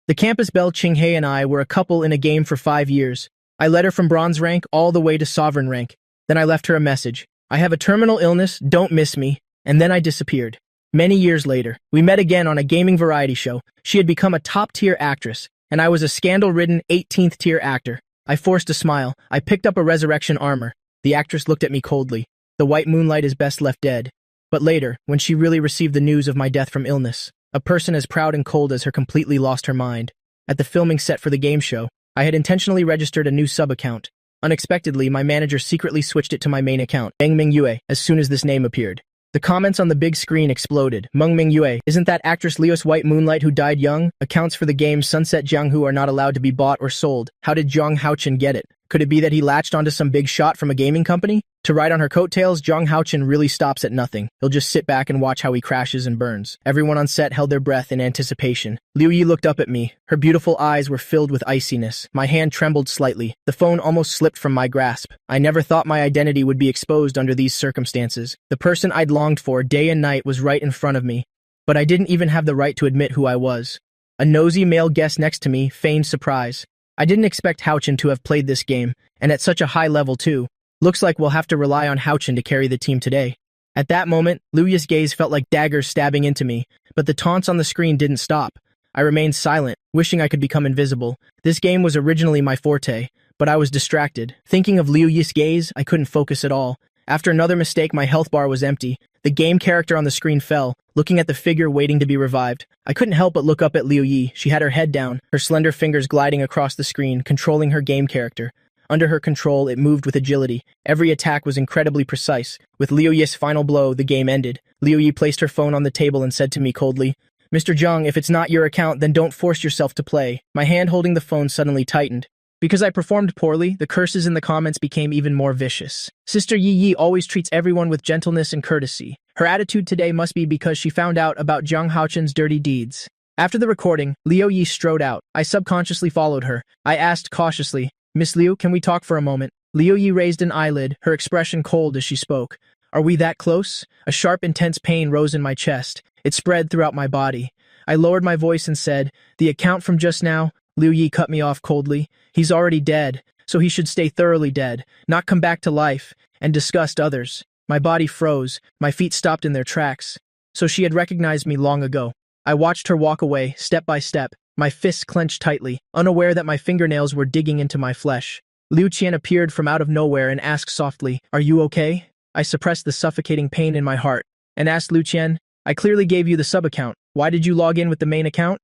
The campus belle Qinghe and I were a couple in a game for 5 years. I led her from bronze rank all the way to sovereign rank. Then I left her a message. I have a terminal illness, don't miss me. And then I disappeared. Many years later, we met again on a gaming variety show. She had become a top-tier actress, and I was a scandal-ridden 18th-tier actor. I forced a smile. I picked up a resurrection armor. The actress looked at me coldly. The white moonlight is best left dead. But later, when she really received the news of my death from illness, a person as proud and cold as her completely lost her mind. At the filming set for the game show, I had intentionally registered a new sub-account. Unexpectedly, my manager secretly switched it to my main account, Meng Mingyue, as soon as this name appeared. The comments on the big screen exploded. Meng Mingyue, isn't that actress Leo's White Moonlight who died young? Accounts for the game Sunset Jianghu are not allowed to be bought or sold. How did Zhang Haochen get it? Could it be that he latched onto some big shot from a gaming company? To ride on her coattails, Zhang Haochen really stops at nothing. He'll just sit back and watch how he crashes and burns. Everyone on set held their breath in anticipation. Liu Yi looked up at me. Her beautiful eyes were filled with iciness. My hand trembled slightly. The phone almost slipped from my grasp. I never thought my identity would be exposed under these circumstances. The person I'd longed for day and night was right in front of me. But I didn't even have the right to admit who I was. A nosy male guest next to me feigned surprise. I didn't expect Haochen to have played this game, and at such a high level too. Looks like we'll have to rely on Haochen to carry the team today. At that moment, Liu Yi's gaze felt like daggers stabbing into me, but the taunts on the screen didn't stop. I remained silent, wishing I could become invisible. This game was originally my forte, but I was distracted. Thinking of Liu Yi's gaze, I couldn't focus at all. After another mistake, my health bar was empty. The game character on the screen fell, looking at the figure waiting to be revived. I couldn't help but look up at Liu Yi. She had her head down, her slender fingers gliding across the screen, controlling her game character. Under her control, it moved with agility. Every attack was incredibly precise. With Liu Yi's final blow, the game ended. Liu Yi placed her phone on the table and said to me coldly, "Mr. Zhang, if it's not your account, then don't force yourself to play." My hand holding the phone suddenly tightened. Because I performed poorly, the curses in the comments became even more vicious. Sister Yi Yi always treats everyone with gentleness and courtesy. Her attitude today must be because she found out about Zhang Haochen's dirty deeds. After the recording, Liu Yi strode out. I subconsciously followed her. I asked cautiously, "Miss Liu, can we talk for a moment?" Liu Yi raised an eyelid, her expression cold as she spoke. "Are we that close?" A sharp, intense pain rose in my chest. It spread throughout my body. I lowered my voice and said, "The account from just now." Liu Yi cut me off coldly. "He's already dead, so he should stay thoroughly dead, not come back to life, and disgust others." My body froze, my feet stopped in their tracks. So she had recognized me long ago. I watched her walk away, step by step, my fists clenched tightly, unaware that my fingernails were digging into my flesh. Liu Qian appeared from out of nowhere and asked softly, "Are you okay?" I suppressed the suffocating pain in my heart, and asked Liu Qian, "I clearly gave you the sub-account. Why did you log in with the main account?"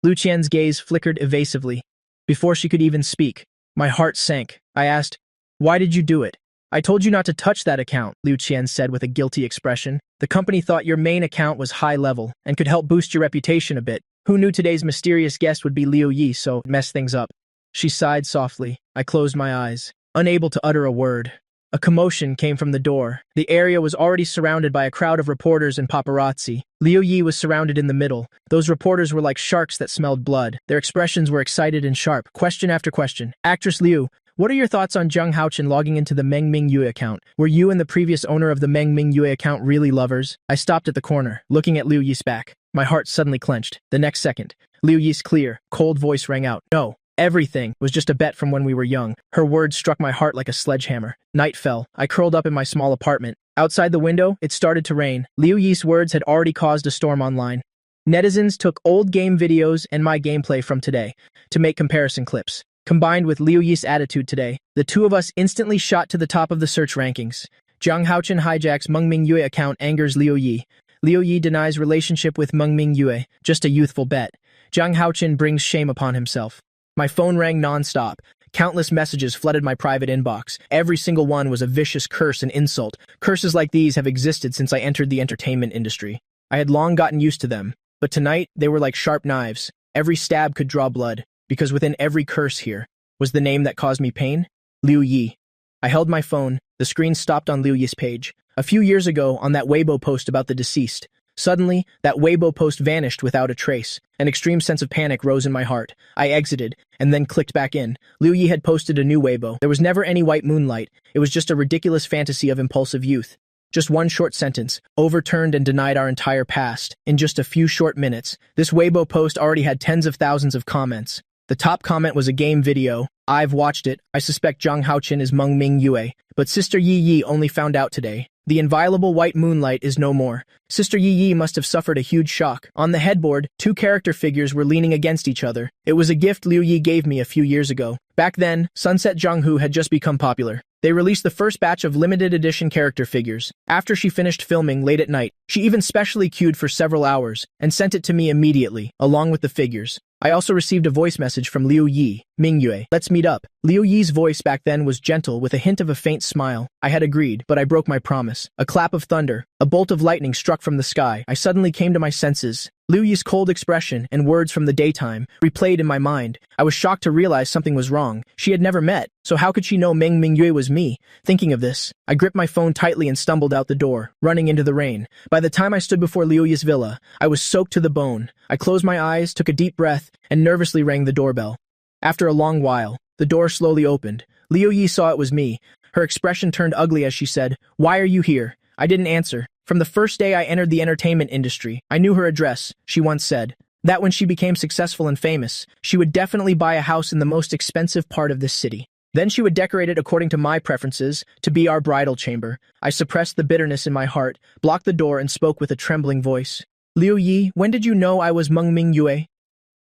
Liu Qian's gaze flickered evasively. Before she could even speak, my heart sank. I asked, "Why did you do it?" "I told you not to touch that account," Liu Qian said with a guilty expression. "The company thought your main account was high level and could help boost your reputation a bit. Who knew today's mysterious guest would be Liu Yi, so mess things up." She sighed softly. I closed my eyes, unable to utter a word. A commotion came from the door. The area was already surrounded by a crowd of reporters and paparazzi. Liu Yi was surrounded in the middle. Those reporters were like sharks that smelled blood. Their expressions were excited and sharp, question after question. "Actress Liu, what are your thoughts on Zhang Haochen logging into the Meng Mingyue account? Were you and the previous owner of the Meng Mingyue account really lovers?" I stopped at the corner, looking at Liu Yi's back. My heart suddenly clenched. The next second, Liu Yi's clear, cold voice rang out. "No. Everything was just a bet from when we were young." Her words struck my heart like a sledgehammer. Night fell. I curled up in my small apartment. Outside the window, it started to rain. Liu Yi's words had already caused a storm online. Netizens took old game videos and my gameplay from today to make comparison clips. Combined with Liu Yi's attitude today, the two of us instantly shot to the top of the search rankings. Zhang Haochen hijacks Meng Mingyue account angers Liu Yi. Liu Yi denies relationship with Meng Mingyue, just a youthful bet. Zhang Haochen brings shame upon himself. My phone rang non-stop. Countless messages flooded my private inbox. Every single one was a vicious curse and insult. Curses like these have existed since I entered the entertainment industry. I had long gotten used to them, but tonight they were like sharp knives. Every stab could draw blood, because within every curse here was the name that caused me pain, Liu Yi. I held my phone. The screen stopped on Liu Yi's page. A few years ago, on that Weibo post about the deceased, suddenly, that Weibo post vanished without a trace. An extreme sense of panic rose in my heart. I exited, and then clicked back in. Liu Yi had posted a new Weibo. There was never any white moonlight. It was just a ridiculous fantasy of impulsive youth. Just one short sentence, overturned and denied our entire past. In just a few short minutes, this Weibo post already had tens of thousands of comments. The top comment was a game video. I've watched it. I suspect Zhang Haoqin is Meng Ming Yue, but Sister Yi Yi only found out today. The inviolable white moonlight is no more. Sister Yi Yi must have suffered a huge shock. On the headboard, two character figures were leaning against each other. It was a gift Liu Yi gave me a few years ago. Back then, Sunset Zhanghu had just become popular. They released the first batch of limited edition character figures. After she finished filming late at night, she even specially queued for several hours and sent it to me immediately, along with the figures. I also received a voice message from Liu Yi, Ming Yue. Let's meet up. Liu Yi's voice back then was gentle with a hint of a faint smile. I had agreed, but I broke my promise. A clap of thunder, a bolt of lightning struck from the sky. I suddenly came to my senses. Liu Yi's cold expression and words from the daytime replayed in my mind. I was shocked to realize something was wrong. She had never met, so how could she know Meng Ming Yue was me? Thinking of this, I gripped my phone tightly and stumbled out the door, running into the rain. By the time I stood before Liu Yi's villa, I was soaked to the bone. I closed my eyes, took a deep breath, and nervously rang the doorbell. After a long while, the door slowly opened. Liu Yi saw it was me. Her expression turned ugly as she said, "Why are you here?" I didn't answer. From the first day I entered the entertainment industry, I knew her address. She once said that when she became successful and famous, she would definitely buy a house in the most expensive part of this city. Then she would decorate it according to my preferences, to be our bridal chamber. I suppressed the bitterness in my heart, blocked the door, and spoke with a trembling voice. "Liu Yi, when did you know I was Meng Ming Yue?"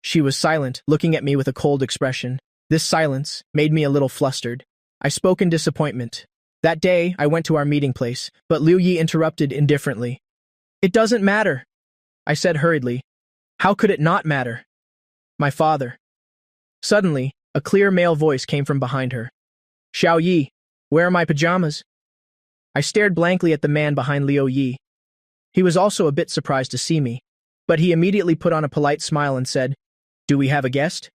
She was silent, looking at me with a cold expression. This silence made me a little flustered. I spoke in disappointment. That day, I went to our meeting place, but Liu Yi interrupted indifferently. "It doesn't matter," I said hurriedly. "How could it not matter?" "My father." Suddenly, a clear male voice came from behind her. "Xiao Yi, where are my pajamas?" I stared blankly at the man behind Liu Yi. He was also a bit surprised to see me, but he immediately put on a polite smile and said, "Do we have a guest?"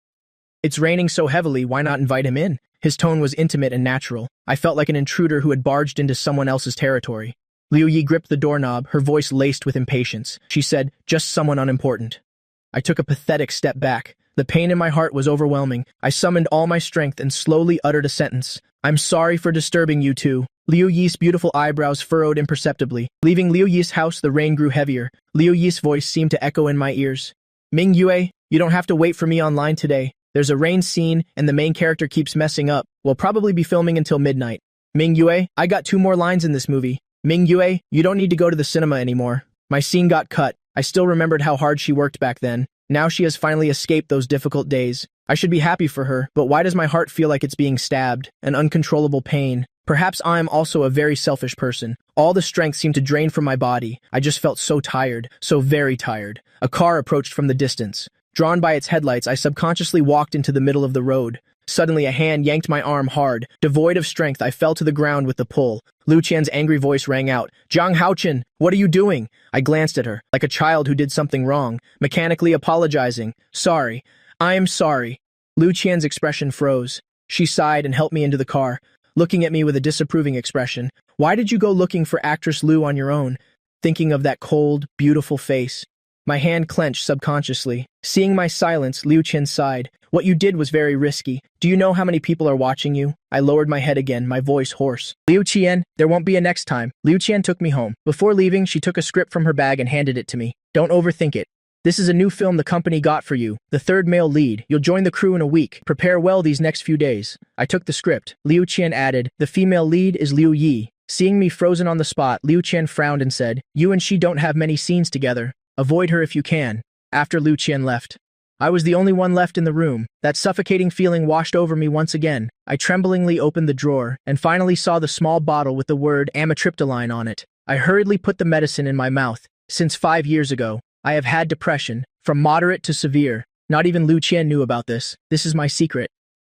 "It's raining so heavily, why not invite him in?" His tone was intimate and natural. I felt like an intruder who had barged into someone else's territory. Liu Yi gripped the doorknob, her voice laced with impatience. She said, "Just someone unimportant." I took a pathetic step back. The pain in my heart was overwhelming. I summoned all my strength and slowly uttered a sentence. "I'm sorry for disturbing you two." Liu Yi's beautiful eyebrows furrowed imperceptibly. Leaving Liu Yi's house, the rain grew heavier. Liu Yi's voice seemed to echo in my ears. "Ming Yue, you don't have to wait for me online today. There's a rain scene, and the main character keeps messing up. We'll probably be filming until midnight. Ming Yue, I got 2 more lines in this movie. Ming Yue, you don't need to go to the cinema anymore." My scene got cut. I still remembered how hard she worked back then. Now she has finally escaped those difficult days. I should be happy for her, but why does my heart feel like it's being stabbed? An uncontrollable pain. Perhaps I'm also a very selfish person. All the strength seemed to drain from my body. I just felt so tired, so very tired. A car approached from the distance. Drawn by its headlights, I subconsciously walked into the middle of the road. Suddenly, a hand yanked my arm hard. Devoid of strength, I fell to the ground with the pull. Liu Qian's angry voice rang out. "Zhang Haoqin, what are you doing?" I glanced at her, like a child who did something wrong, mechanically apologizing. "Sorry. I am sorry." Liu Qian's expression froze. She sighed and helped me into the car, looking at me with a disapproving expression. "Why did you go looking for actress Liu on your own?" Thinking of that cold, beautiful face. My hand clenched subconsciously. Seeing my silence, Liu Qian sighed. "What you did was very risky. Do you know how many people are watching you?" I lowered my head again, my voice hoarse. "Liu Qian, there won't be a next time." Liu Qian took me home. Before leaving, she took a script from her bag and handed it to me. "Don't overthink it. This is a new film the company got for you, the 3rd male lead. You'll join the crew in a week. Prepare well these next few days." I took the script. Liu Qian added, "The female lead is Liu Yi." Seeing me frozen on the spot, Liu Qian frowned and said, "You and she don't have many scenes together. Avoid her if you can." After Liu Qian left, I was the only one left in the room. That suffocating feeling washed over me once again. I tremblingly opened the drawer and finally saw the small bottle with the word amitriptyline on it. I hurriedly put the medicine in my mouth. Since 5 years ago, I have had depression, from moderate to severe. Not even Liu Qian knew about this. This is my secret.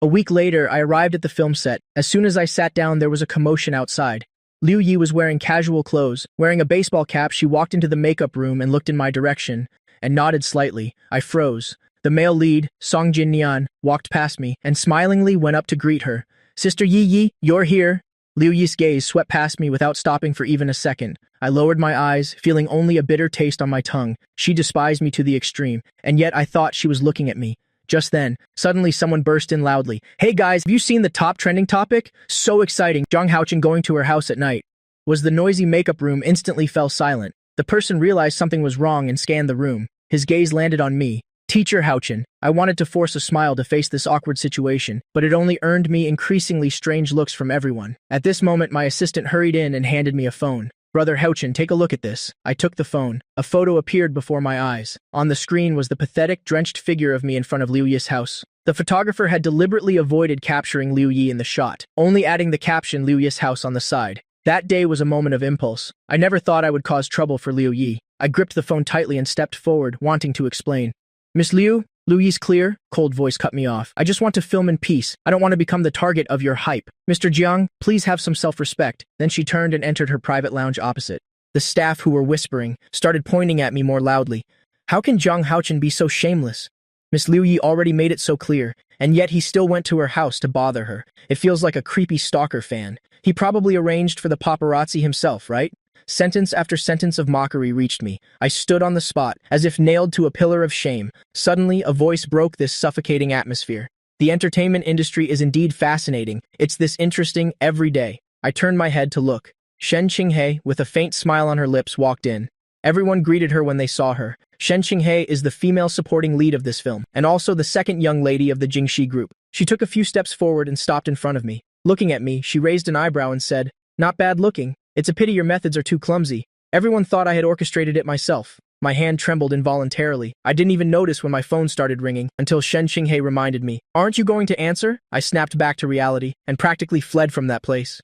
A week later, I arrived at the film set. As soon as I sat down, there was a commotion outside. Liu Yi was wearing casual clothes. Wearing a baseball cap, she walked into the makeup room and looked in my direction, and nodded slightly. I froze. The male lead, Song Jin Nian, walked past me and smilingly went up to greet her. "Sister Yi Yi, you're here." Liu Yi's gaze swept past me without stopping for even a second. I lowered my eyes, feeling only a bitter taste on my tongue. She despised me to the extreme, and yet I thought she was looking at me. Just then, suddenly someone burst in loudly. "Hey guys, have you seen the top trending topic? So exciting, Zhang Haoqin going to her house at night." was the noisy makeup room instantly fell silent. The person realized something was wrong and scanned the room. His gaze landed on me. Teacher Houchin. I wanted to force a smile to face this awkward situation, but it only earned me increasingly strange looks from everyone. At this moment, my assistant hurried in and handed me a phone. Brother Houchin, take a look at this. I took the phone. A photo appeared before my eyes. On the screen was the pathetic, drenched figure of me in front of Liu Yi's house. The photographer had deliberately avoided capturing Liu Yi in the shot, only adding the caption Liu Yi's house on the side. That day was a moment of impulse. I never thought I would cause trouble for Liu Yi. I gripped the phone tightly and stepped forward, wanting to explain. Miss Liu? Liu Yi's clear, cold voice cut me off. I just want to film in peace. I don't want to become the target of your hype. Mr. Jiang, please have some self-respect. Then she turned and entered her private lounge opposite. The staff, who were whispering, started pointing at me more loudly. How can Jiang Houchin be so shameless? Miss Liu Yi already made it so clear, and yet he still went to her house to bother her. It feels like a creepy stalker fan. He probably arranged for the paparazzi himself, right? Sentence after sentence of mockery reached me. I stood on the spot, as if nailed to a pillar of shame. Suddenly, a voice broke this suffocating atmosphere. The entertainment industry is indeed fascinating. It's this interesting every day. I turned my head to look. Shen Qinghe, with a faint smile on her lips, walked in. Everyone greeted her when they saw her. Shen Qinghe is the female supporting lead of this film, and also the second young lady of the Jingxi group. She took a few steps forward and stopped in front of me. Looking at me, she raised an eyebrow and said, "Not bad looking. It's a pity your methods are too clumsy. Everyone thought I had orchestrated it myself." My hand trembled involuntarily. I didn't even notice when my phone started ringing, until Shen Qinghe reminded me. "Aren't you going to answer?" I snapped back to reality, and practically fled from that place.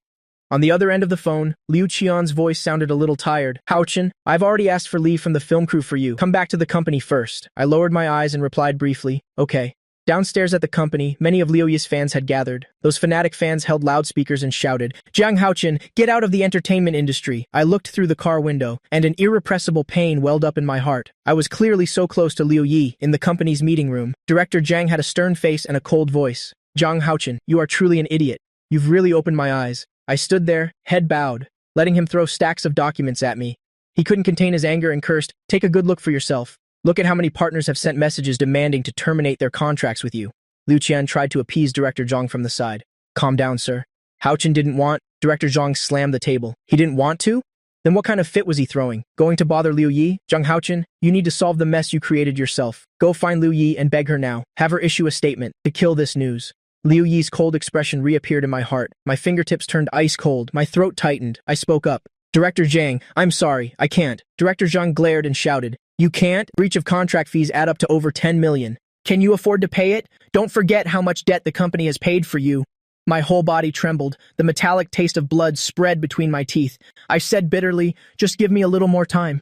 On the other end of the phone, Liu Qian's voice sounded a little tired. "Houchin, I've already asked for leave from the film crew for you. Come back to the company first." I lowered my eyes and replied briefly, "Okay." Downstairs at the company, many of Liu Yi's fans had gathered. Those fanatic fans held loudspeakers and shouted, "Jiang Houchin, get out of the entertainment industry." I looked through the car window, and an irrepressible pain welled up in my heart. I was clearly so close to Liu Yi, in the company's meeting room. Director Jiang had a stern face and a cold voice. "Jiang Houchin, you are truly an idiot. You've really opened my eyes." I stood there, head bowed, letting him throw stacks of documents at me. He couldn't contain his anger and cursed, "Take a good look for yourself. Look at how many partners have sent messages demanding to terminate their contracts with you." Liu Qian tried to appease Director Zhang from the side. "Calm down, sir. Houchin didn't want—" Director Zhang slammed the table. "He didn't want to? Then what kind of fit was he throwing? Going to bother Liu Yi? Jiang Houchin, you need to solve the mess you created yourself. Go find Liu Yi and beg her now. Have her issue a statement to kill this news." Liu Yi's cold expression reappeared in my heart. My fingertips turned ice cold. My throat tightened. I spoke up. "Director Zhang, I'm sorry. I can't." Director Zhang glared and shouted, "You can't? Breach of contract fees add up to over 10 million. Can you afford to pay it? Don't forget how much debt the company has paid for you." My whole body trembled. The metallic taste of blood spread between my teeth. I said bitterly, "Just give me a little more time."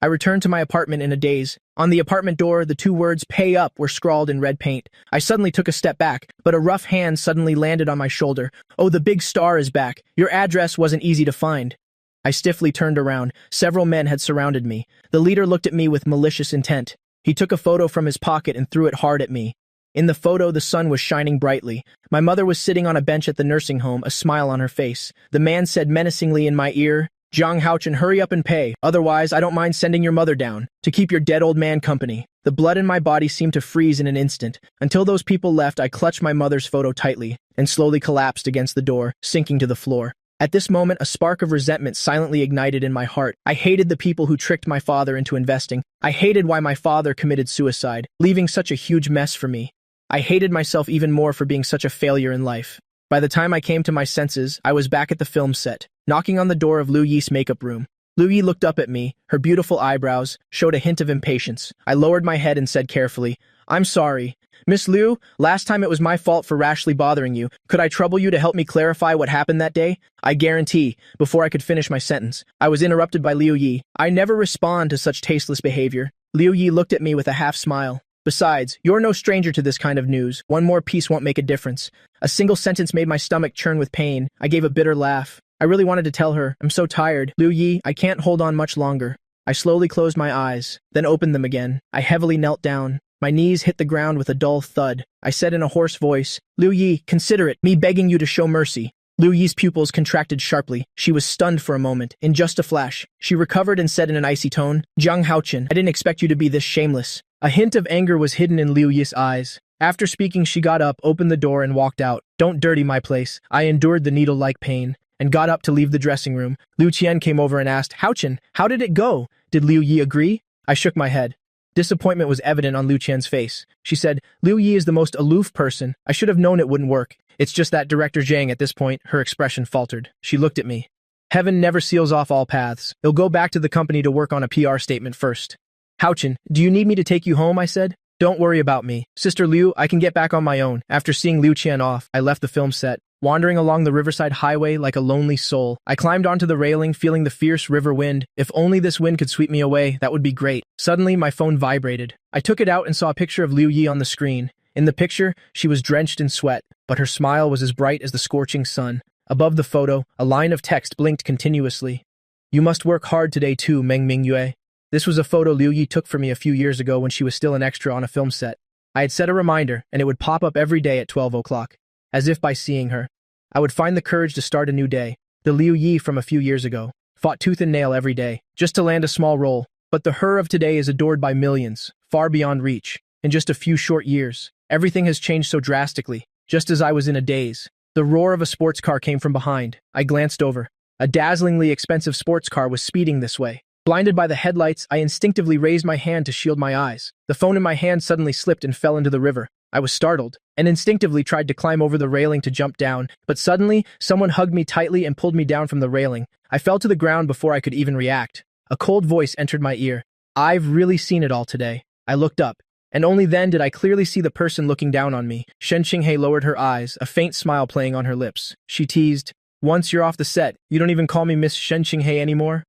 I returned to my apartment in a daze. On the apartment door, the two words "pay up" were scrawled in red paint. I suddenly took a step back, but a rough hand suddenly landed on my shoulder. "Oh, the big star is back. Your address wasn't easy to find." I stiffly turned around. Several men had surrounded me. The leader looked at me with malicious intent. He took a photo from his pocket and threw it hard at me. In the photo, the sun was shining brightly. My mother was sitting on a bench at the nursing home, a smile on her face. The man said menacingly in my ear, "Jiang Houchin, hurry up and pay. Otherwise, I don't mind sending your mother down to keep your dead old man company." The blood in my body seemed to freeze in an instant. Until those people left, I clutched my mother's photo tightly and slowly collapsed against the door, sinking to the floor. At this moment, a spark of resentment silently ignited in my heart. I hated the people who tricked my father into investing. I hated why my father committed suicide, leaving such a huge mess for me. I hated myself even more for being such a failure in life. By the time I came to my senses, I was back at the film set, knocking on the door of Liu Yi's makeup room. Liu Yi looked up at me. Her beautiful eyebrows showed a hint of impatience. I lowered my head and said carefully, "I'm sorry. Miss Liu, last time it was my fault for rashly bothering you. Could I trouble you to help me clarify what happened that day?" I guarantee, before I could finish my sentence, I was interrupted by Liu Yi. I never respond to such tasteless behavior. Liu Yi looked at me with a half smile. "Besides, you're no stranger to this kind of news. One more piece won't make a difference." A single sentence made my stomach churn with pain. I gave a bitter laugh. I really wanted to tell her, "I'm so tired. Liu Yi, I can't hold on much longer." I slowly closed my eyes, then opened them again. I heavily knelt down. My knees hit the ground with a dull thud. I said in a hoarse voice, "Liu Yi, consider it me begging you to show mercy." Liu Yi's pupils contracted sharply. She was stunned for a moment. In just a flash, she recovered and said in an icy tone, "Jiang Houchin, I didn't expect you to be this shameless." A hint of anger was hidden in Liu Yi's eyes. After speaking, she got up, opened the door, and walked out. "Don't dirty my place." I endured the needle-like pain. and got up to leave the dressing room. Liu Qian came over and asked, Haochen, how did it go? Did Liu Yi agree? I shook my head. Disappointment was evident on Liu Qian's face. She said, Liu Yi is the most aloof person. I should have known it wouldn't work. It's just that Director Zhang at this point, her expression faltered. She looked at me. Heaven never seals off all paths. He'll go back to the company to work on a PR statement first. Haochen, do you need me to take you home? I said. Don't worry about me. Sister Liu, I can get back on my own. After seeing Liu Qian off, I left the film set. Wandering along the riverside highway like a lonely soul, I climbed onto the railing, feeling the fierce river wind. If only this wind could sweep me away, that would be great. Suddenly, my phone vibrated. I took it out and saw a picture of Liu Yi on the screen. In the picture, she was drenched in sweat, but her smile was as bright as the scorching sun. Above the photo, a line of text blinked continuously. You must work hard today too, Meng Mingyue. This was a photo Liu Yi took for me a few years ago when she was still an extra on a film set. I had set a reminder, and it would pop up every day at 12 o'clock. As if by seeing her, I would find the courage to start a new day. The Liu Yi from a few years ago fought tooth and nail every day, just to land a small role. But the her of today is adored by millions, far beyond reach. In just a few short years, everything has changed so drastically. Just as I was in a daze, the roar of a sports car came from behind. I glanced over. A dazzlingly expensive sports car was speeding this way. Blinded by the headlights, I instinctively raised my hand to shield my eyes. The phone in my hand suddenly slipped and fell into the river. I was startled, and instinctively tried to climb over the railing to jump down, but suddenly, someone hugged me tightly and pulled me down from the railing. I fell to the ground before I could even react. A cold voice entered my ear. I've really seen it all today. I looked up, and only then did I clearly see the person looking down on me. Shen Qinghe lowered her eyes, a faint smile playing on her lips. She teased, Once you're off the set, you don't even call me Miss Shen Qinghe anymore?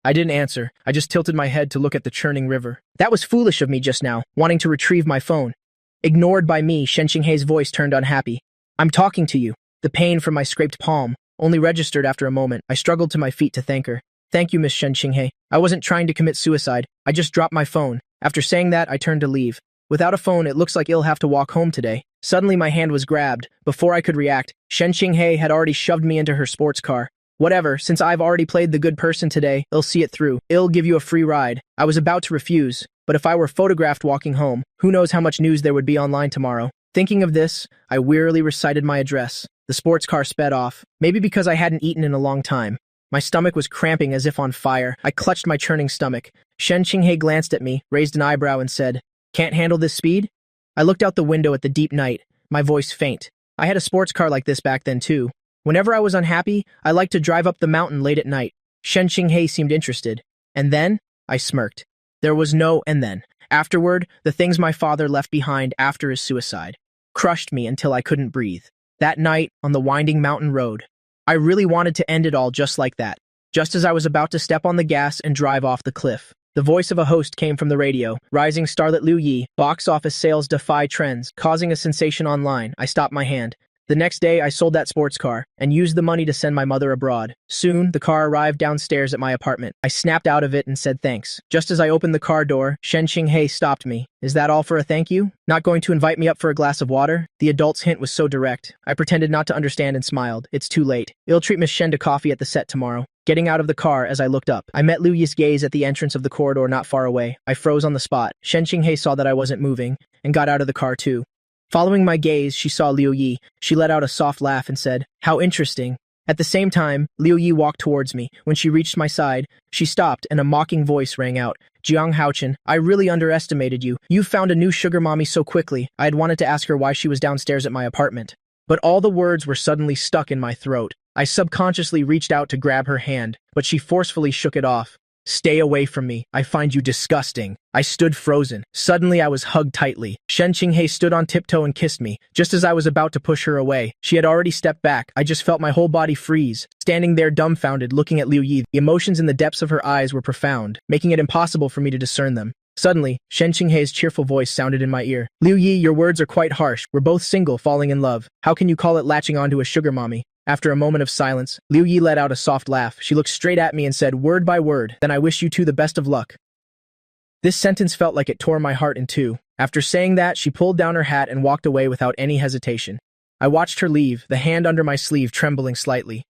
I didn't answer. I just tilted my head to look at the churning river. That was foolish of me just now, wanting to retrieve my phone. Ignored by me, Shen Qinghe's voice turned unhappy. I'm talking to you. The pain from my scraped palm only registered after a moment. I struggled to my feet to thank her. Thank you, Miss Shen Qinghe. I wasn't trying to commit suicide. I just dropped my phone. After saying that, I turned to leave. Without a phone, it looks like I'll have to walk home today. Suddenly, my hand was grabbed. Before I could react, Shen Qinghe had already shoved me into her sports car. Whatever, since I've already played the good person today, I'll see it through. I'll give you a free ride. I was about to refuse, but if I were photographed walking home, who knows how much news there would be online tomorrow. Thinking of this, I wearily recited my address. The sports car sped off, maybe because I hadn't eaten in a long time. My stomach was cramping as if on fire. I clutched my churning stomach. Shen Qinghe glanced at me, raised an eyebrow and said, Can't handle this speed? I looked out the window at the deep night, my voice faint. I had a sports car like this back then too. Whenever I was unhappy, I liked to drive up the mountain late at night. Shen Qinghe seemed interested. And then, I smirked. There was no and then. Afterward, the things my father left behind after his suicide crushed me until I couldn't breathe. That night, on the winding mountain road, I really wanted to end it all just like that. Just as I was about to step on the gas and drive off the cliff, the voice of a host came from the radio. Rising starlet Liu Yi, box office sales defy trends, causing a sensation online. I stopped my hand. The next day, I sold that sports car and used the money to send my mother abroad. Soon, the car arrived downstairs at my apartment. I snapped out of it and said thanks. Just as I opened the car door, Shen Qinghe stopped me. Is that all for a thank you? Not going to invite me up for a glass of water? The adult's hint was so direct. I pretended not to understand and smiled. It's too late. I'll treat Miss Shen to coffee at the set tomorrow. Getting out of the car as I looked up, I met Liu Yi's gaze at the entrance of the corridor not far away. I froze on the spot. Shen Qinghe saw that I wasn't moving and got out of the car too. Following my gaze, she saw Liu Yi. She let out a soft laugh and said, How interesting. At the same time, Liu Yi walked towards me. When she reached my side, she stopped and a mocking voice rang out. Jiang Haochen, I really underestimated you. You found a new sugar mommy so quickly. I had wanted to ask her why she was downstairs at my apartment. But all the words were suddenly stuck in my throat. I subconsciously reached out to grab her hand, but she forcefully shook it off. Stay away from me. I find you disgusting. I stood frozen. Suddenly, I was hugged tightly. Shen Qinghe stood on tiptoe and kissed me. Just as I was about to push her away, she had already stepped back. I just felt my whole body freeze. Standing there dumbfounded, looking at Liu Yi, the emotions in the depths of her eyes were profound, making it impossible for me to discern them. Suddenly, Shen Qinghe's cheerful voice sounded in my ear. Liu Yi, your words are quite harsh. We're both single, falling in love. How can you call it latching onto a sugar mommy? After a moment of silence, Liu Yi let out a soft laugh. She looked straight at me and said, word by word, then I wish you two the best of luck. This sentence felt like it tore my heart in two. After saying that, she pulled down her hat and walked away without any hesitation. I watched her leave, the hand under my sleeve trembling slightly.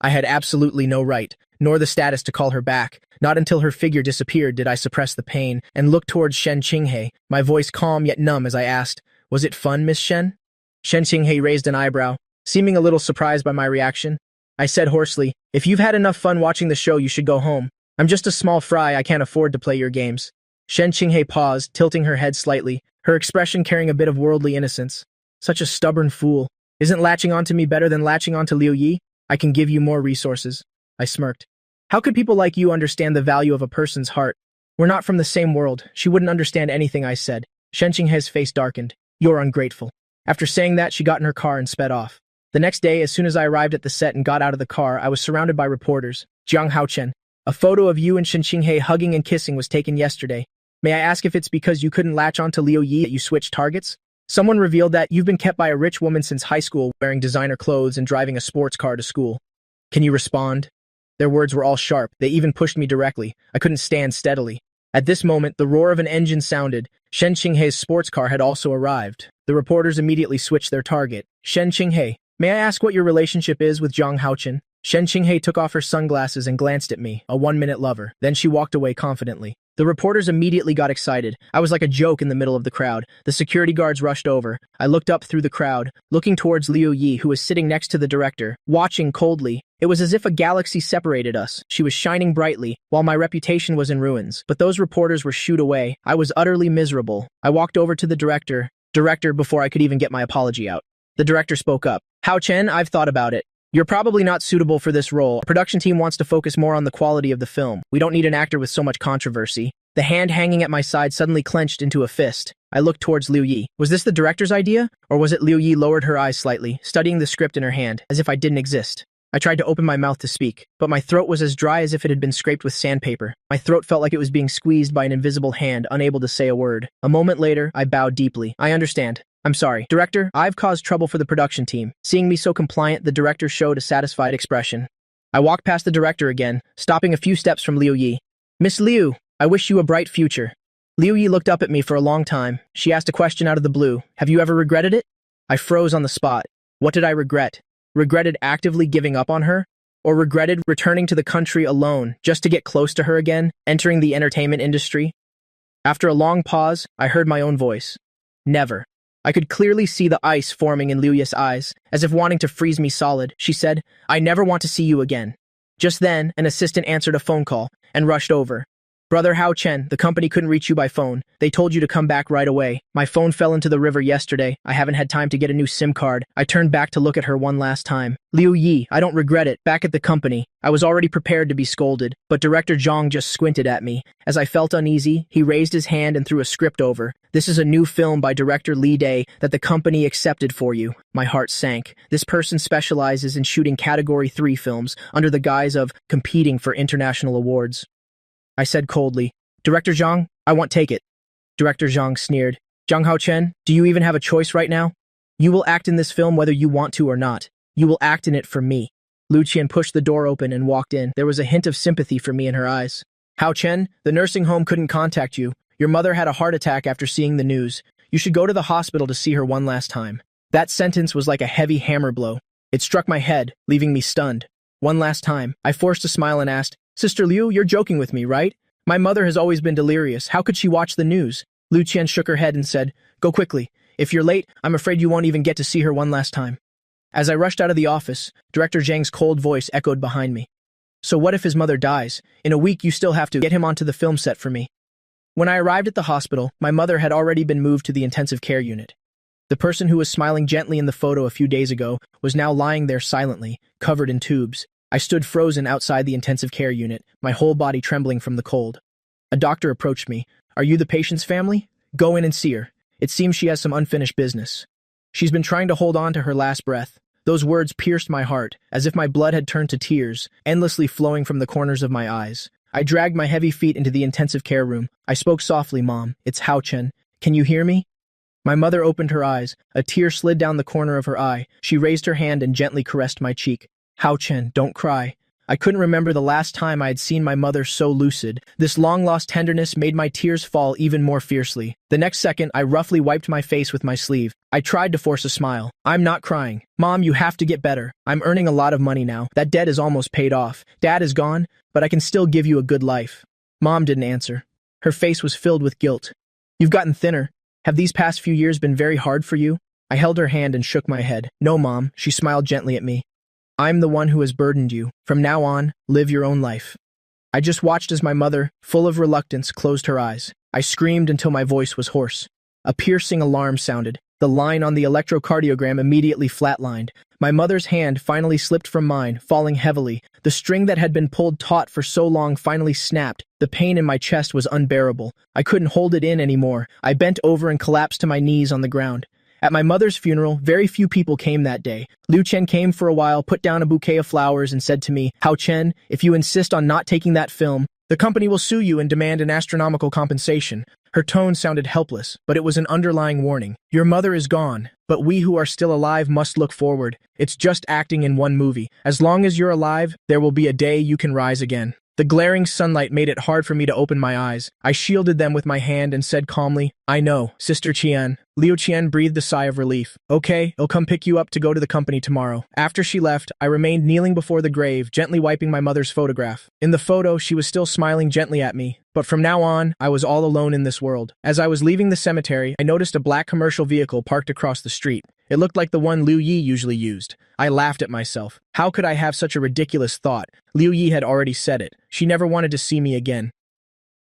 I had absolutely no right, nor the status to call her back. Not until her figure disappeared did I suppress the pain and look towards Shen Qinghe, my voice calm yet numb as I asked, Was it fun, Miss Shen? Shen Qinghe raised an eyebrow, seeming a little surprised by my reaction. I said hoarsely. If you've had enough fun watching the show, you should go home. I'm just a small fry, I can't afford to play your games. Shen Qinghe paused, tilting her head slightly, her expression carrying a bit of worldly innocence. Such a stubborn fool. Isn't latching onto me better than latching onto Liu Yi? I can give you more resources. I smirked. How could people like you understand the value of a person's heart? We're not from the same world. She wouldn't understand anything I said. Shen Qinghe's face darkened. You're ungrateful. After saying that, she got in her car and sped off. The next day, as soon as I arrived at the set and got out of the car, I was surrounded by reporters. Jiang Haochen, a photo of you and Shen Qinghe hugging and kissing was taken yesterday. May I ask if it's because you couldn't latch onto Liu Yi that you switched targets? Someone revealed that you've been kept by a rich woman since high school, wearing designer clothes and driving a sports car to school. Can you respond? Their words were all sharp. They even pushed me directly. I couldn't stand steadily. At this moment, the roar of an engine sounded. Shen Qinghe's sports car had also arrived. The reporters immediately switched their target. Shen Qinghe, may I ask what your relationship is with Jiang Haochen? Shen Qinghe took off her sunglasses and glanced at me, a one-minute lover. Then she walked away confidently. The reporters immediately got excited. I was like a joke in the middle of the crowd. The security guards rushed over. I looked up through the crowd, looking towards Liu Yi, who was sitting next to the director, watching coldly. It was as if a galaxy separated us. She was shining brightly, while my reputation was in ruins. But those reporters were shooed away. I was utterly miserable. I walked over to the director, before I could even get my apology out. The director spoke up. Hao Chen, I've thought about it. You're probably not suitable for this role. Our production team wants to focus more on the quality of the film. We don't need an actor with so much controversy. The hand hanging at my side suddenly clenched into a fist. I looked towards Liu Yi. Was this the director's idea? Or was it Liu Yi lowered her eyes slightly, studying the script in her hand, as if I didn't exist? I tried to open my mouth to speak, but my throat was as dry as if it had been scraped with sandpaper. My throat felt like it was being squeezed by an invisible hand, unable to say a word. A moment later, I bowed deeply. I understand. I'm sorry. Director, I've caused trouble for the production team. Seeing me so compliant, the director showed a satisfied expression. I walked past the director again, stopping a few steps from Liu Yi. Miss Liu, I wish you a bright future. Liu Yi looked up at me for a long time. She asked a question out of the blue. Have you ever regretted it? I froze on the spot. What did I regret? Regretted actively giving up on her? Or regretted returning to the country alone, just to get close to her again, entering the entertainment industry? After a long pause, I heard my own voice. Never. I could clearly see the ice forming in Liu Yi's eyes, as if wanting to freeze me solid. She said, I never want to see you again. Just then, an assistant answered a phone call and rushed over. Brother Hao Chen, the company couldn't reach you by phone. They told you to come back right away. My phone fell into the river yesterday. I haven't had time to get a new SIM card. I turned back to look at her one last time. Liu Yi, I don't regret it. Back at the company, I was already prepared to be scolded, but Director Zhang just squinted at me. As I felt uneasy, he raised his hand and threw a script over. This is a new film by director Li Day that the company accepted for you. My heart sank. This person specializes in shooting Category 3 films under the guise of competing for international awards. I said coldly, Director Zhang, I won't take it. Director Zhang sneered. Jiang Haochen, do you even have a choice right now? You will act in this film whether you want to or not. You will act in it for me. Lu Qian pushed the door open and walked in. There was a hint of sympathy for me in her eyes. Hao Chen, the nursing home couldn't contact you. Your mother had a heart attack after seeing the news. You should go to the hospital to see her one last time. That sentence was like a heavy hammer blow. It struck my head, leaving me stunned. One last time, I forced a smile and asked, Sister Liu, you're joking with me, right? My mother has always been delirious. How could she watch the news? Lu Qian shook her head and said, Go quickly. If you're late, I'm afraid you won't even get to see her one last time. As I rushed out of the office, Director Zhang's cold voice echoed behind me. So what if his mother dies? In a week, you still have to get him onto the film set for me. When I arrived at the hospital, my mother had already been moved to the intensive care unit. The person who was smiling gently in the photo a few days ago was now lying there silently, covered in tubes. I stood frozen outside the intensive care unit, my whole body trembling from the cold. A doctor approached me. Are you the patient's family? Go in and see her. It seems she has some unfinished business. She's been trying to hold on to her last breath. Those words pierced my heart, as if my blood had turned to tears, endlessly flowing from the corners of my eyes. I dragged my heavy feet into the intensive care room. I spoke softly, Mom. It's Hao Chen. Can you hear me? My mother opened her eyes. A tear slid down the corner of her eye. She raised her hand and gently caressed my cheek. Hao Chen, don't cry. I couldn't remember the last time I had seen my mother so lucid. This long-lost tenderness made my tears fall even more fiercely. The next second, I roughly wiped my face with my sleeve. I tried to force a smile. I'm not crying. Mom, you have to get better. I'm earning a lot of money now. That debt is almost paid off. Dad is gone, but I can still give you a good life. Mom didn't answer. Her face was filled with guilt. You've gotten thinner. Have these past few years been very hard for you? I held her hand and shook my head. No, Mom. She smiled gently at me. I'm the one who has burdened you. From now on, live your own life." I just watched as my mother, full of reluctance, closed her eyes. I screamed until my voice was hoarse. A piercing alarm sounded. The line on the electrocardiogram immediately flatlined. My mother's hand finally slipped from mine, falling heavily. The string that had been pulled taut for so long finally snapped. The pain in my chest was unbearable. I couldn't hold it in anymore. I bent over and collapsed to my knees on the ground. At my mother's funeral, very few people came that day. Liu Chen came for a while, put down a bouquet of flowers, and said to me, "Hao Chen, if you insist on not taking that film, the company will sue you and demand an astronomical compensation." Her tone sounded helpless, but it was an underlying warning. "Your mother is gone, but we who are still alive must look forward. It's just acting in one movie. As long as you're alive, there will be a day you can rise again." The glaring sunlight made it hard for me to open my eyes. I shielded them with my hand and said calmly, "I know, Sister Qian." Liu Qian breathed a sigh of relief. "Okay, I'll come pick you up to go to the company tomorrow." After she left, I remained kneeling before the grave, gently wiping my mother's photograph. In the photo, she was still smiling gently at me. But from now on, I was all alone in this world. As I was leaving the cemetery, I noticed a black commercial vehicle parked across the street. It looked like the one Liu Yi usually used. I laughed at myself. How could I have such a ridiculous thought? Liu Yi had already said it. She never wanted to see me again.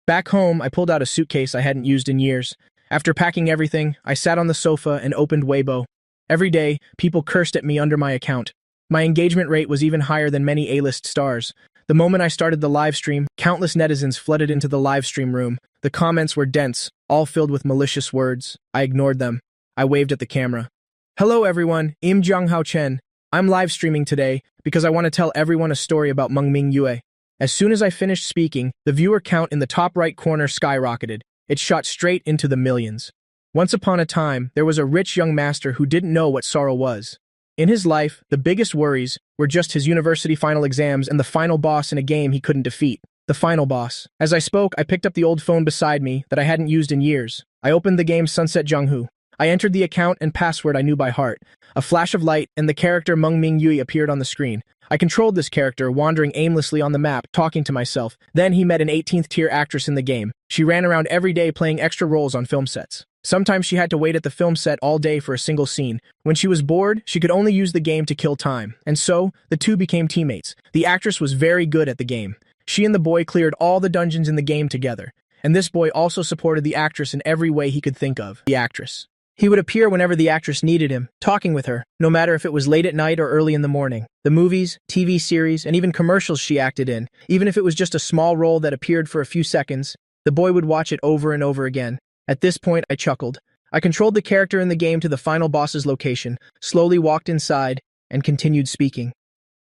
Back home, I pulled out a suitcase I hadn't used in years. After packing everything, I sat on the sofa and opened Weibo. Every day, people cursed at me under my account. My engagement rate was even higher than many A-list stars. The moment I started the live stream, countless netizens flooded into the live stream room. The comments were dense, all filled with malicious words. I ignored them. I waved at the camera. "Hello everyone, I'm Jiang Hao Chen. I'm live streaming today because I want to tell everyone a story about Mengming Yue." As soon as I finished speaking, the viewer count in the top right corner skyrocketed. It shot straight into the millions. Once upon a time, there was a rich young master who didn't know what sorrow was. In his life, the biggest worries were just his university final exams and the final boss in a game he couldn't defeat. The final boss. As I spoke, I picked up the old phone beside me that I hadn't used in years. I opened the game Sunset Zhenghu. I entered the account and password I knew by heart. A flash of light, and the character Mengming Yue appeared on the screen. I controlled this character, wandering aimlessly on the map, talking to myself. Then he met an 18th tier actress in the game. She ran around every day playing extra roles on film sets. Sometimes she had to wait at the film set all day for a single scene. When she was bored, she could only use the game to kill time. And so, the two became teammates. The actress was very good at the game. She and the boy cleared all the dungeons in the game together. And this boy also supported the actress in every way he could think of. The actress. He would appear whenever the actress needed him, talking with her, no matter if it was late at night or early in the morning. The movies, TV series, and even commercials she acted in, even if it was just a small role that appeared for a few seconds, the boy would watch it over and over again. At this point, I chuckled. I controlled the character in the game to the final boss's location, slowly walked inside, and continued speaking.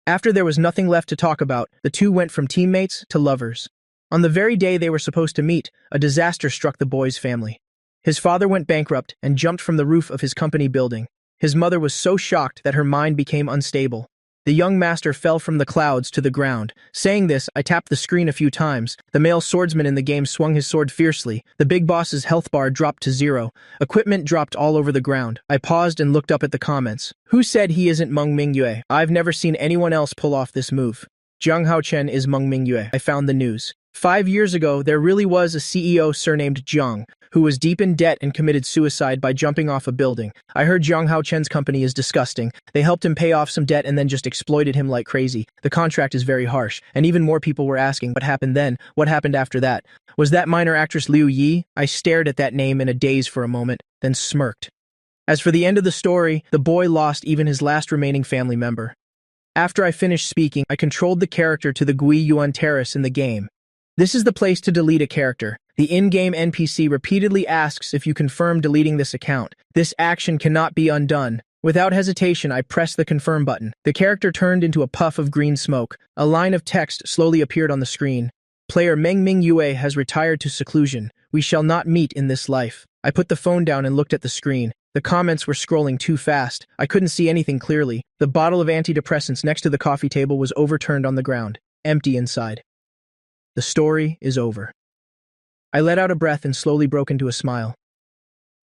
After there was nothing left to talk about, the two went from teammates to lovers. On the very day they were supposed to meet, a disaster struck the boy's family. His father went bankrupt and jumped from the roof of his company building. His mother was so shocked that her mind became unstable. The young master fell from the clouds to the ground. Saying this, I tapped the screen a few times. The male swordsman in the game swung his sword fiercely. The big boss's health bar dropped to 0. Equipment dropped all over the ground. I paused and looked up at the comments. Who said he isn't Mengming Yue? I've never seen anyone else pull off this move. Jiang Hao Chen is Mengming Yue. I found the news. 5 years ago, there really was a CEO surnamed Jiang, who was deep in debt and committed suicide by jumping off a building. I heard Jiang Hao Chen's company is disgusting. They helped him pay off some debt and then just exploited him like crazy. The contract is very harsh, and even more people were asking, what happened then? What happened after that? Was that minor actress Liu Yi? I stared at that name in a daze for a moment, then smirked. As for the end of the story, the boy lost even his last remaining family member. After I finished speaking, I controlled the character to the Gui Yuan Terrace in the game. This is the place to delete a character. The in-game NPC repeatedly asks if you confirm deleting this account. This action cannot be undone. Without hesitation, I pressed the confirm button. The character turned into a puff of green smoke. A line of text slowly appeared on the screen. Player Mengming Yue has retired to seclusion. We shall not meet in this life. I put the phone down and looked at the screen. The comments were scrolling too fast. I couldn't see anything clearly. The bottle of antidepressants next to the coffee table was overturned on the ground, empty inside. The story is over. I let out a breath and slowly broke into a smile.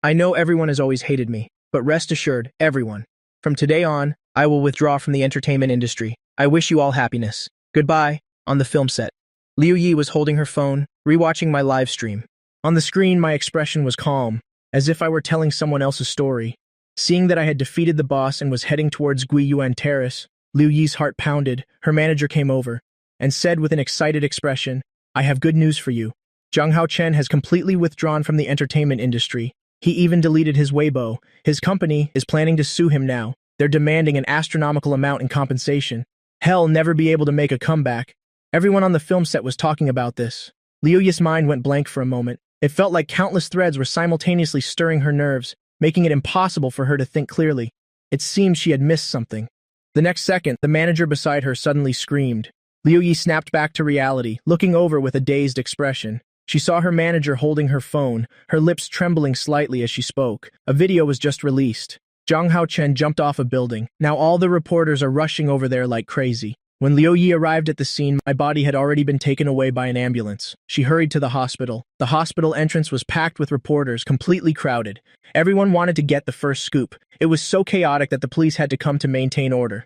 I know everyone has always hated me, but rest assured, everyone. From today on, I will withdraw from the entertainment industry. I wish you all happiness. Goodbye. On the film set. Liu Yi was holding her phone, rewatching my live stream. On the screen, my expression was calm, as if I were telling someone else's story. Seeing that I had defeated the boss and was heading towards Gui Yuan Terrace, Liu Yi's heart pounded. Her manager came over and said with an excited expression, "I have good news for you. Zhang Haochen has completely withdrawn from the entertainment industry. He even deleted his Weibo. His company is planning to sue him now. They're demanding an astronomical amount in compensation. He'll never be able to make a comeback." Everyone on the film set was talking about this. Liu Yi's mind went blank for a moment. It felt like countless threads were simultaneously stirring her nerves, making it impossible for her to think clearly. It seemed she had missed something. The next second, the manager beside her suddenly screamed. Liu Yi snapped back to reality, looking over with a dazed expression. She saw her manager holding her phone, her lips trembling slightly as she spoke. A video was just released. Zhang Haochen jumped off a building. Now all the reporters are rushing over there like crazy. When Liu Yi arrived at the scene, my body had already been taken away by an ambulance. She hurried to the hospital. The hospital entrance was packed with reporters, completely crowded. Everyone wanted to get the first scoop. It was so chaotic that the police had to come to maintain order.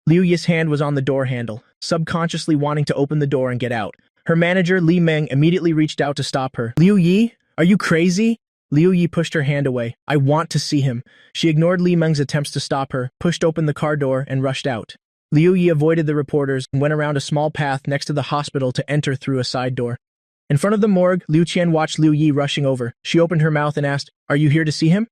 Liu Yi's hand was on the door handle, subconsciously wanting to open the door and get out. Her manager, Li Meng, immediately reached out to stop her. "Liu Yi, are you crazy?" Liu Yi pushed her hand away. "I want to see him." She ignored Li Meng's attempts to stop her, pushed open the car door, and rushed out. Liu Yi avoided the reporters and went around a small path next to the hospital to enter through a side door. In front of the morgue, Liu Qian watched Liu Yi rushing over. She opened her mouth and asked, "Are you here to see him?"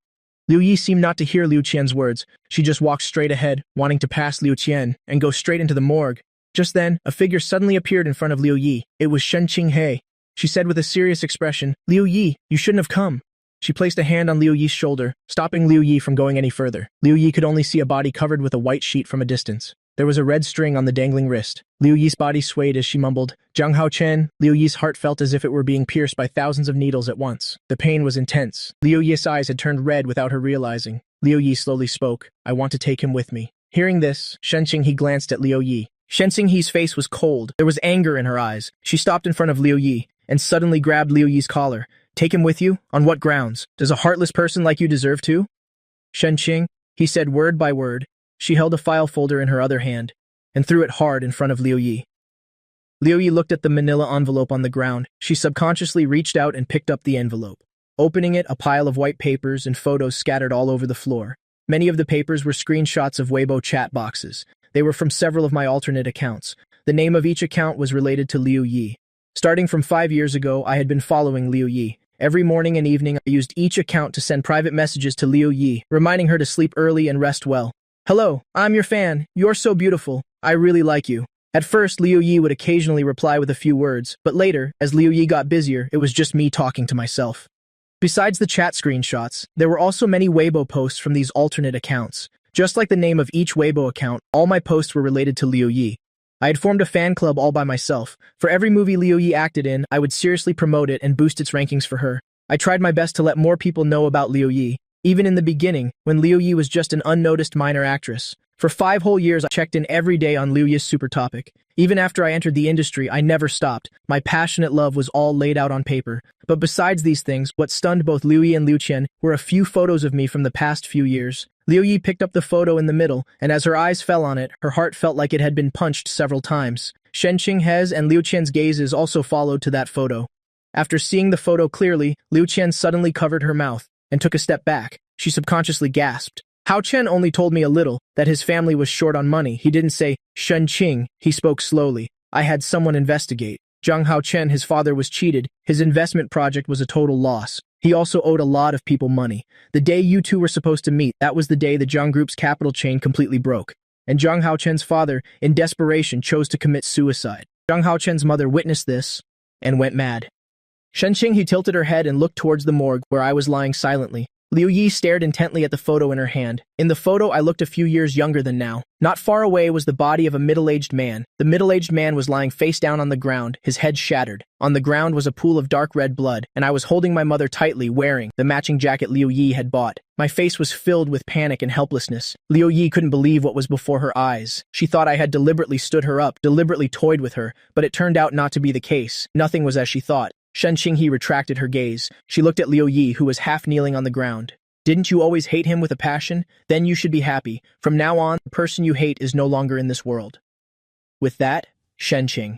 Liu Yi seemed not to hear Liu Qian's words. She just walked straight ahead, wanting to pass Liu Qian and go straight into the morgue. Just then, a figure suddenly appeared in front of Liu Yi. It was Shen Qinghe. She said with a serious expression, "Liu Yi, you shouldn't have come." She placed a hand on Liu Yi's shoulder, stopping Liu Yi from going any further. Liu Yi could only see a body covered with a white sheet from a distance. There was a red string on the dangling wrist. Liu Yi's body swayed as she mumbled, "Zhang Haochen." Liu Yi's heart felt as if it were being pierced by thousands of needles at once. The pain was intense. Liu Yi's eyes had turned red without her realizing. Liu Yi slowly spoke, "I want to take him with me." Hearing this, Shen Qinghe glanced at Liu Yi. Shen Qinghe's face was cold. There was anger in her eyes. She stopped in front of Liu Yi and suddenly grabbed Liu Yi's collar. "Take him with you? On what grounds? Does a heartless person like you deserve to?" "Shen Qing," he said word by word. She held a file folder in her other hand and threw it hard in front of Liu Yi. Liu Yi looked at the manila envelope on the ground. She subconsciously reached out and picked up the envelope. Opening it, a pile of white papers and photos scattered all over the floor. Many of the papers were screenshots of Weibo chat boxes. They were from several of my alternate accounts. The name of each account was related to Liu Yi. Starting from 5 years ago, I had been following Liu Yi. Every morning and evening, I used each account to send private messages to Liu Yi, reminding her to sleep early and rest well. "Hello, I'm your fan. You're so beautiful. I really like you." At first, Liu Yi would occasionally reply with a few words, but later, as Liu Yi got busier, it was just me talking to myself. Besides the chat screenshots, there were also many Weibo posts from these alternate accounts. Just like the name of each Weibo account, all my posts were related to Liu Yi. I had formed a fan club all by myself. For every movie Liu Yi acted in, I would seriously promote it and boost its rankings for her. I tried my best to let more people know about Liu Yi, even in the beginning, when Liu Yi was just an unnoticed minor actress. For 5 whole years, I checked in every day on Liu Yi's super topic. Even after I entered the industry, I never stopped. My passionate love was all laid out on paper. But besides these things, what stunned both Liu Yi and Liu Qian were a few photos of me from the past few years. Liu Yi picked up the photo in the middle, and as her eyes fell on it, her heart felt like it had been punched several times. Shen Qinghe's and Liu Qian's gazes also followed to that photo. After seeing the photo clearly, Liu Qian suddenly covered her mouth and took a step back. She subconsciously gasped. Hao Chen only told me a little, that his family was short on money. He didn't say, "Shen Qing," he spoke slowly. "I had someone investigate. Zhang Hao Chen, his father, was cheated. His investment project was a total loss. He also owed a lot of people money. The day you two were supposed to meet, that was the day the Zhang Group's capital chain completely broke. And Zhang Hao Chen's father, in desperation, chose to commit suicide. Zhang Hao Chen's mother witnessed this and went mad." Shen Qing, he tilted her head and looked towards the morgue where I was lying silently. Liu Yi stared intently at the photo in her hand. In the photo, I looked a few years younger than now. Not far away was the body of a middle-aged man. The middle-aged man was lying face down on the ground, his head shattered. On the ground was a pool of dark red blood, and I was holding my mother tightly, wearing the matching jacket Liu Yi had bought. My face was filled with panic and helplessness. Liu Yi couldn't believe what was before her eyes. She thought I had deliberately stood her up, deliberately toyed with her, but it turned out not to be the case. Nothing was as she thought. Shen Qinghe retracted her gaze. She looked at Liu Yi, who was half kneeling on the ground. "Didn't you always hate him with a passion? Then you should be happy. From now on, the person you hate is no longer in this world." With that, Shen Qing.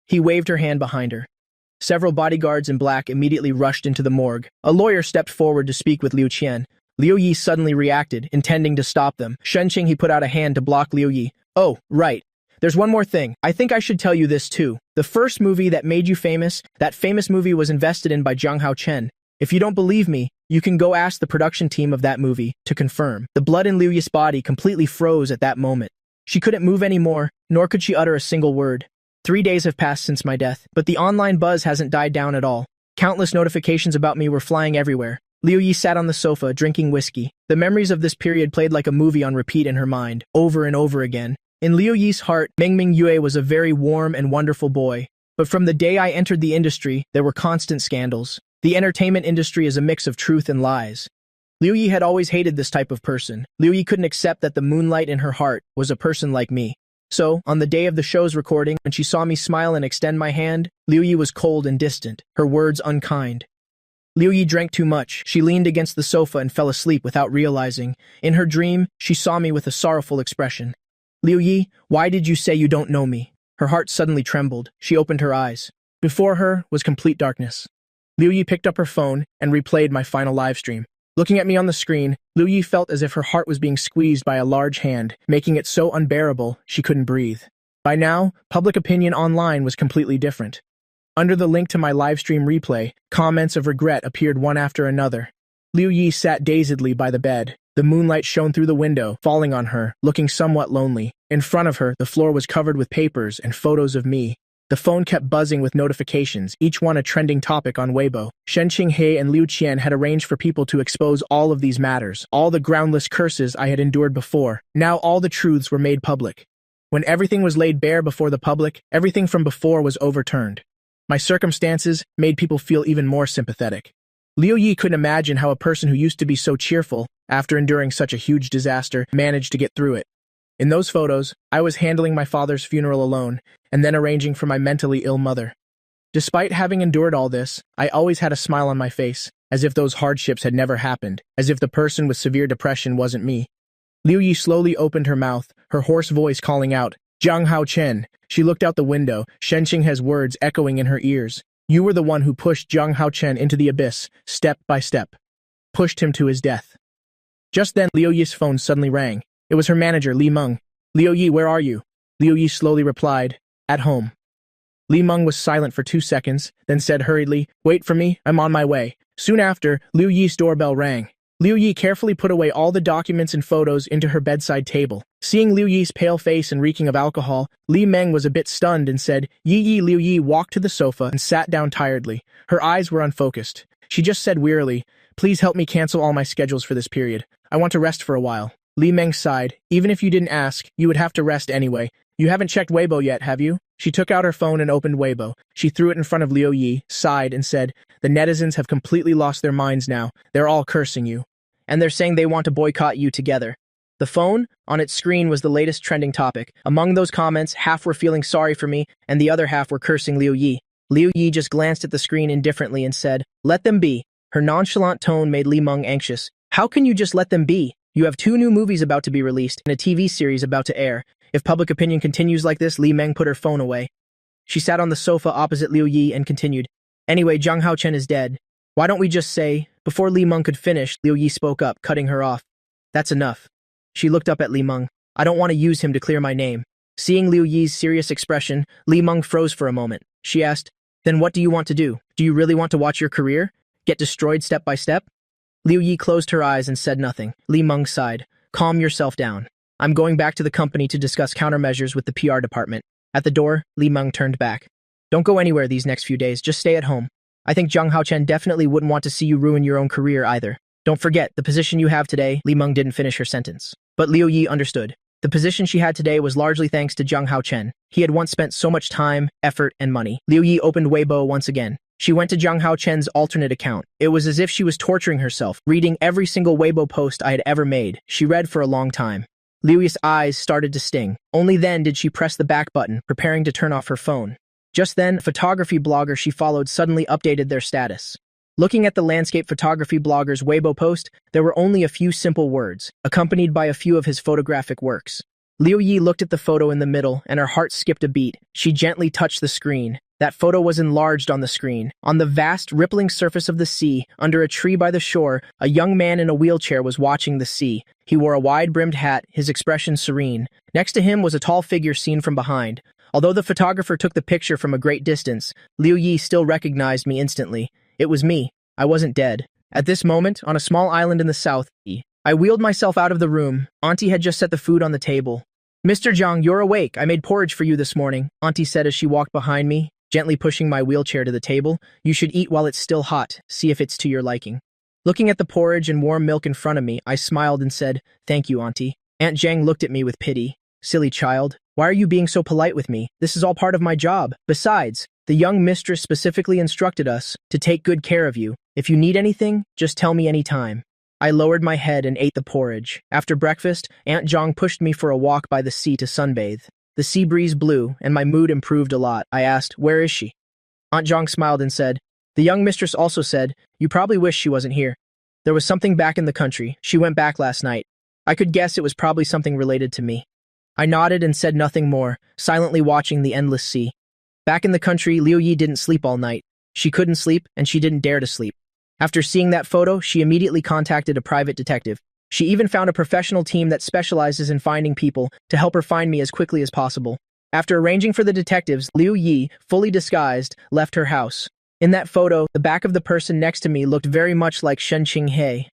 He waved her hand behind her. Several bodyguards in black immediately rushed into the morgue. A lawyer stepped forward to speak with Liu Qian. Liu Yi suddenly reacted, intending to stop them. Shen Qing, he put out a hand to block Liu Yi. Oh, right. There's one more thing. I think I should tell you this too. The first movie that made you famous, that famous movie was invested in by Zhang Haochen. If you don't believe me, you can go ask the production team of that movie to confirm. The blood in Liu Yi's body completely froze at that moment. She couldn't move anymore, nor could she utter a single word. 3 days have passed since my death, but the online buzz hasn't died down at all. Countless notifications about me were flying everywhere. Liu Yi sat on the sofa, drinking whiskey. The memories of this period played like a movie on repeat in her mind, over and over again. In Liu Yi's heart, Mingming Yue was a very warm and wonderful boy. But from the day I entered the industry, there were constant scandals. The entertainment industry is a mix of truth and lies. Liu Yi had always hated this type of person. Liu Yi couldn't accept that the moonlight in her heart was a person like me. So, on the day of the show's recording, when she saw me smile and extend my hand, Liu Yi was cold and distant, her words unkind. Liu Yi drank too much. She leaned against the sofa and fell asleep without realizing. In her dream, she saw me with a sorrowful expression. Liu Yi, why did you say you don't know me? Her heart suddenly trembled. She opened her eyes. Before her was complete darkness. Liu Yi picked up her phone and replayed my final live stream. Looking at me on the screen, Liu Yi felt as if her heart was being squeezed by a large hand, making it so unbearable she couldn't breathe. By now, public opinion online was completely different. Under the link to my live stream replay, comments of regret appeared one after another. Liu Yi sat dazedly by the bed. The moonlight shone through the window, falling on her, looking somewhat lonely. In front of her, the floor was covered with papers and photos of me. The phone kept buzzing with notifications, each one a trending topic on Weibo. Shen Qinghe and Liu Qian had arranged for people to expose all of these matters, all the groundless curses I had endured before. Now all the truths were made public. When everything was laid bare before the public, everything from before was overturned. My circumstances made people feel even more sympathetic. Liu Yi couldn't imagine how a person who used to be so cheerful, after enduring such a huge disaster, managed to get through it. In those photos, I was handling my father's funeral alone, and then arranging for my mentally ill mother. Despite having endured all this, I always had a smile on my face, as if those hardships had never happened, as if the person with severe depression wasn't me. Liu Yi slowly opened her mouth, her hoarse voice calling out, "Zhang Haochen." She looked out the window, Shen Qinghe's words echoing in her ears. "You were the one who pushed Zhang Haochen into the abyss, step by step. Pushed him to his death." Just then, Liu Yi's phone suddenly rang. It was her manager, Li Meng. "Liu Yi, where are you?" Liu Yi slowly replied, "At home." Li Meng was silent for 2 seconds, then said hurriedly, "Wait for me, I'm on my way." Soon after, Liu Yi's doorbell rang. Liu Yi carefully put away all the documents and photos into her bedside table. Seeing Liu Yi's pale face and reeking of alcohol, Li Meng was a bit stunned and said, "Yi." Liu Yi walked to the sofa and sat down tiredly. Her eyes were unfocused. She just said wearily, "Please help me cancel all my schedules for this period. I want to rest for a while." Li Meng sighed. "Even if you didn't ask, you would have to rest anyway. You haven't checked Weibo yet, have you?" She took out her phone and opened Weibo. She threw it in front of Liu Yi, sighed, and said, "The netizens have completely lost their minds now. They're all cursing you. And they're saying they want to boycott you together." The phone, on its screen, was the latest trending topic. Among those comments, half were feeling sorry for me, and the other half were cursing Liu Yi. Liu Yi just glanced at the screen indifferently and said, "Let them be." Her nonchalant tone made Li Meng anxious. "How can you just let them be? You have 2 new movies about to be released and a TV series about to air. If public opinion continues like this," Li Meng put her phone away. She sat on the sofa opposite Liu Yi and continued, "Anyway, Zhang Haochen is dead. Why don't we just say..." Before Li Meng could finish, Liu Yi spoke up, cutting her off. "That's enough." She looked up at Li Meng. "I don't want to use him to clear my name." Seeing Liu Yi's serious expression, Li Meng froze for a moment. She asked, "Then what do you want to do? Do you really want to watch your career get destroyed step by step?" Liu Yi closed her eyes and said nothing. Li Meng sighed. "Calm yourself down. I'm going back to the company to discuss countermeasures with the PR department." At the door, Li Meng turned back. "Don't go anywhere these next few days. Just stay at home. I think Zhang Haochen definitely wouldn't want to see you ruin your own career either. Don't forget, the position you have today..." Li Meng didn't finish her sentence. But Liu Yi understood. The position she had today was largely thanks to Zhang Haochen. He had once spent so much time, effort, and money. Liu Yi opened Weibo once again. She went to Zhang Haochen's alternate account. It was as if she was torturing herself, reading every single Weibo post I had ever made. She read for a long time. Liu Yi's eyes started to sting. Only then did she press the back button, preparing to turn off her phone. Just then, a photography blogger she followed suddenly updated their status. Looking at the landscape photography blogger's Weibo post, there were only a few simple words, accompanied by a few of his photographic works. Liu Yi looked at the photo in the middle, and her heart skipped a beat. She gently touched the screen. That photo was enlarged on the screen. On the vast, rippling surface of the sea, under a tree by the shore, a young man in a wheelchair was watching the sea. He wore a wide-brimmed hat, his expression serene. Next to him was a tall figure seen from behind. Although the photographer took the picture from a great distance, Liu Yi still recognized me instantly. It was me. I wasn't dead. At this moment, on a small island in the south, I wheeled myself out of the room. Auntie had just set the food on the table. "Mr. Zhang, you're awake. I made porridge for you this morning," Auntie said as she walked behind me, gently pushing my wheelchair to the table. "You should eat while it's still hot. See if it's to your liking." Looking at the porridge and warm milk in front of me, I smiled and said, "Thank you, Auntie." Aunt Zhang looked at me with pity. "Silly child. Why are you being so polite with me? This is all part of my job. Besides, the young mistress specifically instructed us to take good care of you. If you need anything, just tell me any time." I lowered my head and ate the porridge. After breakfast, Aunt Zhang pushed me for a walk by the sea to sunbathe. The sea breeze blew, and my mood improved a lot. I asked, "Where is she?" Aunt Zhang smiled and said, "The young mistress also said, you probably wish she wasn't here. There was something back in the country. She went back last night. I could guess it was probably something related to me." I nodded and said nothing more, silently watching the endless sea. Back in the country, Liu Yi didn't sleep all night. She couldn't sleep, and she didn't dare to sleep. After seeing that photo, she immediately contacted a private detective. She even found a professional team that specializes in finding people to help her find me as quickly as possible. After arranging for the detectives, Liu Yi, fully disguised, left her house. In that photo, the back of the person next to me looked very much like Shen Qinghe.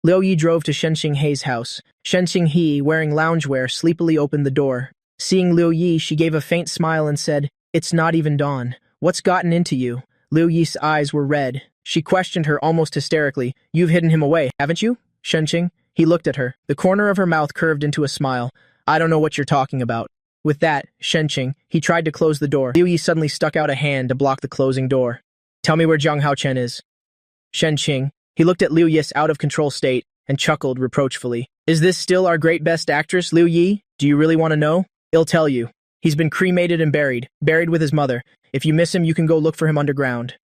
Liu Yi drove to Shen Qinghe's house. Shen Qinghe, wearing loungewear, sleepily opened the door. Seeing Liu Yi, she gave a faint smile and said, "It's not even dawn. What's gotten into you?" Liu Yi's eyes were red. She questioned her almost hysterically. "You've hidden him away, haven't you, Shenqing?" He looked at her. The corner of her mouth curved into a smile. "I don't know what you're talking about." With that, Shenqing, he tried to close the door. Liu Yi suddenly stuck out a hand to block the closing door. "Tell me where Zhang Haochen is." Shenqing, he looked at Liu Yi's out-of-control state and chuckled reproachfully. "Is this still our great best actress, Liu Yi? Do you really want to know? I'll tell you. He's been cremated and buried with his mother. If you miss him, you can go look for him underground."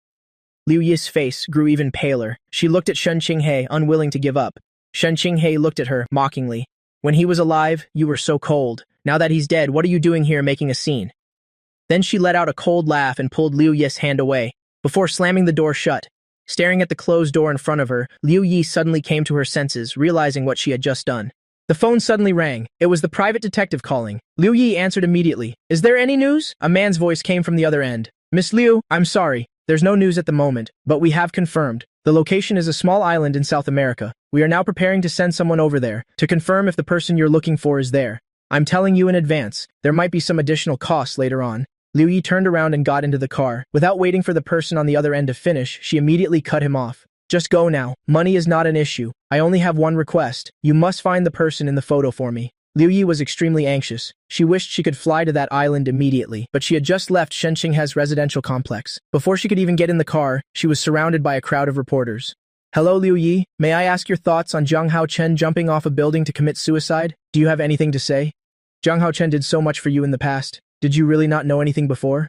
Liu Yi's face grew even paler. She looked at Shen Qinghe, unwilling to give up. Shen Qinghe looked at her, mockingly. "When he was alive, you were so cold. Now that he's dead, what are you doing here making a scene?" Then she let out a cold laugh and pulled Liu Yi's hand away, before slamming the door shut. Staring at the closed door in front of her, Liu Yi suddenly came to her senses, realizing what she had just done. The phone suddenly rang. It was the private detective calling. Liu Yi answered immediately. "Is there any news?" A man's voice came from the other end. "Miss Liu, I'm sorry. There's no news at the moment, but we have confirmed. The location is a small island in South America. We are now preparing to send someone over there to confirm if the person you're looking for is there. I'm telling you in advance, there might be some additional costs later on." Liu Yi turned around and got into the car. Without waiting for the person on the other end to finish, she immediately cut him off. "Just go now. Money is not an issue. I only have one request. You must find the person in the photo for me." Liu Yi was extremely anxious. She wished she could fly to that island immediately, but she had just left Shenqinghe's residential complex. Before she could even get in the car, she was surrounded by a crowd of reporters. "Hello, Liu Yi. May I ask your thoughts on Zhang Haochen jumping off a building to commit suicide? Do you have anything to say? Zhang Haochen did so much for you in the past. Did you really not know anything before?"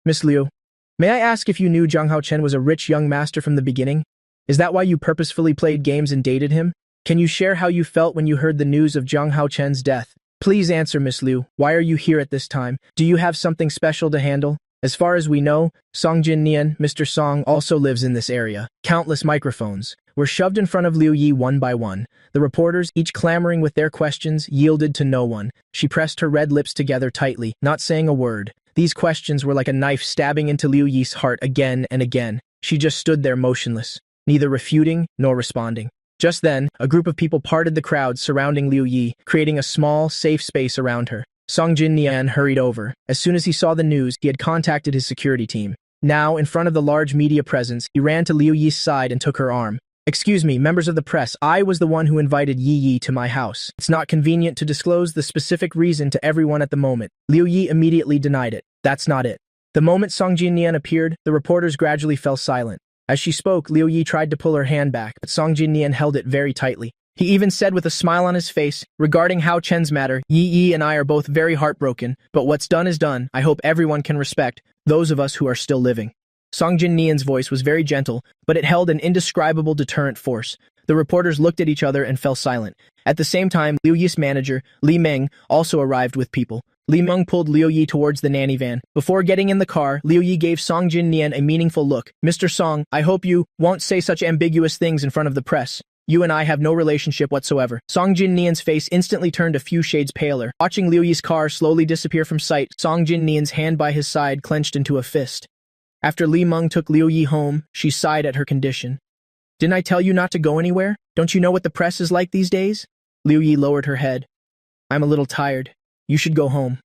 "Miss Liu, may I ask if you knew Zhang Haochen was a rich young master from the beginning? Is that why you purposefully played games and dated him? Can you share how you felt when you heard the news of Zhang Haochen's death? Please answer, Miss Liu. Why are you here at this time? Do you have something special to handle? As far as we know, Song Jinnian, Mr. Song, also lives in this area." Countless microphones were shoved in front of Liu Yi one by one. The reporters, each clamoring with their questions, yielded to no one. She pressed her red lips together tightly, not saying a word. These questions were like a knife stabbing into Liu Yi's heart again and again. She just stood there motionless, neither refuting nor responding. Just then, a group of people parted the crowd surrounding Liu Yi, creating a small, safe space around her. Song Jinnian hurried over. As soon as he saw the news, he had contacted his security team. Now, in front of the large media presence, he ran to Liu Yi's side and took her arm. "Excuse me, members of the press, I was the one who invited Yi to my house. It's not convenient to disclose the specific reason to everyone at the moment." Liu Yi immediately denied it. "That's not it." The moment Song Jinnian appeared, the reporters gradually fell silent. As she spoke, Liu Yi tried to pull her hand back, but Song Jinnian held it very tightly. He even said with a smile on his face, "Regarding Hao Chen's matter, Yi and I are both very heartbroken, but what's done is done. I hope everyone can respect those of us who are still living." Song Jinnian's voice was very gentle, but it held an indescribable deterrent force. The reporters looked at each other and fell silent. At the same time, Liu Yi's manager, Li Meng, also arrived with people. Li Meng pulled Liu Yi towards the nanny van. Before getting in the car, Liu Yi gave Song Jin Nian a meaningful look. Mr. Song, I hope you won't say such ambiguous things in front of the press. You and I have no relationship whatsoever. Song Jin Nian's face instantly turned a few shades paler. Watching Liu Yi's car slowly disappear from sight, Song Jin Nian's hand by his side clenched into a fist. After Li Meng took Liu Yi home, she sighed at her condition. Didn't I tell you not to go anywhere? Don't you know what the press is like these days? Liu Yi lowered her head. I'm a little tired. You should go home.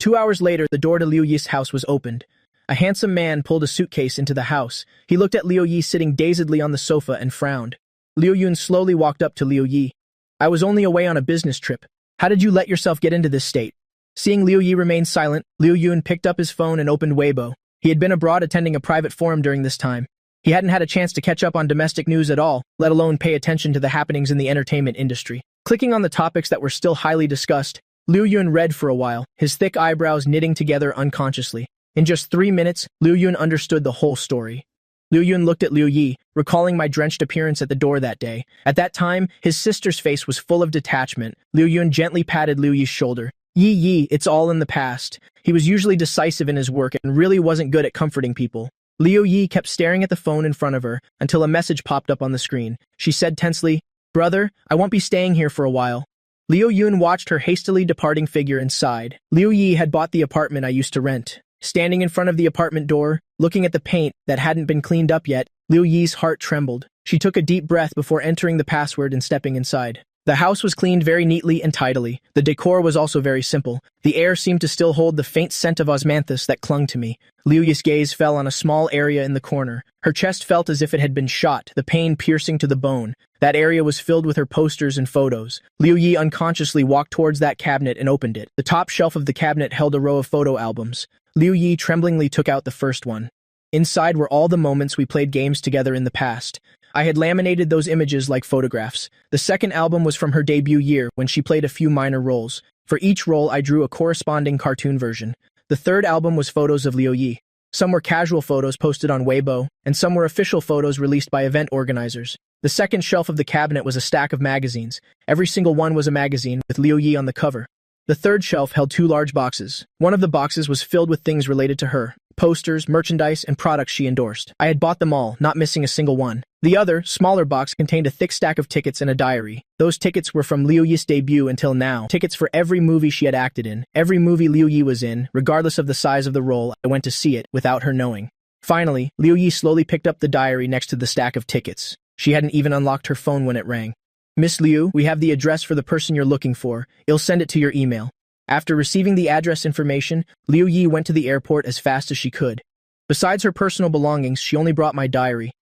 2 hours later, the door to Liu Yi's house was opened. A handsome man pulled a suitcase into the house. He looked at Liu Yi sitting dazedly on the sofa and frowned. Liu Yun slowly walked up to Liu Yi. I was only away on a business trip. How did you let yourself get into this state? Seeing Liu Yi remain silent, Liu Yun picked up his phone and opened Weibo. He had been abroad attending a private forum during this time. He hadn't had a chance to catch up on domestic news at all, let alone pay attention to the happenings in the entertainment industry. Clicking on the topics that were still highly discussed, Liu Yun read for a while, his thick eyebrows knitting together unconsciously. In just 3 minutes, Liu Yun understood the whole story. Liu Yun looked at Liu Yi, recalling my drenched appearance at the door that day. At that time, his sister's face was full of detachment. Liu Yun gently patted Liu Yi's shoulder. Yi, it's all in the past. He was usually decisive in his work and really wasn't good at comforting people. Liu Yi kept staring at the phone in front of her until a message popped up on the screen. She said tensely, Brother, I won't be staying here for a while. Liu Yun watched her hastily departing figure and sighed. Liu Yi had bought the apartment I used to rent. Standing in front of the apartment door, looking at the paint that hadn't been cleaned up yet, Liu Yi's heart trembled. She took a deep breath before entering the password and stepping inside. The house was cleaned very neatly and tidily. The decor was also very simple. The air seemed to still hold the faint scent of osmanthus that clung to me. Liu Yi's gaze fell on a small area in the corner. Her chest felt as if it had been shot, the pain piercing to the bone. That area was filled with her posters and photos. Liu Yi unconsciously walked towards that cabinet and opened it. The top shelf of the cabinet held a row of photo albums. Liu Yi tremblingly took out the first one. Inside were all the moments we played games together in the past. I had laminated those images like photographs. The second album was from her debut year, when she played a few minor roles. For each role, I drew a corresponding cartoon version. The third album was photos of Liu Yi. Some were casual photos posted on Weibo, and some were official photos released by event organizers. The second shelf of the cabinet was a stack of magazines. Every single one was a magazine, with Liu Yi on the cover. The third shelf held 2 large boxes. One of the boxes was filled with things related to her. Posters, merchandise, and products she endorsed. I had bought them all, not missing a single one. The other, smaller box contained a thick stack of tickets and a diary. Those tickets were from Liu Yi's debut until now. Tickets for every movie she had acted in. Every movie Liu Yi was in, regardless of the size of the role, I went to see it, without her knowing. Finally, Liu Yi slowly picked up the diary next to the stack of tickets. She hadn't even unlocked her phone when it rang. Miss Liu, we have the address for the person you're looking for. I'll send it to your email. After receiving the address information, Liu Yi went to the airport as fast as she could. Besides her personal belongings, she only brought my diary.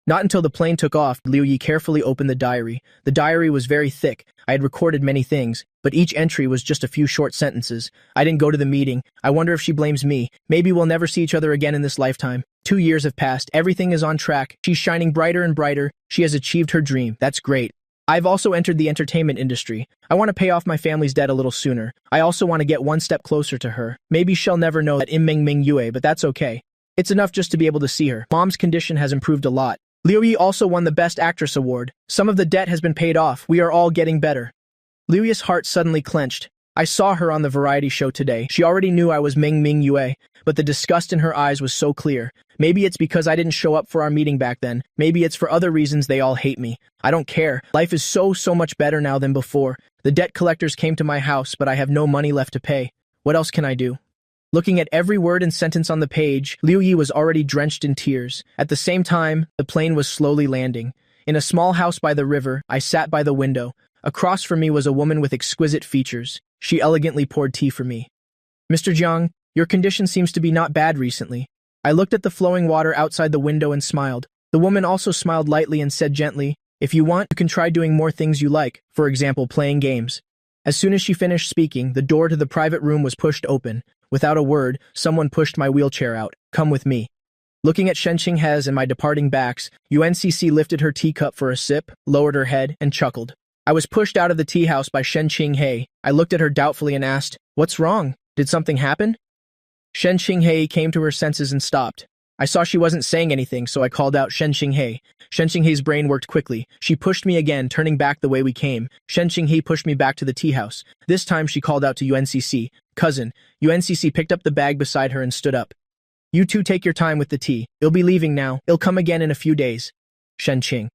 Not until the plane took off did Liu Yi carefully open the diary. The diary was very thick. I had recorded many things, but each entry was just a few short sentences. I didn't go to the meeting. I wonder if she blames me. Maybe we'll never see each other again in this lifetime. 2 years have passed. Everything is on track. She's shining brighter and brighter. She has achieved her dream. That's great. I've also entered the entertainment industry. I want to pay off my family's debt a little sooner. I also want to get one step closer to her. Maybe she'll never know that Im Ming Yue, but that's okay. It's enough just to be able to see her. Mom's condition has improved a lot. Liu Yi also won the Best Actress award. Some of the debt has been paid off. We are all getting better. Liu Yi's heart suddenly clenched. I saw her on the variety show today. She already knew I was Ming Yue, but the disgust in her eyes was so clear. Maybe it's because I didn't show up for our meeting back then. Maybe it's for other reasons they all hate me. I don't care. Life is so much better now than before. The debt collectors came to my house, but I have no money left to pay. What else can I do? Looking at every word and sentence on the page, Liu Yi was already drenched in tears. At the same time, the plane was slowly landing. In a small house by the river, I sat by the window. Across from me was a woman with exquisite features. She elegantly poured tea for me. Mr. Jiang, your condition seems to be not bad recently. I looked at the flowing water outside the window and smiled. The woman also smiled lightly and said gently, if you want, you can try doing more things you like, for example, playing games. As soon as she finished speaking, the door to the private room was pushed open. Without a word, someone pushed my wheelchair out. Come with me. Looking at Shen Qinghez and my departing backs, UNCC lifted her teacup for a sip, lowered her head, and chuckled. I was pushed out of the tea house by Shen Qinghe. I looked at her doubtfully and asked, what's wrong? Did something happen? Shen Qinghe came to her senses and stopped. I saw she wasn't saying anything, so I called out Shen Xinghe. Shen Xinghe's brain worked quickly. She pushed me again, turning back the way we came. Shen Xinghe pushed me back to the tea house. This time she called out to UNCC. Cousin. UNCC picked up the bag beside her and stood up. You two take your time with the tea. It'll be leaving now. It'll come again in a few days. Shen Qing.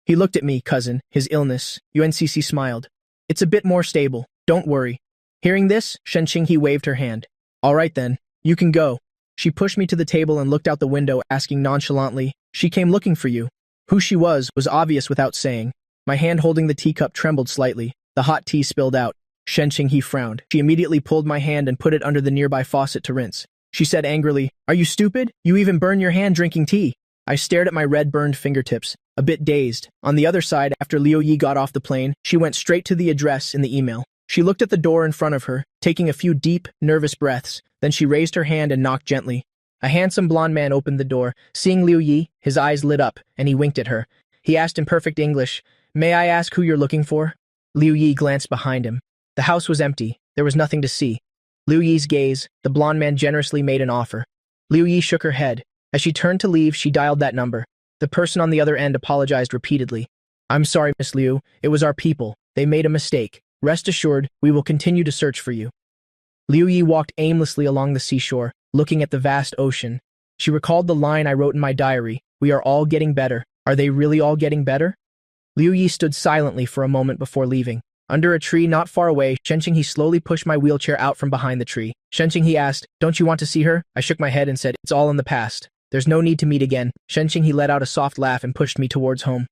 He looked at me, cousin. His illness. UNCC smiled. It's a bit more stable. Don't worry. Hearing this, Shen Qinghe waved her hand. All right then. You can go. She pushed me to the table and looked out the window, asking nonchalantly, she came looking for you. Who she was obvious without saying. My hand holding the teacup trembled slightly. The hot tea spilled out. Shen Qinghe frowned. She immediately pulled my hand and put it under the nearby faucet to rinse. She said angrily, Are you stupid? You even burn your hand drinking tea. I stared at my red-burned fingertips, a bit dazed. On the other side, after Liu Yi got off the plane, she went straight to the address in the email. She looked at the door in front of her, taking a few deep, nervous breaths. Then she raised her hand and knocked gently. A handsome blonde man opened the door. Seeing Liu Yi, his eyes lit up, and he winked at her. He asked in perfect English, May I ask who you're looking for? Liu Yi glanced behind him. The house was empty. There was nothing to see. Liu Yi's gaze, the blonde man generously made an offer. Liu Yi shook her head. As she turned to leave, she dialed that number. The person on the other end apologized repeatedly. I'm sorry, Miss Liu. It was our people. They made a mistake. Rest assured, we will continue to search for you. Liu Yi walked aimlessly along the seashore, looking at the vast ocean. She recalled the line I wrote in my diary, We are all getting better. Are they really all getting better? Liu Yi stood silently for a moment before leaving. Under a tree not far away, Shen Qinghe slowly pushed my wheelchair out from behind the tree. Shen Qinghe asked, Don't you want to see her? I shook my head and said, It's all in the past. There's no need to meet again. Shen Qinghe let out a soft laugh and pushed me towards home.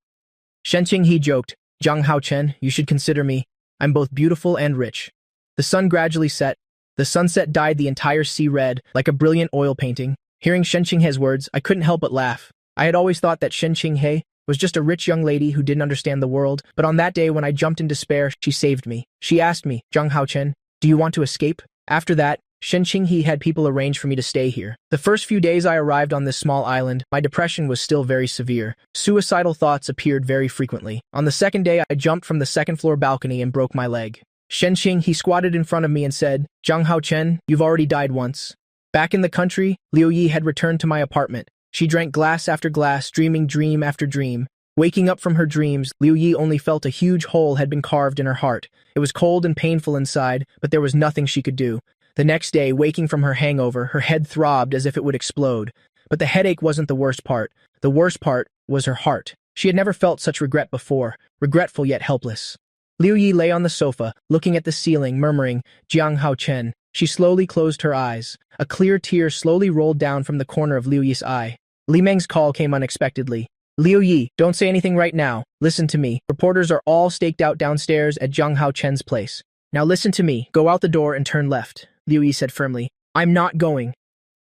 Shen Qinghe joked, Zhang Haochen, you should consider me. I'm both beautiful and rich. The sun gradually set. The sunset dyed the entire sea red, like a brilliant oil painting. Hearing Shen Qinghe's words, I couldn't help but laugh. I had always thought that Shen Qinghe was just a rich young lady who didn't understand the world, but on that day when I jumped in despair, she saved me. She asked me, Zhang Haochen, do you want to escape? After that, Shen Qinghe had people arrange for me to stay here. The first few days I arrived on this small island, my depression was still very severe. Suicidal thoughts appeared very frequently. On the second day, I jumped from the second-floor balcony and broke my leg. Shen Qinghe squatted in front of me and said, Zhang Haochen, you've already died once. Back in the country, Liu Yi had returned to my apartment. She drank glass after glass, dreaming dream after dream. Waking up from her dreams, Liu Yi only felt a huge hole had been carved in her heart. It was cold and painful inside, but there was nothing she could do. The next day, waking from her hangover, her head throbbed as if it would explode. But the headache wasn't the worst part. The worst part was her heart. She had never felt such regret before, regretful yet helpless. Liu Yi lay on the sofa, looking at the ceiling, murmuring, Jiang Haochen. She slowly closed her eyes. A clear tear slowly rolled down from the corner of Liu Yi's eye. Li Meng's call came unexpectedly. Liu Yi, don't say anything right now. Listen to me. Reporters are all staked out downstairs at Zhang Haochen's place. Now listen to me. Go out the door and turn left. Liu Yi said firmly. I'm not going.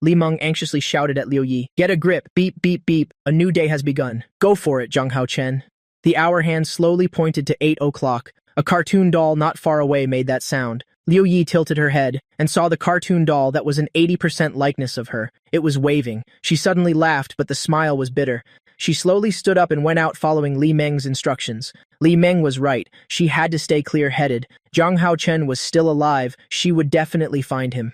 Li Meng anxiously shouted at Liu Yi. Get a grip. Beep, beep, beep. A new day has begun. Go for it, Zhang Haochen. The hour hand slowly pointed to 8 o'clock. A cartoon doll not far away made that sound. Liu Yi tilted her head and saw the cartoon doll that was an 80% likeness of her. It was waving. She suddenly laughed, but the smile was bitter. She slowly stood up and went out following Li Meng's instructions. Li Meng was right. She had to stay clear-headed. Zhang Haochen was still alive. She would definitely find him.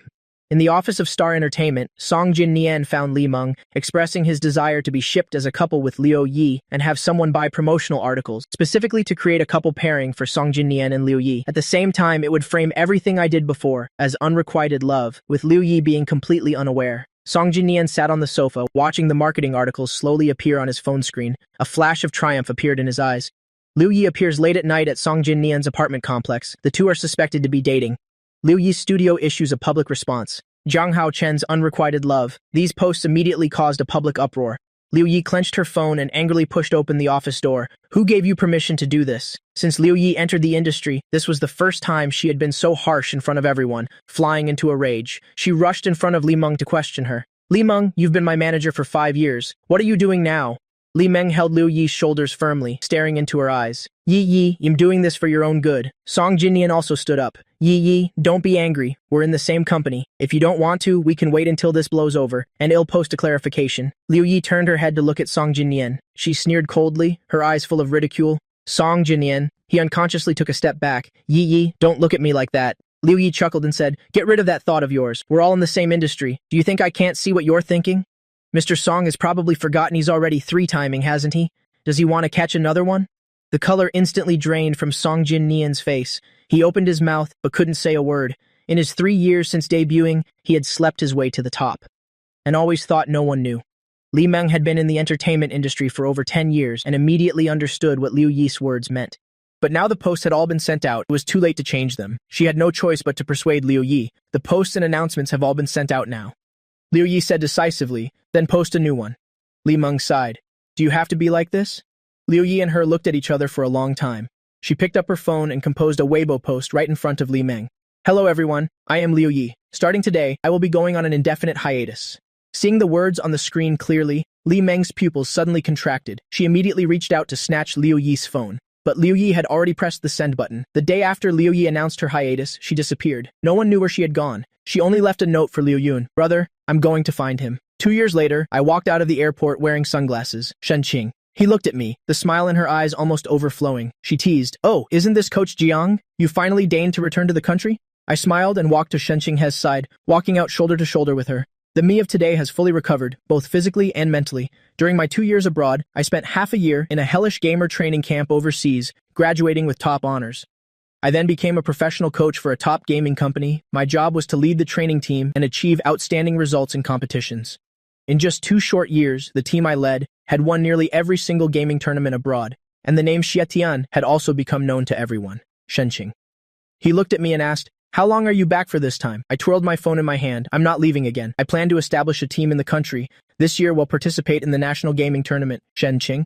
In the office of Star Entertainment, Song Jin Nian found Li Meng, expressing his desire to be shipped as a couple with Liu Yi and have someone buy promotional articles, specifically to create a couple pairing for Song Jin Nian and Liu Yi. At the same time, it would frame everything I did before as unrequited love, with Liu Yi being completely unaware. Song Jin Nian sat on the sofa, watching the marketing articles slowly appear on his phone screen. A flash of triumph appeared in his eyes. Liu Yi appears late at night at Song Jin Nian's apartment complex. The two are suspected to be dating. Liu Yi's studio issues a public response. Zhang Haochen's unrequited love. These posts immediately caused a public uproar. Liu Yi clenched her phone and angrily pushed open the office door. Who gave you permission to do this? Since Liu Yi entered the industry, this was the first time she had been so harsh in front of everyone, flying into a rage. She rushed in front of Li Meng to question her. Li Meng, you've been my manager for 5 years. What are you doing now? Li Meng held Liu Yi's shoulders firmly, staring into her eyes. Yi, I'm doing this for your own good. Song Jinnian also stood up. Yi, don't be angry. We're in the same company. If you don't want to, we can wait until this blows over, and I'll post a clarification. Liu Yi turned her head to look at Song Jinnian. She sneered coldly, her eyes full of ridicule. Song Jinnian. He unconsciously took a step back. Yi, don't look at me like that. Liu Yi chuckled and said, Get rid of that thought of yours. We're all in the same industry. Do you think I can't see what you're thinking? Mr. Song has probably forgotten he's already three-timing, hasn't he? Does he want to catch another one? The color instantly drained from Song Jin Nian's face. He opened his mouth, but couldn't say a word. In his 3 years since debuting, he had slept his way to the top. And always thought no one knew. Li Meng had been in the entertainment industry for over 10 years and immediately understood what Liu Yi's words meant. But now the posts had all been sent out, it was too late to change them. She had no choice but to persuade Liu Yi. The posts and announcements have all been sent out now. Liu Yi said decisively, then post a new one. Li Meng sighed. Do you have to be like this? Liu Yi and her looked at each other for a long time. She picked up her phone and composed a Weibo post right in front of Li Meng. Hello everyone, I am Liu Yi. Starting today, I will be going on an indefinite hiatus. Seeing the words on the screen clearly, Li Meng's pupils suddenly contracted. She immediately reached out to snatch Liu Yi's phone. But Liu Yi had already pressed the send button. The day after Liu Yi announced her hiatus, she disappeared. No one knew where she had gone. She only left a note for Liu Yun. Brother, I'm going to find him. 2 years later, I walked out of the airport wearing sunglasses. Shenqing. He looked at me, the smile in her eyes almost overflowing. She teased, Oh, isn't this Coach Jiang? You finally deigned to return to the country? I smiled and walked to Shenqing He's side, walking out shoulder to shoulder with her. The me of today has fully recovered, both physically and mentally. During my 2 years abroad, I spent half a year in a hellish gamer training camp overseas, graduating with top honors. I then became a professional coach for a top gaming company. My job was to lead the training team and achieve outstanding results in competitions. In just 2 short years, the team I led had won nearly every single gaming tournament abroad, and the name Xie Tian had also become known to everyone. Shenqing. He looked at me and asked, How long are you back for this time? I twirled my phone in my hand. I'm not leaving again. I plan to establish a team in the country. This year we'll participate in the national gaming tournament. Shenqing.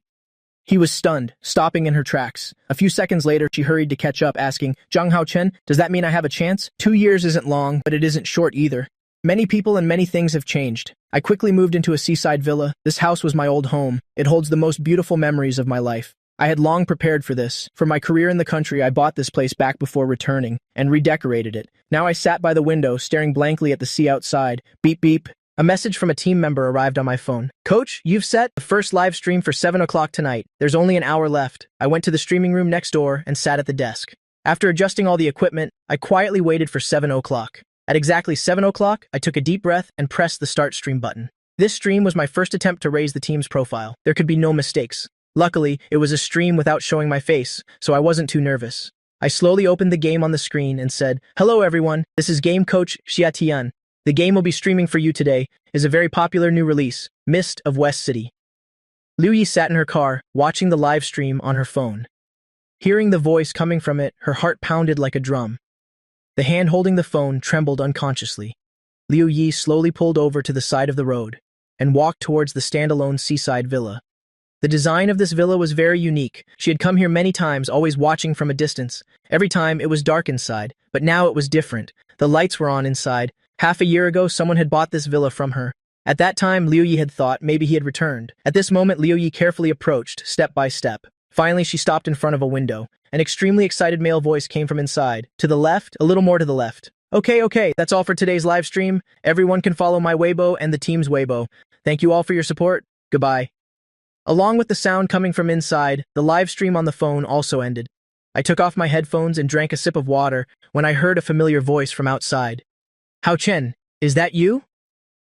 He was stunned, stopping in her tracks. A few seconds later, she hurried to catch up, asking, Zhang Haochen, does that mean I have a chance? 2 years isn't long, but it isn't short either. Many people and many things have changed. I quickly moved into a seaside villa. This house was my old home. It holds the most beautiful memories of my life. I had long prepared for this. For my career in the country, I bought this place back before returning and redecorated it. Now I sat by the window, staring blankly at the sea outside. Beep beep. A message from a team member arrived on my phone. Coach, you've set the first live stream for 7 o'clock tonight. There's only an hour left. I went to the streaming room next door and sat at the desk. After adjusting all the equipment, I quietly waited for 7 o'clock. At exactly 7 o'clock, I took a deep breath and pressed the start stream button. This stream was my first attempt to raise the team's profile. There could be no mistakes. Luckily, it was a stream without showing my face, so I wasn't too nervous. I slowly opened the game on the screen and said, Hello everyone, this is Game Coach Xie Tian. The game we'll be streaming for you today is a very popular new release, Mist of West City. Liu Yi sat in her car, watching the live stream on her phone. Hearing the voice coming from it, her heart pounded like a drum. The hand holding the phone trembled unconsciously. Liu Yi slowly pulled over to the side of the road and walked towards the standalone seaside villa. The design of this villa was very unique. She had come here many times, always watching from a distance. Every time it was dark inside, but now it was different. The lights were on inside. Half a year ago, someone had bought this villa from her. At that time, Liu Yi had thought maybe he had returned. At this moment, Liu Yi carefully approached, step by step. Finally, she stopped in front of a window. An extremely excited male voice came from inside. To the left, a little more to the left. Okay, that's all for today's live stream. Everyone can follow my Weibo and the team's Weibo. Thank you all for your support. Goodbye. Along with the sound coming from inside, the live stream on the phone also ended. I took off my headphones and drank a sip of water when I heard a familiar voice from outside. Hao Chen, is that you?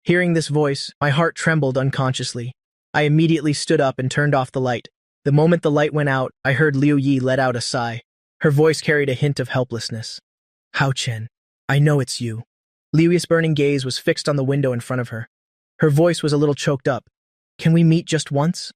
Hearing this voice, my heart trembled unconsciously. I immediately stood up and turned off the light. The moment the light went out, I heard Liu Yi let out a sigh. Her voice carried a hint of helplessness. Hao Chen, I know it's you. Liu Yi's burning gaze was fixed on the window in front of her. Her voice was a little choked up. Can we meet just once?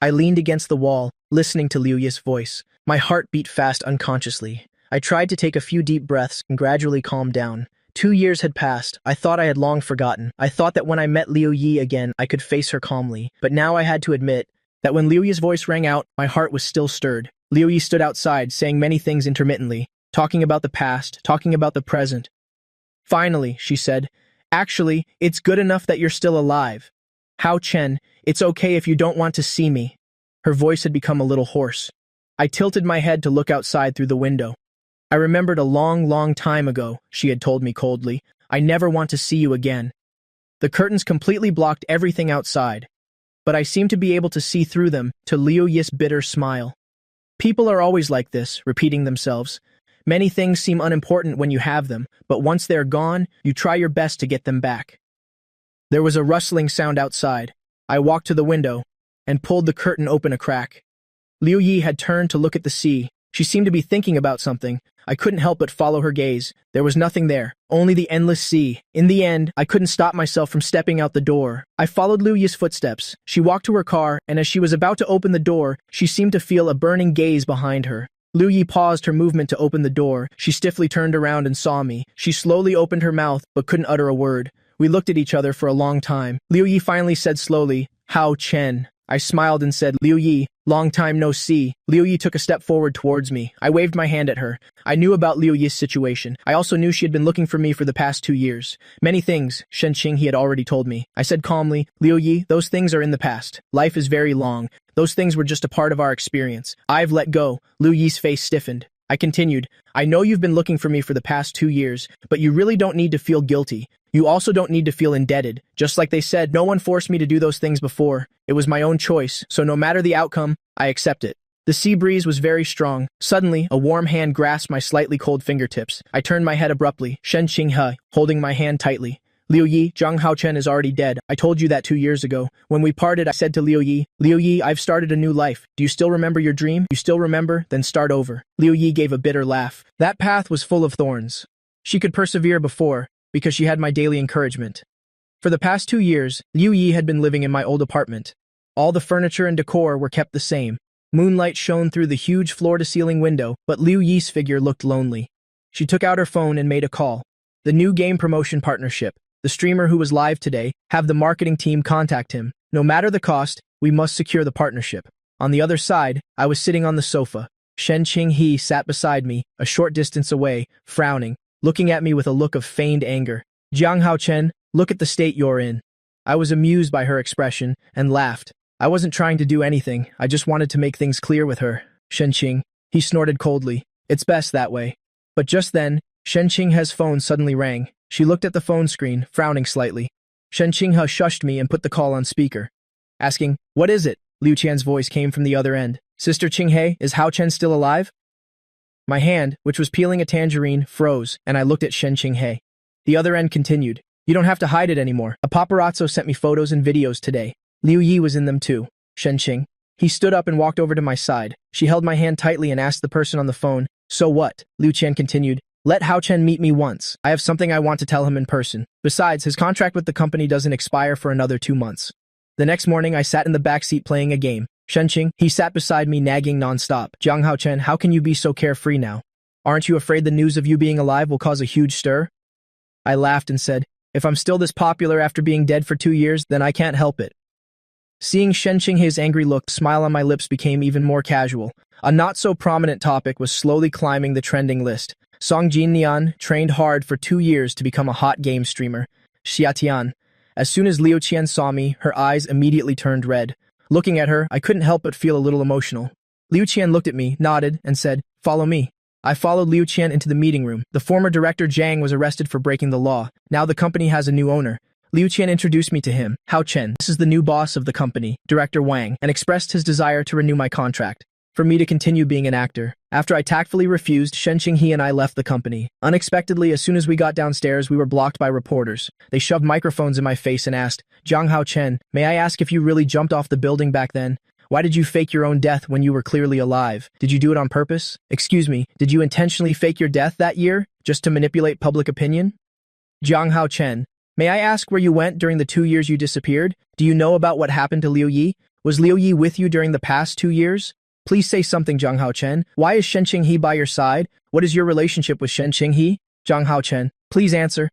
I leaned against the wall, listening to Liu Yi's voice. My heart beat fast unconsciously. I tried to take a few deep breaths and gradually calm down. 2 years had passed. I thought I had long forgotten. I thought that when I met Liu Yi again, I could face her calmly. But now I had to admit that when Liu Yi's voice rang out, my heart was still stirred. Liu Yi stood outside, saying many things intermittently, talking about the past, talking about the present. Finally, she said, Actually, it's good enough that you're still alive. Hao Chen, it's okay if you don't want to see me. Her voice had become a little hoarse. I tilted my head to look outside through the window. I remembered a long time ago, she had told me coldly, I never want to see you again. The curtains completely blocked everything outside, but I seemed to be able to see through them, to Liu Yi's bitter smile. People are always like this, repeating themselves. Many things seem unimportant when you have them, but once they're gone, you try your best to get them back. There was a rustling sound outside. I walked to the window and pulled the curtain open a crack. Liu Yi had turned to look at the sea. She seemed to be thinking about something. I couldn't help but follow her gaze. There was nothing there, only the endless sea. In the end, I couldn't stop myself from stepping out the door. I followed Liu Yi's footsteps. She walked to her car, and as she was about to open the door, she seemed to feel a burning gaze behind her. Liu Yi paused her movement to open the door. She stiffly turned around and saw me. She slowly opened her mouth, but couldn't utter a word. We looked at each other for a long time. Liu Yi finally said slowly, "Hao Chen." I smiled and said, "Liu Yi, long time no see." Liu Yi took a step forward towards me. I waved my hand at her. I knew about Liu Yi's situation. I also knew she had been looking for me for the past 2 years. Many things, Shen Qing had already told me. I said calmly, "Liu Yi, those things are in the past. Life is very long. Those things were just a part of our experience. I've let go." Liu Yi's face stiffened. I continued, "I know you've been looking for me for the past 2 years, but you really don't need to feel guilty. You also don't need to feel indebted. Just like they said, no one forced me to do those things before. It was my own choice, so no matter the outcome, I accept it." The sea breeze was very strong. Suddenly, a warm hand grasped my slightly cold fingertips. I turned my head abruptly, Shen Qinghe, holding my hand tightly. "Liu Yi, Zhang Haochen is already dead. I told you that 2 years ago. When we parted, I said to Liu Yi, I've started a new life. Do you still remember your dream? You still remember? Then start over." Liu Yi gave a bitter laugh. That path was full of thorns. She could persevere before, because she had my daily encouragement. For the past 2 years, Liu Yi had been living in my old apartment. All the furniture and decor were kept the same. Moonlight shone through the huge floor-to-ceiling window, but Liu Yi's figure looked lonely. She took out her phone and made a call. The new game promotion partnership. The streamer who was live today, have the marketing team contact him. No matter the cost, we must secure the partnership. On the other side, I was sitting on the sofa. Shen Qinghe sat beside me, a short distance away, frowning, looking at me with a look of feigned anger. "Jiang Haochen, look at the state you're in." I was amused by her expression and laughed. I wasn't trying to do anything, I just wanted to make things clear with her. "Shen Qing," he snorted coldly. "It's best that way." But just then, Shen Qinghe's phone suddenly rang. She looked at the phone screen, frowning slightly. Shen Qinghe shushed me and put the call on speaker. Asking, "What is it?" Liu Qian's voice came from the other end. "Sister Qinghe, is Hao Chen still alive?" My hand, which was peeling a tangerine, froze, and I looked at Shen Qinghe. The other end continued, "You don't have to hide it anymore. A paparazzo sent me photos and videos today. Liu Yi was in them too." Shen Qing. He stood up and walked over to my side. She held my hand tightly and asked the person on the phone, "So what?" Liu Qian continued, "Let Hao Chen meet me once. I have something I want to tell him in person. Besides, his contract with the company doesn't expire for another 2 months." The next morning, I sat in the backseat playing a game. Shen Qing, he sat beside me nagging nonstop. "Jiang Haochen, how can you be so carefree now? Aren't you afraid the news of you being alive will cause a huge stir?" I laughed and said, "If I'm still this popular after being dead for 2 years, then I can't help it." Seeing Shen Qinghe's angry look, the smile on my lips became even more casual. A not-so-prominent topic was slowly climbing the trending list. Song Jinnian trained hard for 2 years to become a hot game streamer. Xiatian. As soon as Liu Qian saw me, her eyes immediately turned red. Looking at her, I couldn't help but feel a little emotional. Liu Qian looked at me, nodded, and said, "Follow me." I followed Liu Qian into the meeting room. The former director Zhang was arrested for breaking the law. Now the company has a new owner. Liu Qian introduced me to him. "Hao Chen, this is the new boss of the company, Director Wang," and expressed his desire to renew my contract, for me to continue being an actor. After I tactfully refused, Shen Qinghe and I left the company. Unexpectedly, as soon as we got downstairs, we were blocked by reporters. They shoved microphones in my face and asked, "Jiang Haochen, may I ask if you really jumped off the building back then? Why did you fake your own death when you were clearly alive? Did you do it on purpose? Excuse me, did you intentionally fake your death that year, just to manipulate public opinion?" "Jiang Haochen, may I ask where you went during the 2 years you disappeared? Do you know about what happened to Liu Yi? Was Liu Yi with you during the past 2 years? Please say something, Jiang Haochen. Why is Shen Qinghe by your side? What is your relationship with Shen Qinghe? Jiang Haochen, please answer."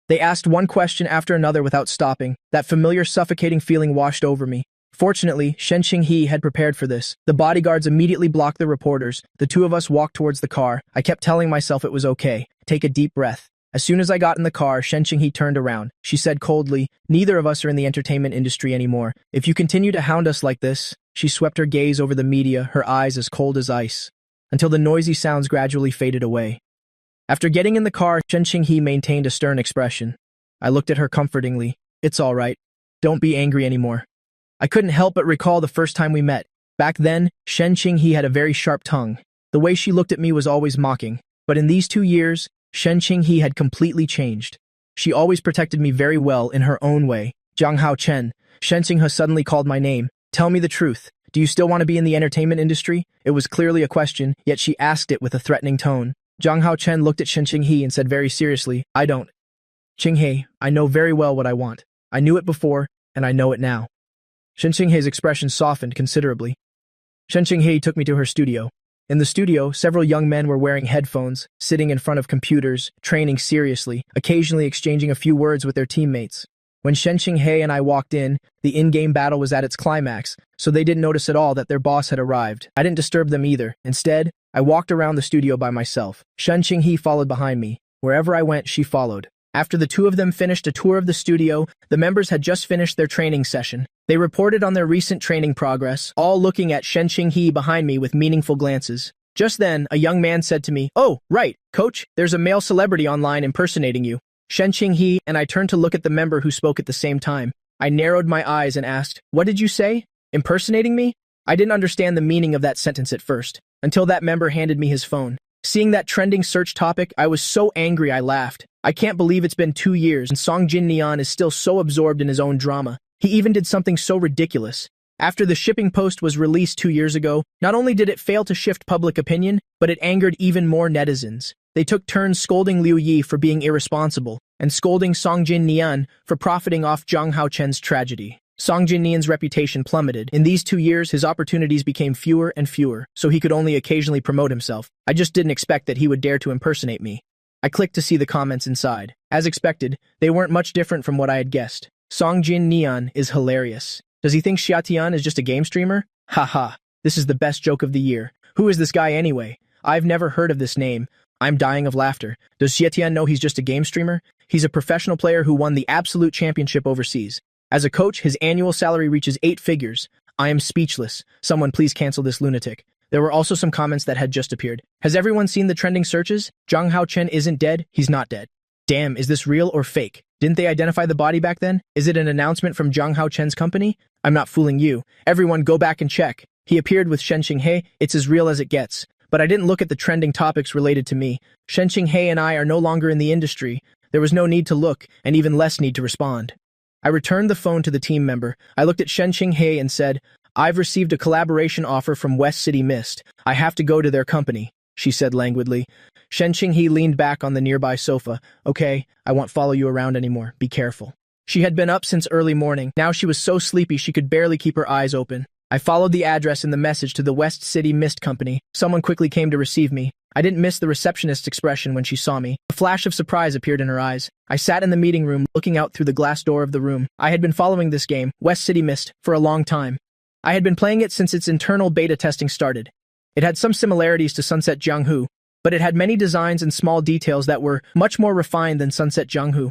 They asked one question after another without stopping. That familiar suffocating feeling washed over me. Fortunately, Shen Qinghe had prepared for this. The bodyguards immediately blocked the reporters. The two of us walked towards the car. I kept telling myself it was okay. Take a deep breath. As soon as I got in the car, Shen Qinghe turned around. She said coldly, "Neither of us are in the entertainment industry anymore. If you continue to hound us like this..." She swept her gaze over the media, her eyes as cold as ice, until the noisy sounds gradually faded away. After getting in the car, Shen Qinghe maintained a stern expression. I looked at her comfortingly. "It's all right. Don't be angry anymore." I couldn't help but recall the first time we met. Back then, Shen Qinghe had a very sharp tongue. The way she looked at me was always mocking. But in these 2 years, Shen Qinghe had completely changed. She always protected me very well in her own way. Jiang Hao Chen. Shen Qinghe suddenly called my name. Tell me the truth. Do you still want to be in the entertainment industry? It was clearly a question, yet she asked it with a threatening tone. Jiang Hao Chen looked at Shen Qinghe and said very seriously, I don't. Qinghe, I know very well what I want. I knew it before, and I know it now. Shen Qinghe's expression softened considerably. Shen Qinghe took me to her studio. In the studio, several young men were wearing headphones, sitting in front of computers, training seriously, occasionally exchanging a few words with their teammates. When Shen Qinghe and I walked in, the in-game battle was at its climax, so they didn't notice at all that their boss had arrived. I didn't disturb them either. Instead, I walked around the studio by myself. Shen Qinghe followed behind me. Wherever I went, she followed. After the two of them finished a tour of the studio, the members had just finished their training session. They reported on their recent training progress, all looking at Shen Qinghe behind me with meaningful glances. Just then, a young man said to me, "Oh, right, coach, there's a male celebrity online impersonating you." Shen Qinghe and I turned to look at the member who spoke at the same time. I narrowed my eyes and asked, "What did you say? Impersonating me?" I didn't understand the meaning of that sentence at first, until that member handed me his phone. Seeing that trending search topic, I was so angry I laughed. I can't believe it's been 2 years and Song Jin Nian is still so absorbed in his own drama. He even did something so ridiculous. After the shipping post was released 2 years ago, not only did it fail to shift public opinion, but it angered even more netizens. They took turns scolding Liu Yi for being irresponsible, and scolding Song Jin Nian for profiting off Jiang Hao Chen's tragedy. Song Jin Nian's reputation plummeted. In these 2 years, his opportunities became fewer and fewer, so he could only occasionally promote himself. I just didn't expect that he would dare to impersonate me. I clicked to see the comments inside. As expected, they weren't much different from what I had guessed. Song Jin Nian is hilarious. Does he think Xia Tian is just a game streamer? Haha, this is the best joke of the year. Who is this guy anyway? I've never heard of this name. I'm dying of laughter. Does Xia Tian know he's just a game streamer? He's a professional player who won the absolute championship overseas. As a coach, his annual salary reaches 8 figures. I am speechless. Someone please cancel this lunatic. There were also some comments that had just appeared. Has everyone seen the trending searches? Jiang Hao Chen isn't dead. He's not dead. Damn, is this real or fake? Didn't they identify the body back then? Is it an announcement from Jiang Hao Chen's company? I'm not fooling you. Everyone go back and check. He appeared with Shen Qinghe. It's as real as it gets. But I didn't look at the trending topics related to me. Shen Qinghe and I are no longer in the industry. There was no need to look, and even less need to respond. I returned the phone to the team member. I looked at Shen Qinghe and said, I've received a collaboration offer from West City Mist. I have to go to their company, she said languidly. Shen Qinghe leaned back on the nearby sofa. Okay, I won't follow you around anymore. Be careful. She had been up since early morning. Now she was so sleepy she could barely keep her eyes open. I followed the address in the message to the West City Mist Company. Someone quickly came to receive me. I didn't miss the receptionist's expression when she saw me. A flash of surprise appeared in her eyes. I sat in the meeting room, looking out through the glass door of the room. I had been following this game, West City Mist, for a long time. I had been playing it since its internal beta testing started. It had some similarities to Sunset Jianghu, but it had many designs and small details that were much more refined than Sunset Jianghu.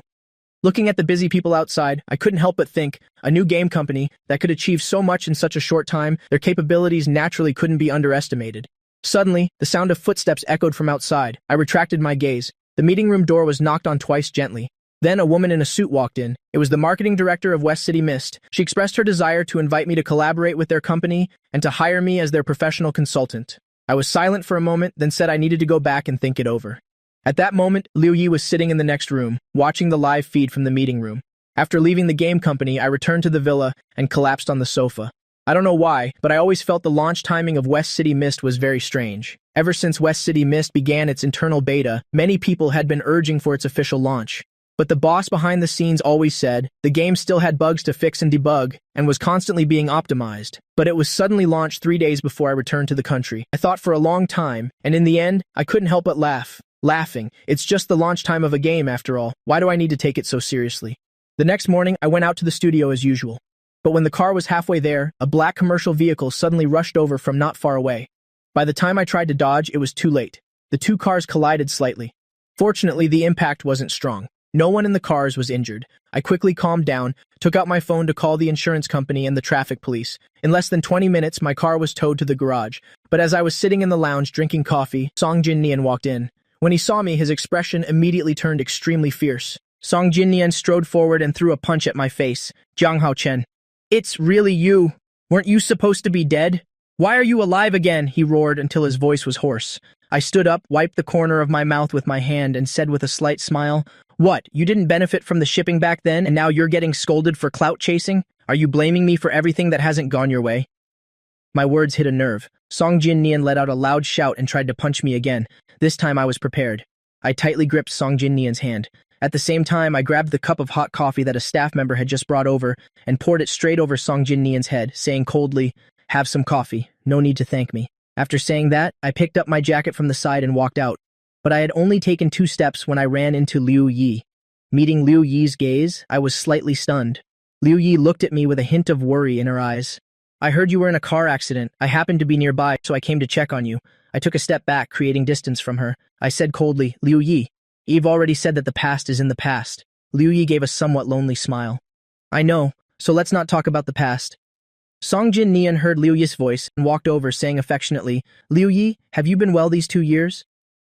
Looking at the busy people outside, I couldn't help but think, a new game company that could achieve so much in such a short time, their capabilities naturally couldn't be underestimated. Suddenly, the sound of footsteps echoed from outside. I retracted my gaze. The meeting room door was knocked on twice gently. Then a woman in a suit walked in. It was the marketing director of West City Mist. She expressed her desire to invite me to collaborate with their company and to hire me as their professional consultant. I was silent for a moment, then said I needed to go back and think it over. At that moment, Liu Yi was sitting in the next room, watching the live feed from the meeting room. After leaving the game company, I returned to the villa and collapsed on the sofa. I don't know why, but I always felt the launch timing of West City Mist was very strange. Ever since West City Mist began its internal beta, many people had been urging for its official launch. But the boss behind the scenes always said the game still had bugs to fix and debug and was constantly being optimized. But it was suddenly launched 3 days before I returned to the country. I thought for a long time, and in the end, I couldn't help but laugh. Laughing. It's just the launch time of a game after all. Why do I need to take it so seriously? The next morning, I went out to the studio as usual. But when the car was halfway there, a black commercial vehicle suddenly rushed over from not far away. By the time I tried to dodge, it was too late. The two cars collided slightly. Fortunately, the impact wasn't strong. No one in the cars was injured. I quickly calmed down, took out my phone to call the insurance company and the traffic police. In less than 20 minutes, my car was towed to the garage. But as I was sitting in the lounge drinking coffee, Song Jin Nian walked in. When he saw me, his expression immediately turned extremely fierce. Song Jin Nian strode forward and threw a punch at my face. Jiang Hao Chen. It's really you. Weren't you supposed to be dead? Why are you alive again? He roared until his voice was hoarse. I stood up, wiped the corner of my mouth with my hand, and said with a slight smile, What, you didn't benefit from the shipping back then and now you're getting scolded for clout chasing? Are you blaming me for everything that hasn't gone your way? My words hit a nerve. Song Jin Nian let out a loud shout and tried to punch me again. This time I was prepared. I tightly gripped Song Jin Nian's hand. At the same time, I grabbed the cup of hot coffee that a staff member had just brought over and poured it straight over Song Jin Nian's head, saying coldly, "Have some coffee. No need to thank me." After saying that, I picked up my jacket from the side and walked out. But I had only taken 2 steps when I ran into Liu Yi. Meeting Liu Yi's gaze, I was slightly stunned. Liu Yi looked at me with a hint of worry in her eyes. "I heard you were in a car accident. I happened to be nearby, so I came to check on you." I took a step back, creating distance from her. I said coldly, "Liu Yi, Eve already said that the past is in the past." Liu Yi gave a somewhat lonely smile. "I know, so let's not talk about the past." Song Jin Nian heard Liu Yi's voice and walked over, saying affectionately, "Liu Yi, have you been well these 2 years?"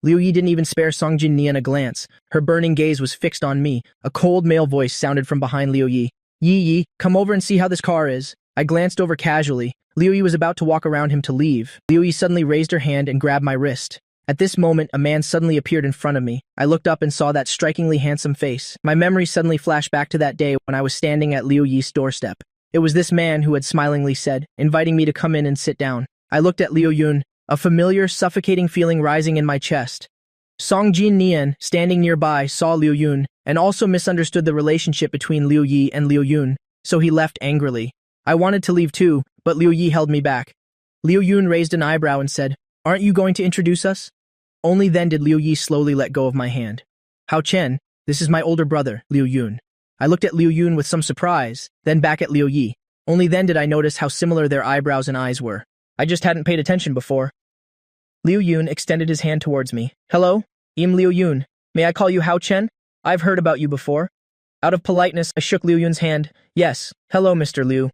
Liu Yi didn't even spare Song Jin Nian a glance. Her burning gaze was fixed on me. A cold male voice sounded from behind Liu Yi. Yi, come over and see how this car is." I glanced over casually. Liu Yi was about to walk around him to leave. Liu Yi suddenly raised her hand and grabbed my wrist. At this moment, a man suddenly appeared in front of me. I looked up and saw that strikingly handsome face. My memory suddenly flashed back to that day when I was standing at Liu Yi's doorstep. It was this man who had smilingly said, inviting me to come in and sit down. I looked at Liu Yun, a familiar, suffocating feeling rising in my chest. Song Jin Nian, standing nearby, saw Liu Yun, and also misunderstood the relationship between Liu Yi and Liu Yun, so he left angrily. I wanted to leave too, but Liu Yi held me back. Liu Yun raised an eyebrow and said, "Aren't you going to introduce us?" Only then did Liu Yi slowly let go of my hand. "Hao Chen, this is my older brother, Liu Yun." I looked at Liu Yun with some surprise, then back at Liu Yi. Only then did I notice how similar their eyebrows and eyes were. I just hadn't paid attention before. Liu Yun extended his hand towards me. "Hello, I'm Liu Yun. May I call you Hao Chen? I've heard about you before." Out of politeness, I shook Liu Yun's hand. "Yes, hello, Mr. Liu."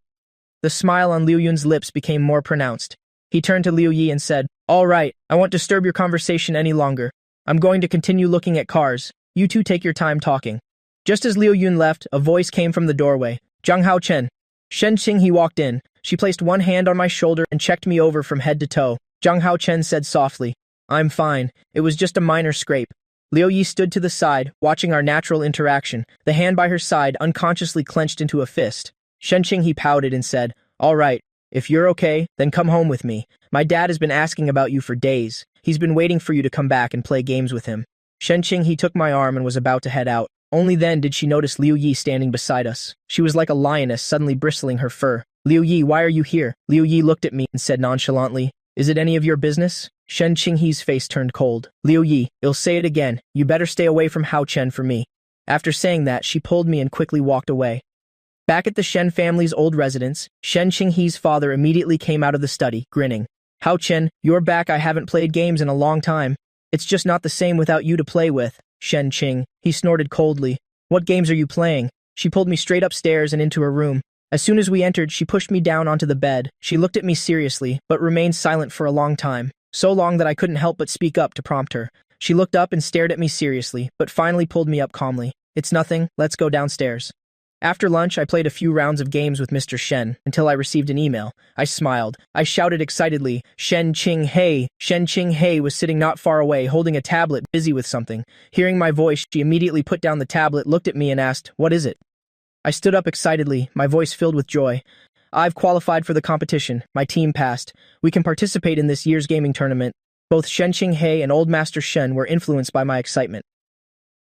The smile on Liu Yun's lips became more pronounced. He turned to Liu Yi and said, "All right, I won't disturb your conversation any longer. I'm going to continue looking at cars. You two take your time talking." Just as Liu Yun left, a voice came from the doorway. "Zhang Hao Chen." Shen Qing he walked in. She placed one hand on my shoulder and checked me over from head to toe. Zhang Hao Chen said softly, "I'm fine. It was just a minor scrape." Liu Yi stood to the side, watching our natural interaction. The hand by her side unconsciously clenched into a fist. Shen Qing he pouted and said, "All right, if you're okay, then come home with me. My dad has been asking about you for days. He's been waiting for you to come back and play games with him." Shen Qing he took my arm and was about to head out. Only then did she notice Liu Yi standing beside us. She was like a lioness suddenly bristling her fur. "Liu Yi, why are you here?" Liu Yi looked at me and said nonchalantly, "Is it any of your business?" Shen Qinghe's face turned cold. "Liu Yi, I'll say it again. You better stay away from Hao Chen for me." After saying that, she pulled me and quickly walked away. Back at the Shen family's old residence, Shen Qinghe's father immediately came out of the study, grinning. "Hao Chen, you're back. I haven't played games in a long time. It's just not the same without you to play with." Shen Qing, he snorted coldly. "What games are you playing?" She pulled me straight upstairs and into her room. As soon as we entered, she pushed me down onto the bed. She looked at me seriously, but remained silent for a long time. So long that I couldn't help but speak up to prompt her. She looked up and stared at me seriously, but finally pulled me up calmly. "It's nothing, let's go downstairs." After lunch, I played a few rounds of games with Mr. Shen, until I received an email. I smiled. I shouted excitedly, "Shen Qinghe!" Shen Qinghe was sitting not far away, holding a tablet, busy with something. Hearing my voice, she immediately put down the tablet, looked at me and asked, "What is it?" I stood up excitedly, my voice filled with joy. "I've qualified for the competition. My team passed. We can participate in this year's gaming tournament." Both Shen Qinghe and Old Master Shen were influenced by my excitement.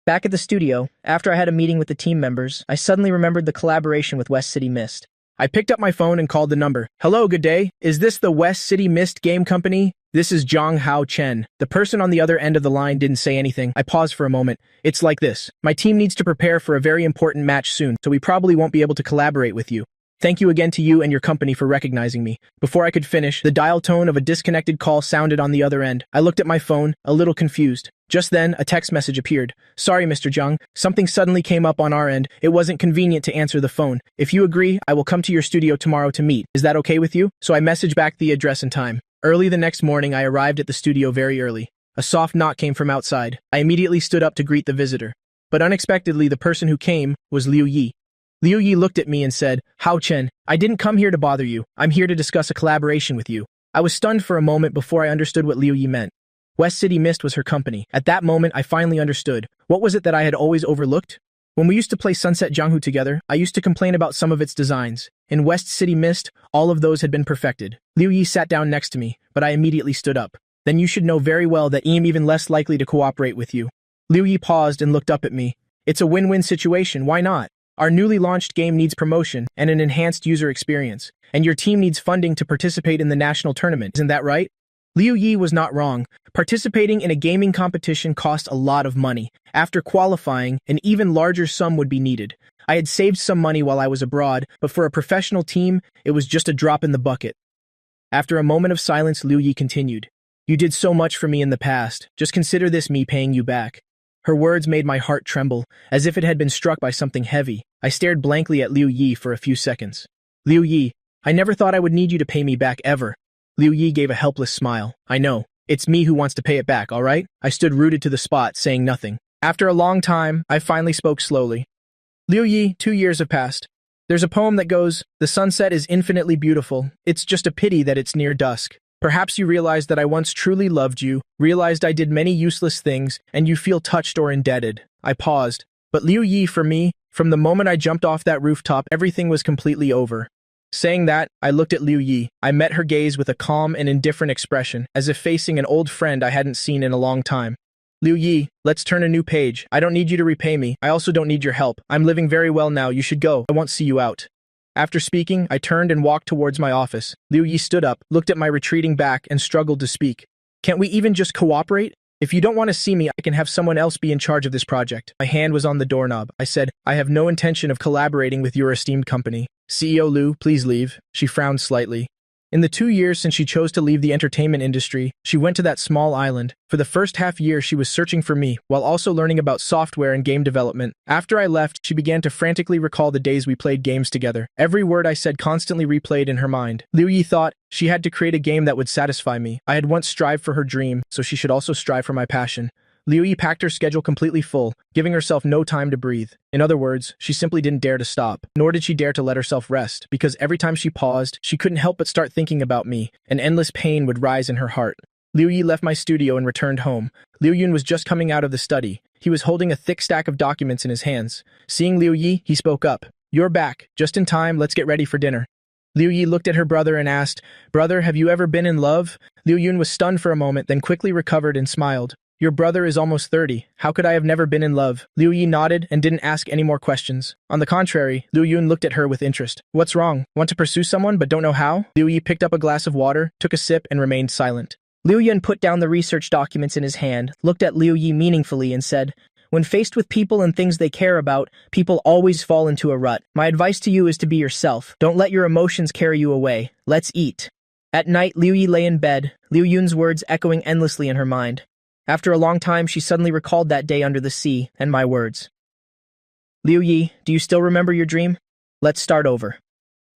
Back at the studio, after I had a meeting with the team members, I suddenly remembered the collaboration with West City Mist. I picked up my phone and called the number. "Hello, good day. Is this the West City Mist Game Company? This is Zhang Hao Chen." The person on the other end of the line didn't say anything. I paused for a moment. "It's like this. My team needs to prepare for a very important match soon, so we probably won't be able to collaborate with you. Thank you again to you and your company for recognizing me." Before I could finish, the dial tone of a disconnected call sounded on the other end. I looked at my phone, a little confused. Just then, a text message appeared. "Sorry, Mr. Zhang. Something suddenly came up on our end. It wasn't convenient to answer the phone. If you agree, I will come to your studio tomorrow to meet. Is that okay with you?" So I messaged back the address and time. Early the next morning, I arrived at the studio very early. A soft knock came from outside. I immediately stood up to greet the visitor. But unexpectedly, the person who came was Liu Yi. Liu Yi looked at me and said, "Hao Chen, I didn't come here to bother you. I'm here to discuss a collaboration with you." I was stunned for a moment before I understood what Liu Yi meant. West City Mist was her company. At that moment, I finally understood. What was it that I had always overlooked? When we used to play Sunset Jianghu together, I used to complain about some of its designs. In West City Mist, all of those had been perfected. Liu Yi sat down next to me, but I immediately stood up. Then you should know very well that I am even less likely to cooperate with you. Liu Yi paused and looked up at me. It's a win-win situation, why not? Our newly launched game needs promotion and an enhanced user experience, and your team needs funding to participate in the national tournament, isn't that right? Liu Yi was not wrong. Participating in a gaming competition cost a lot of money. After qualifying, an even larger sum would be needed. I had saved some money while I was abroad, but for a professional team, it was just a drop in the bucket. After a moment of silence, Liu Yi continued. You did so much for me in the past. Just consider this me paying you back. Her words made my heart tremble, as if it had been struck by something heavy. I stared blankly at Liu Yi for a few seconds. Liu Yi, I never thought I would need you to pay me back ever. Liu Yi gave a helpless smile. I know. It's me who wants to pay it back, all right? I stood rooted to the spot, saying nothing. After a long time, I finally spoke slowly. Liu Yi, 2 years have passed. There's a poem that goes, the sunset is infinitely beautiful. It's just a pity that it's near dusk. Perhaps you realize that I once truly loved you, realized I did many useless things, and you feel touched or indebted. I paused. But Liu Yi, for me, from the moment I jumped off that rooftop, everything was completely over. Saying that, I looked at Liu Yi. I met her gaze with a calm and indifferent expression, as if facing an old friend I hadn't seen in a long time. Liu Yi, let's turn a new page. I don't need you to repay me. I also don't need your help. I'm living very well now. You should go. I won't see you out. After speaking, I turned and walked towards my office. Liu Yi stood up, looked at my retreating back, and struggled to speak. Can't we even just cooperate? If you don't want to see me, I can have someone else be in charge of this project. My hand was on the doorknob. I said, I have no intention of collaborating with your esteemed company. CEO Liu, please leave. She frowned slightly. In the 2 years since she chose to leave the entertainment industry, she went to that small island. For the first half year, she was searching for me, while also learning about software and game development. After I left, she began to frantically recall the days we played games together. Every word I said constantly replayed in her mind. Liu Yi thought she had to create a game that would satisfy me. I had once strived for her dream, so she should also strive for my passion. Liu Yi packed her schedule completely full, giving herself no time to breathe. In other words, she simply didn't dare to stop, nor did she dare to let herself rest, because every time she paused, she couldn't help but start thinking about me. An endless pain would rise in her heart. Liu Yi left my studio and returned home. Liu Yun was just coming out of the study. He was holding a thick stack of documents in his hands. Seeing Liu Yi, he spoke up. You're back. Just in time, let's get ready for dinner. Liu Yi looked at her brother and asked, Brother, have you ever been in love? Liu Yun was stunned for a moment, then quickly recovered and smiled. Your brother is almost 30. How could I have never been in love? Liu Yi nodded and didn't ask any more questions. On the contrary, Liu Yun looked at her with interest. What's wrong? Want to pursue someone but don't know how? Liu Yi picked up a glass of water, took a sip, and remained silent. Liu Yun put down the research documents in his hand, looked at Liu Yi meaningfully and said, When faced with people and things they care about, people always fall into a rut. My advice to you is to be yourself. Don't let your emotions carry you away. Let's eat. At night, Liu Yi lay in bed, Liu Yun's words echoing endlessly in her mind. After a long time, she suddenly recalled that day under the sea and my words. Liu Yi, do you still remember your dream? Let's start over.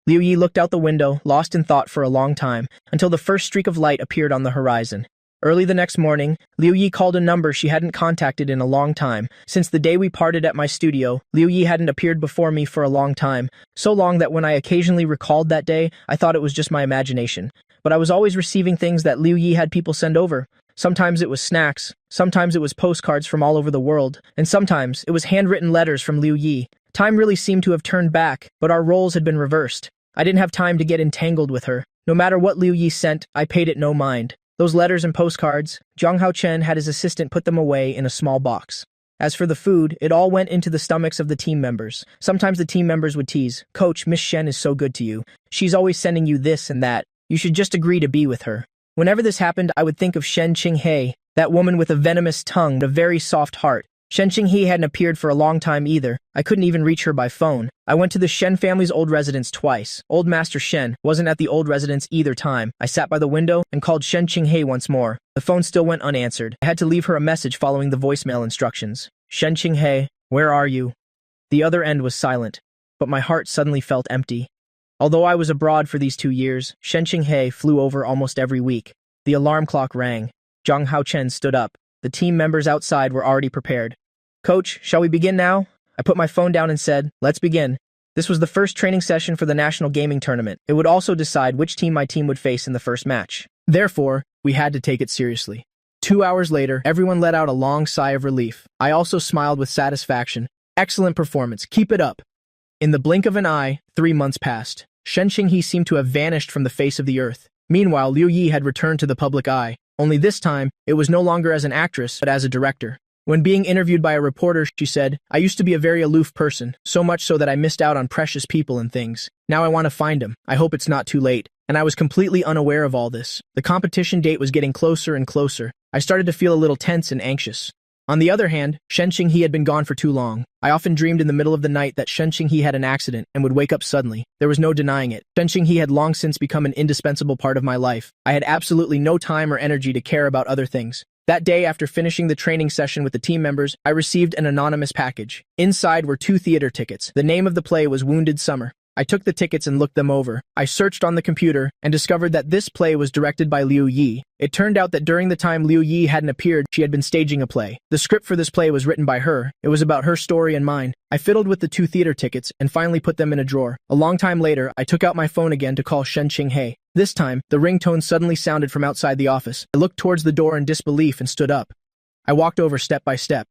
Liu Yi looked out the window, lost in thought for a long time, until the first streak of light appeared on the horizon. Early the next morning, Liu Yi called a number she hadn't contacted in a long time. Since the day we parted at my studio, Liu Yi hadn't appeared before me for a long time, so long that when I occasionally recalled that day, I thought it was just my imagination. But I was always receiving things that Liu Yi had people send over. Sometimes it was snacks, sometimes it was postcards from all over the world, and sometimes it was handwritten letters from Liu Yi. Time really seemed to have turned back, but our roles had been reversed. I didn't have time to get entangled with her. No matter what Liu Yi sent, I paid it no mind. Those letters and postcards, Zhang Haochen had his assistant put them away in a small box. As for the food, it all went into the stomachs of the team members. Sometimes the team members would tease, Coach, Miss Shen is so good to you. She's always sending you this and that. You should just agree to be with her. Whenever this happened, I would think of Shen Qinghe, that woman with a venomous tongue and a very soft heart. Shen Qinghe hadn't appeared for a long time either. I couldn't even reach her by phone. I went to the Shen family's old residence twice. Old Master Shen wasn't at the old residence either time. I sat by the window and called Shen Qinghe once more. The phone still went unanswered. I had to leave her a message following the voicemail instructions. Shen Qinghe, where are you? The other end was silent, but my heart suddenly felt empty. Although I was abroad for these 2 years, Shen Qinghe flew over almost every week. The alarm clock rang. Zhang Haochen stood up. The team members outside were already prepared. Coach, shall we begin now? I put my phone down and said, let's begin. This was the first training session for the national gaming tournament. It would also decide which team my team would face in the first match. Therefore, we had to take it seriously. 2 hours later, everyone let out a long sigh of relief. I also smiled with satisfaction. Excellent performance. Keep it up. In the blink of an eye, 3 months passed. Shen Qinghe seemed to have vanished from the face of the earth. Meanwhile, Liu Yi had returned to the public eye. Only this time, it was no longer as an actress, but as a director. When being interviewed by a reporter, she said, "I used to be a very aloof person, so much so that I missed out on precious people and things. Now I want to find him. I hope it's not too late." And I was completely unaware of all this. The competition date was getting closer and closer. I started to feel a little tense and anxious. On the other hand, Shen Qinghe had been gone for too long. I often dreamed in the middle of the night that Shen Qinghe had an accident and would wake up suddenly. There was no denying it. Shen Qinghe had long since become an indispensable part of my life. I had absolutely no time or energy to care about other things. That day, after finishing the training session with the team members, I received an anonymous package. Inside were 2 theater tickets. The name of the play was Wounded Summer. I took the tickets and looked them over. I searched on the computer and discovered that this play was directed by Liu Yi. It turned out that during the time Liu Yi hadn't appeared, she had been staging a play. The script for this play was written by her. It was about her story and mine. I fiddled with the 2 theater tickets and finally put them in a drawer. A long time later, I took out my phone again to call Shen Qinghe. This time, the ringtone suddenly sounded from outside the office. I looked towards the door in disbelief and stood up. I walked over step by step.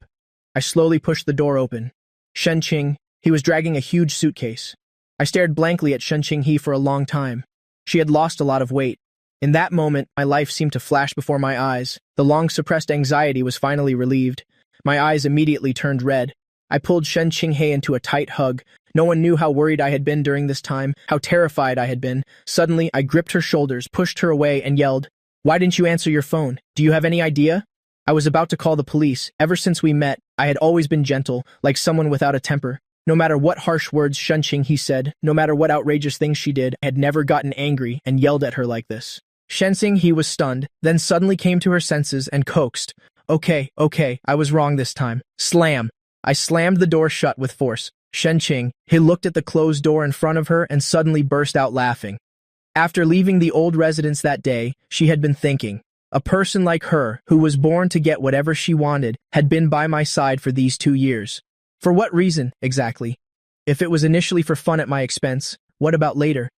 I slowly pushed the door open. Shen Qing, he was dragging a huge suitcase. I stared blankly at Shen Qinghe for a long time. She had lost a lot of weight. In that moment, my life seemed to flash before my eyes. The long-suppressed anxiety was finally relieved. My eyes immediately turned red. I pulled Shen Qinghe into a tight hug. No one knew how worried I had been during this time, how terrified I had been. Suddenly, I gripped her shoulders, pushed her away, and yelled, "Why didn't you answer your phone? Do you have any idea?" I was about to call the police. Ever since we met, I had always been gentle, like someone without a temper. No matter what harsh words Shen Qinghe said, no matter what outrageous things she did, I had never gotten angry and yelled at her like this. Shen Qinghe was stunned, then suddenly came to her senses and coaxed, Okay, I was wrong this time. Slam. I slammed the door shut with force. Shen Qinghe looked at the closed door in front of her and suddenly burst out laughing. After leaving the old residence that day, she had been thinking, a person like her, who was born to get whatever she wanted, had been by my side for these 2 years. For what reason, exactly? If it was initially for fun at my expense, what about later?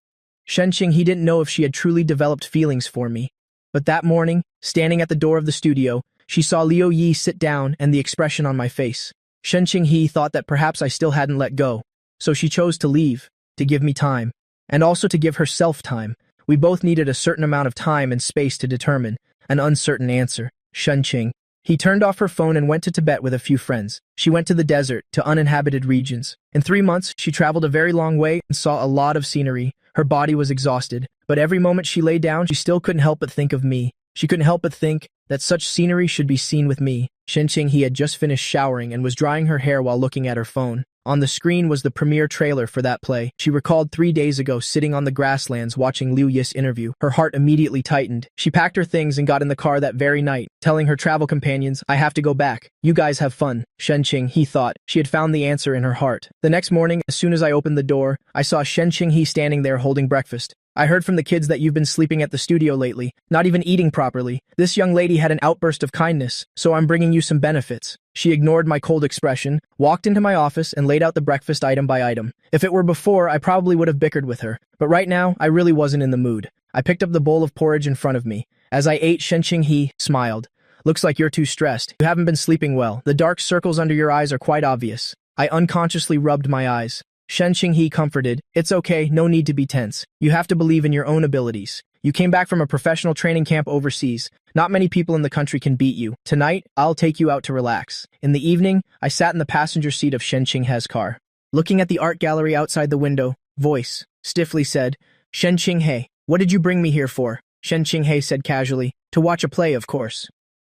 Shen Qinghe didn't know if she had truly developed feelings for me. But that morning, standing at the door of the studio, she saw Liu Yi sit down and the expression on my face. Shen Qinghe thought that perhaps I still hadn't let go, so she chose to leave, to give me time, and also to give herself time. We both needed a certain amount of time and space to determine an uncertain answer. Shen Qinghe. He turned off her phone and went to Tibet with a few friends. She went to the desert, to uninhabited regions. In 3 months, she traveled a very long way and saw a lot of scenery. Her body was exhausted, but every moment she lay down, she still couldn't help but think of me. She couldn't help but think that such scenery should be seen with me. Shen Qinghe had just finished showering and was drying her hair while looking at her phone. On the screen was the premiere trailer for that play. She recalled 3 days ago sitting on the grasslands watching Liu Yi's interview. Her heart immediately tightened. She packed her things and got in the car that very night, telling her travel companions, "I have to go back. You guys have fun." Shen Qinghe thought she had found the answer in her heart. The next morning, as soon as I opened the door, I saw Shen Qinghe standing there holding breakfast. "I heard from the kids that you've been sleeping at the studio lately, not even eating properly. This young lady had an outburst of kindness, so I'm bringing you some benefits." She ignored my cold expression, walked into my office, and laid out the breakfast item by item. If it were before, I probably would have bickered with her, but right now, I really wasn't in the mood. I picked up the bowl of porridge in front of me. As I ate, Shen Qinghe smiled. "Looks like you're too stressed. You haven't been sleeping well. The dark circles under your eyes are quite obvious." I unconsciously rubbed my eyes. Shen Qinghe comforted, "It's okay, no need to be tense. You have to believe in your own abilities. You came back from a professional training camp overseas. Not many people in the country can beat you. Tonight, I'll take you out to relax." In the evening, I sat in the passenger seat of Shen Qinghe's car. Looking at the art gallery outside the window, voice stiffly said, "Shen Qinghe, what did you bring me here for?" Shen Qinghe said casually, "To watch a play, of course."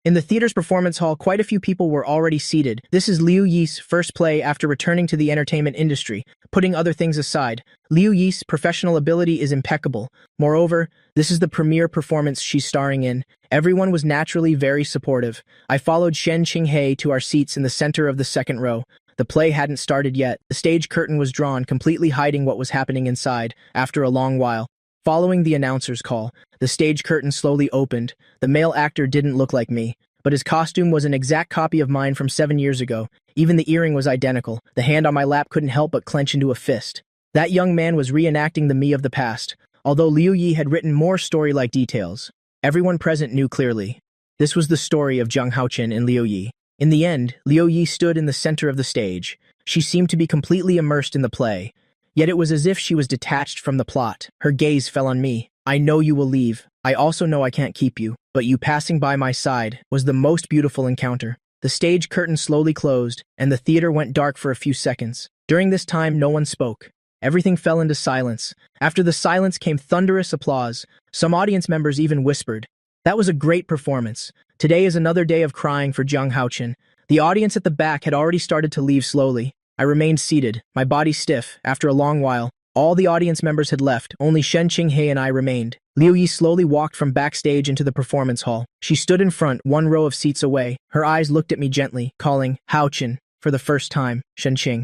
In the theater's performance hall, quite a few people were already seated. This is Liu Yi's first play after returning to the entertainment industry. Putting other things aside, Liu Yi's professional ability is impeccable. Moreover, this is the premiere performance she's starring in. Everyone was naturally very supportive. I followed Shen Qinghe to our seats in the center of the second row. The play hadn't started yet. The stage curtain was drawn, completely hiding what was happening inside. After a long while, following the announcer's call, the stage curtain slowly opened. The male actor didn't look like me, but his costume was an exact copy of mine from 7 years ago. Even the earring was identical. The hand on my lap couldn't help but clench into a fist. That young man was reenacting the me of the past, although Liu Yi had written more story-like details. Everyone present knew clearly. This was the story of Zhang Haochen and Liu Yi. In the end, Liu Yi stood in the center of the stage. She seemed to be completely immersed in the play. Yet it was as if she was detached from the plot. Her gaze fell on me. I know you will leave. I also know I can't keep you. But you passing by my side was the most beautiful encounter. The stage curtain slowly closed, and the theater went dark for a few seconds. During this time, no one spoke. Everything fell into silence. After the silence came thunderous applause. Some audience members even whispered, "That was a great performance. Today is another day of crying for Zhang Haochen." The audience at the back had already started to leave slowly. I remained seated, my body stiff. After a long while, all the audience members had left. Only Shen Qinghe and I remained. Liu Yi slowly walked from backstage into the performance hall. She stood in front, one row of seats away. Her eyes looked at me gently, calling, "Haochen," for the first time, Shen Qing.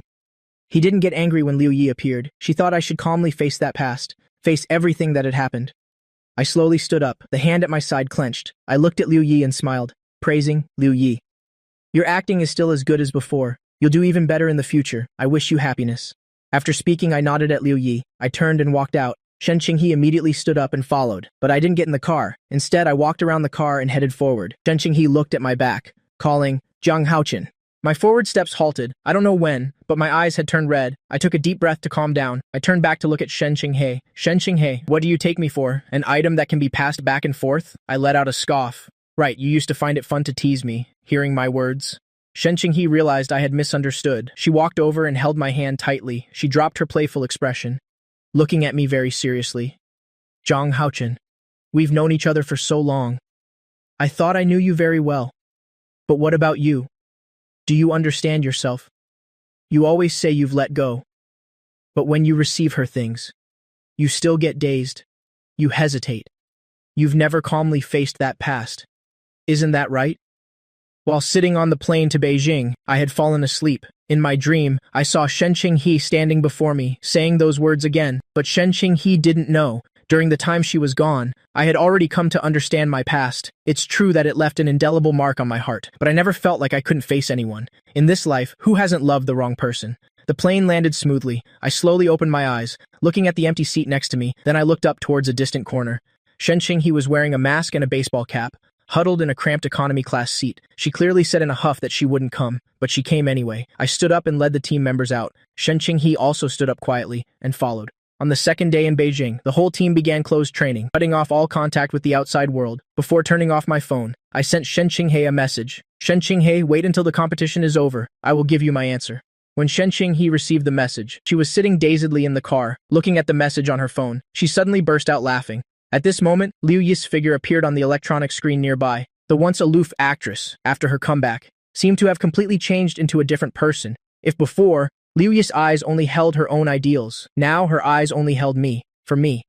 He didn't get angry when Liu Yi appeared. She thought I should calmly face that past, face everything that had happened. I slowly stood up, the hand at my side clenched. I looked at Liu Yi and smiled, praising Liu Yi. "Your acting is still as good as before. You'll do even better in the future. I wish you happiness." After speaking, I nodded at Liu Yi. I turned and walked out. Shen Qinghe immediately stood up and followed, but I didn't get in the car. Instead, I walked around the car and headed forward. Shen Qinghe looked at my back, calling, "Zhang Haochen." My forward steps halted. I don't know when, but my eyes had turned red. I took a deep breath to calm down. I turned back to look at Shen Qinghe. "Shen Qinghe, what do you take me for? An item that can be passed back and forth?" I let out a scoff. "Right, you used to find it fun to tease me, hearing my words." Shen Qinghe realized I had misunderstood. She walked over and held my hand tightly. She dropped her playful expression, looking at me very seriously. "Zhang Haochen, we've known each other for so long. I thought I knew you very well. But what about you? Do you understand yourself? You always say you've let go. But when you receive her things, you still get dazed. You hesitate. You've never calmly faced that past. Isn't that right?" While sitting on the plane to Beijing, I had fallen asleep. In my dream, I saw Shen Qinghe standing before me, saying those words again. But Shen Qinghe didn't know. During the time she was gone, I had already come to understand my past. It's true that it left an indelible mark on my heart, but I never felt like I couldn't face anyone. In this life, who hasn't loved the wrong person? The plane landed smoothly. I slowly opened my eyes, looking at the empty seat next to me. Then I looked up towards a distant corner. Shen Qinghe was wearing a mask and a baseball cap, huddled in a cramped economy-class seat. She clearly said in a huff that she wouldn't come, but she came anyway. I stood up and led the team members out. Shen Qinghe also stood up quietly and followed. On the second day in Beijing, the whole team began closed training, cutting off all contact with the outside world. Before turning off my phone, I sent Shen Qinghe a message. "Shen Qinghe, wait until the competition is over. I will give you my answer." When Shen Qinghe received the message, she was sitting dazedly in the car, looking at the message on her phone. She suddenly burst out laughing. At this moment, Liu Yi's figure appeared on the electronic screen nearby. The once aloof actress, after her comeback, seemed to have completely changed into a different person. If before, Liu Yi's eyes only held her own ideals, now her eyes only held me, for me.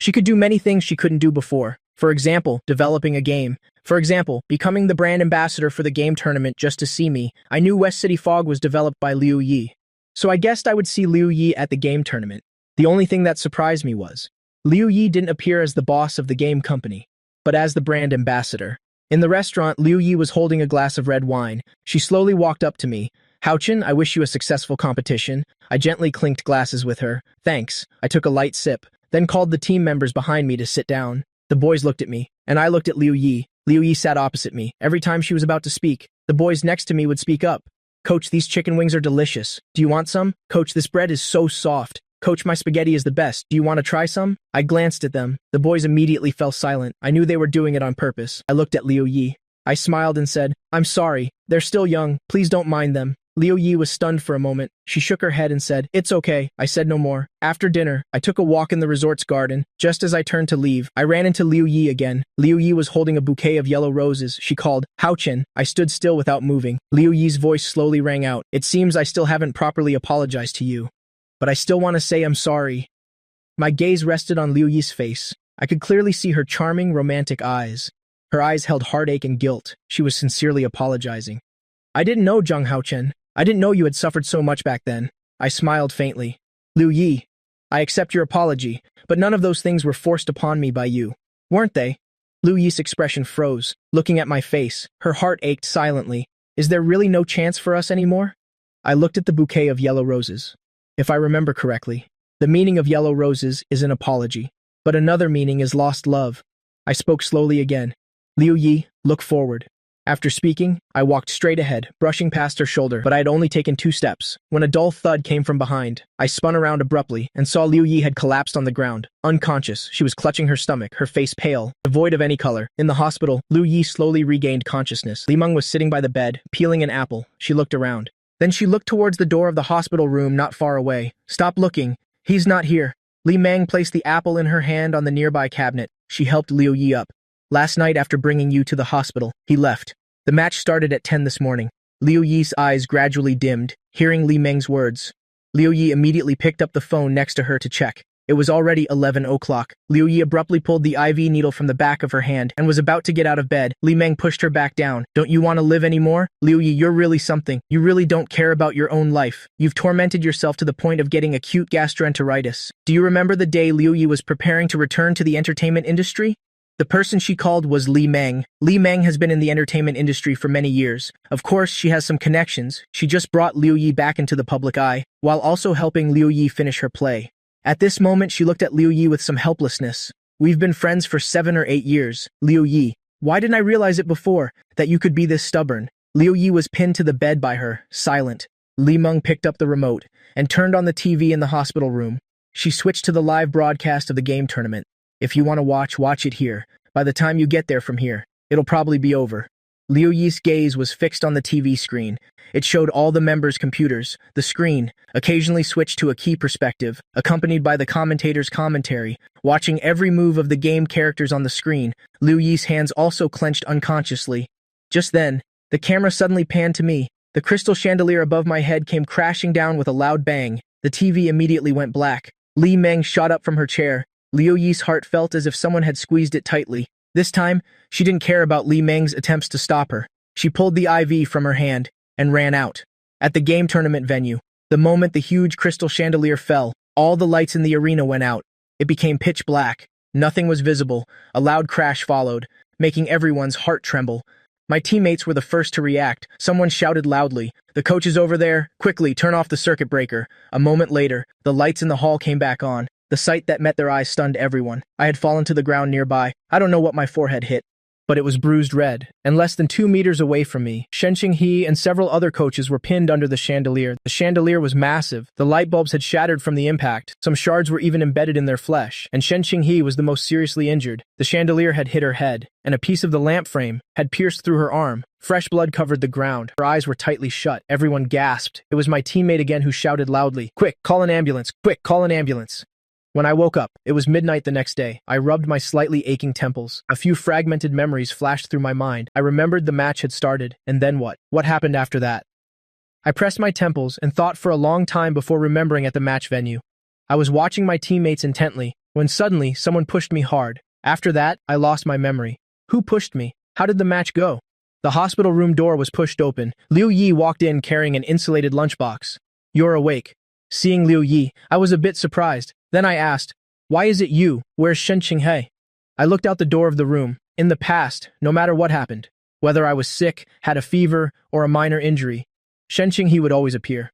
She could do many things she couldn't do before. For example, developing a game. For example, becoming the brand ambassador for the game tournament just to see me. I knew West City Fog was developed by Liu Yi, so I guessed I would see Liu Yi at the game tournament. The only thing that surprised me was, Liu Yi didn't appear as the boss of the game company, but as the brand ambassador. In the restaurant, Liu Yi was holding a glass of red wine. She slowly walked up to me. "Haochen, I wish you a successful competition." I gently clinked glasses with her. "Thanks." I took a light sip, then called the team members behind me to sit down. The boys looked at me, and I looked at Liu Yi. Liu Yi sat opposite me. Every time she was about to speak, the boys next to me would speak up. "Coach, these chicken wings are delicious. Do you want some?" "Coach, this bread is so soft." "Coach, my spaghetti is the best. Do you want to try some?" I glanced at them. The boys immediately fell silent. I knew they were doing it on purpose. I looked at Liu Yi. I smiled and said, "I'm sorry. They're still young. Please don't mind them." Liu Yi was stunned for a moment. She shook her head and said, "It's okay." I said no more. After dinner, I took a walk in the resort's garden. Just as I turned to leave, I ran into Liu Yi again. Liu Yi was holding a bouquet of yellow roses. She called, "Haochen." I stood still without moving. Liu Yi's voice slowly rang out. "It seems I still haven't properly apologized to you, but I still want to say I'm sorry." My gaze rested on Liu Yi's face. I could clearly see her charming, romantic eyes. Her eyes held heartache and guilt. She was sincerely apologizing. "I didn't know, Zhang Haochen. I didn't know you had suffered so much back then." I smiled faintly. "Liu Yi, I accept your apology, but none of those things were forced upon me by you, weren't they?" Liu Yi's expression froze, looking at my face. Her heart ached silently. "Is there really no chance for us anymore?" I looked at the bouquet of yellow roses. If I remember correctly, the meaning of yellow roses is an apology, but another meaning is lost love. I spoke slowly again. Liu Yi, look forward. After speaking, I walked straight ahead, brushing past her shoulder, but I had only taken 2 steps when a dull thud came from behind. I spun around abruptly and saw Liu Yi had collapsed on the ground. Unconscious, she was clutching her stomach, her face pale, devoid of any color. In the hospital, Liu Yi slowly regained consciousness. Li Meng was sitting by the bed, peeling an apple. She looked around. Then she looked towards the door of the hospital room not far away. Stop looking. He's not here. Li Meng placed the apple in her hand on the nearby cabinet. She helped Liu Yi up. Last night after bringing you to the hospital, he left. The match started at 10 this morning. Liu Yi's eyes gradually dimmed, hearing Li Meng's words. Liu Yi immediately picked up the phone next to her to check. It was already 11 o'clock. Liu Yi abruptly pulled the IV needle from the back of her hand and was about to get out of bed. Li Meng pushed her back down. Don't you want to live anymore? Liu Yi, you're really something. You really don't care about your own life. You've tormented yourself to the point of getting acute gastroenteritis. Do you remember the day Liu Yi was preparing to return to the entertainment industry? The person she called was Li Meng. Li Meng has been in the entertainment industry for many years. Of course, she has some connections. She just brought Liu Yi back into the public eye, while also helping Liu Yi finish her play. At this moment, she looked at Liu Yi with some helplessness. We've been friends for 7 or 8 years. Liu Yi, why didn't I realize it before, that you could be this stubborn? Liu Yi was pinned to the bed by her, silent. Li Meng picked up the remote and turned on the TV in the hospital room. She switched to the live broadcast of the game tournament. If you want to watch it here. By the time you get there from here, it'll probably be over. Liu Yi's gaze was fixed on the TV screen. It showed all the members' computers. The screen occasionally switched to a key perspective, accompanied by the commentator's commentary, watching every move of the game characters on the screen. Liu Yi's hands also clenched unconsciously. Just then, the camera suddenly panned to me. The crystal chandelier above my head came crashing down with a loud bang. The TV immediately went black. Li Meng shot up from her chair. Liu Yi's heart felt as if someone had squeezed it tightly. This time, she didn't care about Li Meng's attempts to stop her. She pulled the IV from her hand and ran out. At the game tournament venue, the moment the huge crystal chandelier fell, all the lights in the arena went out. It became pitch black. Nothing was visible. A loud crash followed, making everyone's heart tremble. My teammates were the first to react. Someone shouted loudly, "The coach is over there! Quickly, turn off the circuit breaker!" A moment later, the lights in the hall came back on. The sight that met their eyes stunned everyone. I had fallen to the ground nearby. I don't know what my forehead hit, but it was bruised red. And less than 2 meters away from me, Shen Qinghe and several other coaches were pinned under the chandelier. The chandelier was massive. The light bulbs had shattered from the impact. Some shards were even embedded in their flesh. And Shen Qinghe was the most seriously injured. The chandelier had hit her head, and a piece of the lamp frame had pierced through her arm. Fresh blood covered the ground. Her eyes were tightly shut. Everyone gasped. It was my teammate again who shouted loudly, "Quick, call an ambulance! Quick, call an ambulance!" When I woke up, it was midnight the next day. I rubbed my slightly aching temples. A few fragmented memories flashed through my mind. I remembered the match had started, and then what? What happened after that? I pressed my temples and thought for a long time before remembering at the match venue. I was watching my teammates intently, when suddenly someone pushed me hard. After that, I lost my memory. Who pushed me? How did the match go? The hospital room door was pushed open. Liu Yi walked in carrying an insulated lunchbox. "You're awake." Seeing Liu Yi, I was a bit surprised. Then I asked, "Why is it you? Where's Shen Qinghe?" I looked out the door of the room. In the past, no matter what happened, whether I was sick, had a fever, or a minor injury, Shen Qinghe would always appear.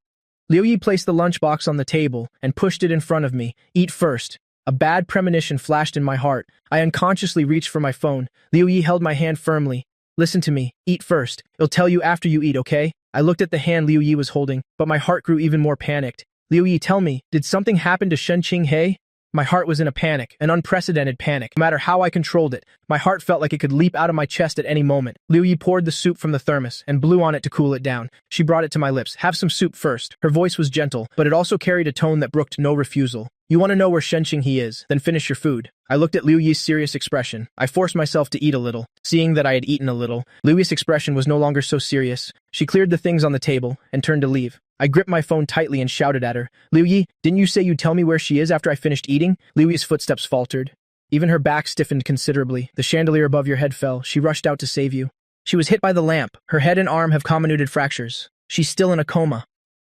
Liu Yi placed the lunchbox on the table and pushed it in front of me. "Eat first." A bad premonition flashed in my heart. I unconsciously reached for my phone. Liu Yi held my hand firmly. "Listen to me. Eat first. I'll tell you after you eat, okay?" I looked at the hand Liu Yi was holding, but my heart grew even more panicked. "Liu Yi, tell me, did something happen to Shen Qinghe?" My heart was in a panic, an unprecedented panic. No matter how I controlled it, my heart felt like it could leap out of my chest at any moment. Liu Yi poured the soup from the thermos and blew on it to cool it down. She brought it to my lips. "Have some soup first." Her voice was gentle, but it also carried a tone that brooked no refusal. "You want to know where Shen Qinghe is? Then finish your food." I looked at Liu Yi's serious expression. I forced myself to eat a little. Seeing that I had eaten a little, Liu Yi's expression was no longer so serious. She cleared the things on the table and turned to leave. I gripped my phone tightly and shouted at her, "Liu Yi, didn't you say you'd tell me where she is after I finished eating?" Liu Yi's footsteps faltered. Even her back stiffened considerably. "The chandelier above your head fell. She rushed out to save you. She was hit by the lamp. Her head and arm have comminuted fractures. She's still in a coma."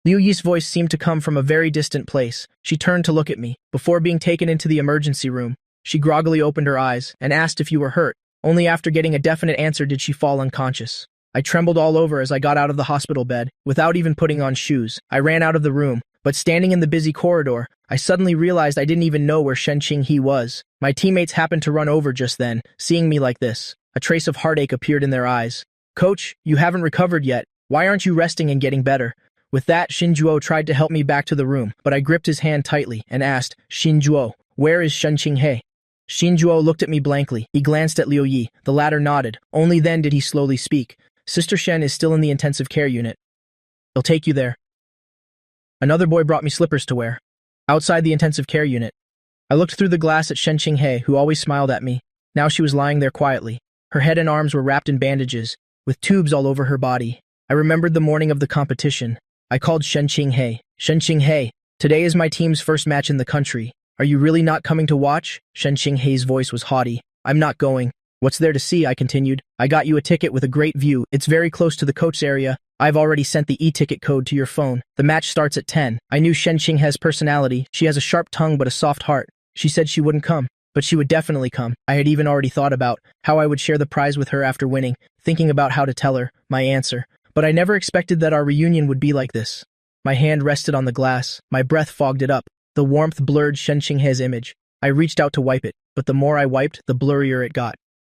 Liu Yi's voice seemed to come from a very distant place. She turned to look at me. Before being taken into the emergency room, she groggily opened her eyes and asked if you were hurt. Only after getting a definite answer did she fall unconscious. I trembled all over as I got out of the hospital bed, without even putting on shoes. I ran out of the room, but standing in the busy corridor, I suddenly realized I didn't even know where Shen Qinghe was. My teammates happened to run over just then, seeing me like this. A trace of heartache appeared in their eyes. Coach, you haven't recovered yet. Why aren't you resting and getting better? With that, Shinjuo tried to help me back to the room, but I gripped his hand tightly and asked, Shinjuo, where is Shenqinghe? Shinjuo looked at me blankly. He glanced at Liu Yi. The latter nodded. Only then did he slowly speak. Sister Shen is still in the intensive care unit. He'll take you there. Another boy brought me slippers to wear. Outside the intensive care unit, I looked through the glass at Shenqinghe, who always smiled at me. Now she was lying there quietly. Her head and arms were wrapped in bandages, with tubes all over her body. I remembered the morning of the competition. I called Shenqinghe. Shenqinghe, today is my team's first match in the country. Are you really not coming to watch? Shenqinghe's voice was haughty. I'm not going. What's there to see? I continued. I got you a ticket with a great view. It's very close to the coach area. I've already sent the e-ticket code to your phone. The match starts at 10. I knew Shenqinghe's personality. She has a sharp tongue but a soft heart. She said she wouldn't come, but she would definitely come. I had even already thought about how I would share the prize with her after winning, thinking about how to tell her my answer. But I never expected that our reunion would be like this. My hand rested on the glass. My breath fogged it up. The warmth blurred Shenqinghe's image. I reached out to wipe it, but the more I wiped, the blurrier it got.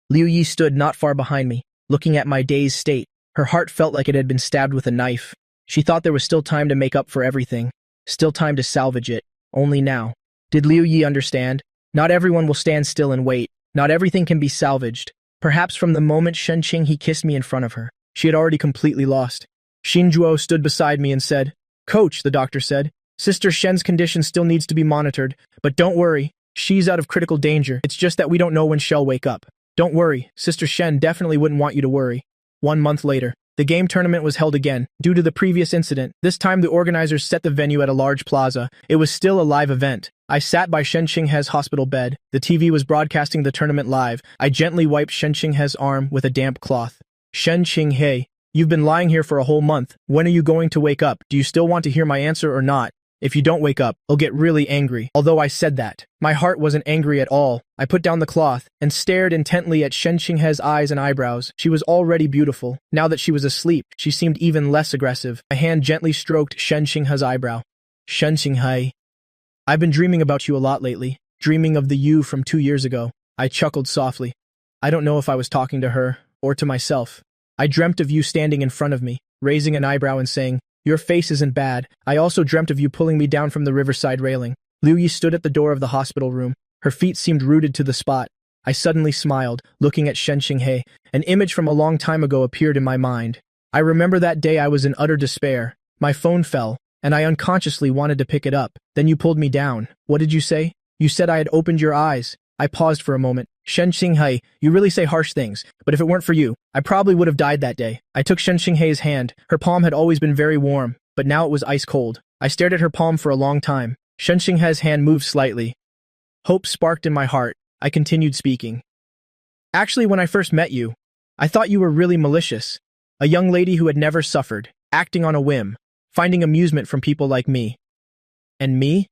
Liu Yi stood not far behind me, looking at my dazed state. Her heart felt like it had been stabbed with a knife. She thought there was still time to make up for everything. Still time to salvage it. Only now. Did Liu Yi understand? Not everyone will stand still and wait. Not everything can be salvaged. Perhaps from the moment Shenqinghe kissed me in front of her, she had already completely lost. Shinjuo stood beside me and said, Coach, the doctor said, Sister Shen's condition still needs to be monitored, but don't worry, she's out of critical danger. It's just that we don't know when she'll wake up. Don't worry, Sister Shen definitely wouldn't want you to worry. 1 month later, the game tournament was held again. Due to the previous incident, this time the organizers set the venue at a large plaza. It was still a live event. I sat by Shenqinghe's hospital bed. The TV was broadcasting the tournament live. I gently wiped Shenqinghe's arm with a damp cloth. Shenqinghe, you've been lying here for a whole month. When are you going to wake up? Do you still want to hear my answer or not? If you don't wake up, I'll get really angry. Although I said that, my heart wasn't angry at all. I put down the cloth and stared intently at Shenqinghe's eyes and eyebrows. She was already beautiful. Now that she was asleep, she seemed even less aggressive. My hand gently stroked Shenqinghe's eyebrow. Shenqinghe, I've been dreaming about you a lot lately. Dreaming of the you from 2 years ago. I chuckled softly. I don't know if I was talking to her or to myself. I dreamt of you standing in front of me, raising an eyebrow and saying, Your face isn't bad. I also dreamt of you pulling me down from the riverside railing. Liu Yi stood at the door of the hospital room. Her feet seemed rooted to the spot. I suddenly smiled, looking at Shenqinghe. An image from a long time ago appeared in my mind. I remember that day I was in utter despair. My phone fell, and I unconsciously wanted to pick it up. Then you pulled me down. What did you say? You said I had opened your eyes. I paused for a moment. Shenqinghe, you really say harsh things, but if it weren't for you, I probably would have died that day. I took Shenqinghe's hand. Her palm had always been very warm, but now it was ice cold. I stared at her palm for a long time. Shenqinghe's hand moved slightly. Hope sparked in my heart. I continued speaking. Actually, when I first met you, I thought you were really malicious. A young lady who had never suffered, acting on a whim, finding amusement from people like me. And me?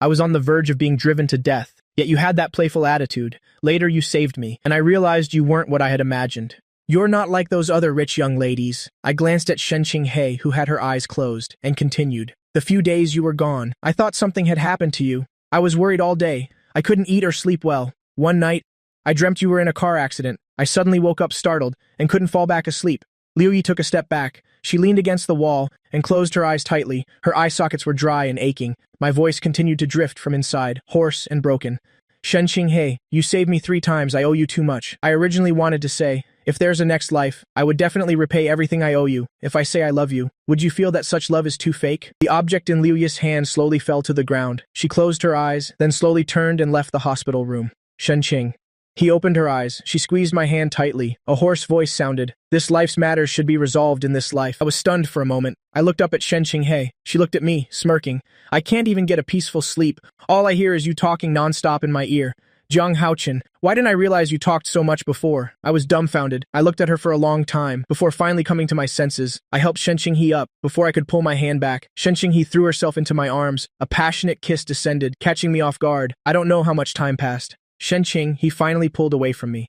I was on the verge of being driven to death. Yet you had that playful attitude. Later you saved me, and I realized you weren't what I had imagined. You're not like those other rich young ladies. I glanced at Shenqinghe, who had her eyes closed, and continued. The few days you were gone, I thought something had happened to you. I was worried all day. I couldn't eat or sleep well. One night, I dreamt you were in a car accident. I suddenly woke up startled and couldn't fall back asleep. Liu Yi took a step back. She leaned against the wall and closed her eyes tightly. Her eye sockets were dry and aching. My voice continued to drift from inside, hoarse and broken. Shenqinghe, you saved me 3 times. I owe you too much. I originally wanted to say, if there's a next life, I would definitely repay everything I owe you. If I say I love you, would you feel that such love is too fake? The object in Liu Yi's hand slowly fell to the ground. She closed her eyes, then slowly turned and left the hospital room. Shenqing. He opened her eyes. She squeezed my hand tightly. A hoarse voice sounded. This life's matters should be resolved in this life. I was stunned for a moment. I looked up at Shenqinghe. She looked at me, smirking. I can't even get a peaceful sleep. All I hear is you talking nonstop in my ear. Jiang Haochen, why didn't I realize you talked so much before? I was dumbfounded. I looked at her for a long time, before finally coming to my senses. I helped Shenqinghe up, before I could pull my hand back. Shenqinghe threw herself into my arms. A passionate kiss descended, catching me off guard. I don't know how much time passed. Shenqing, he finally pulled away from me.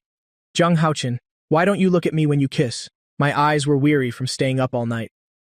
Jiang Haochen, why don't you look at me when you kiss? My eyes were weary from staying up all night.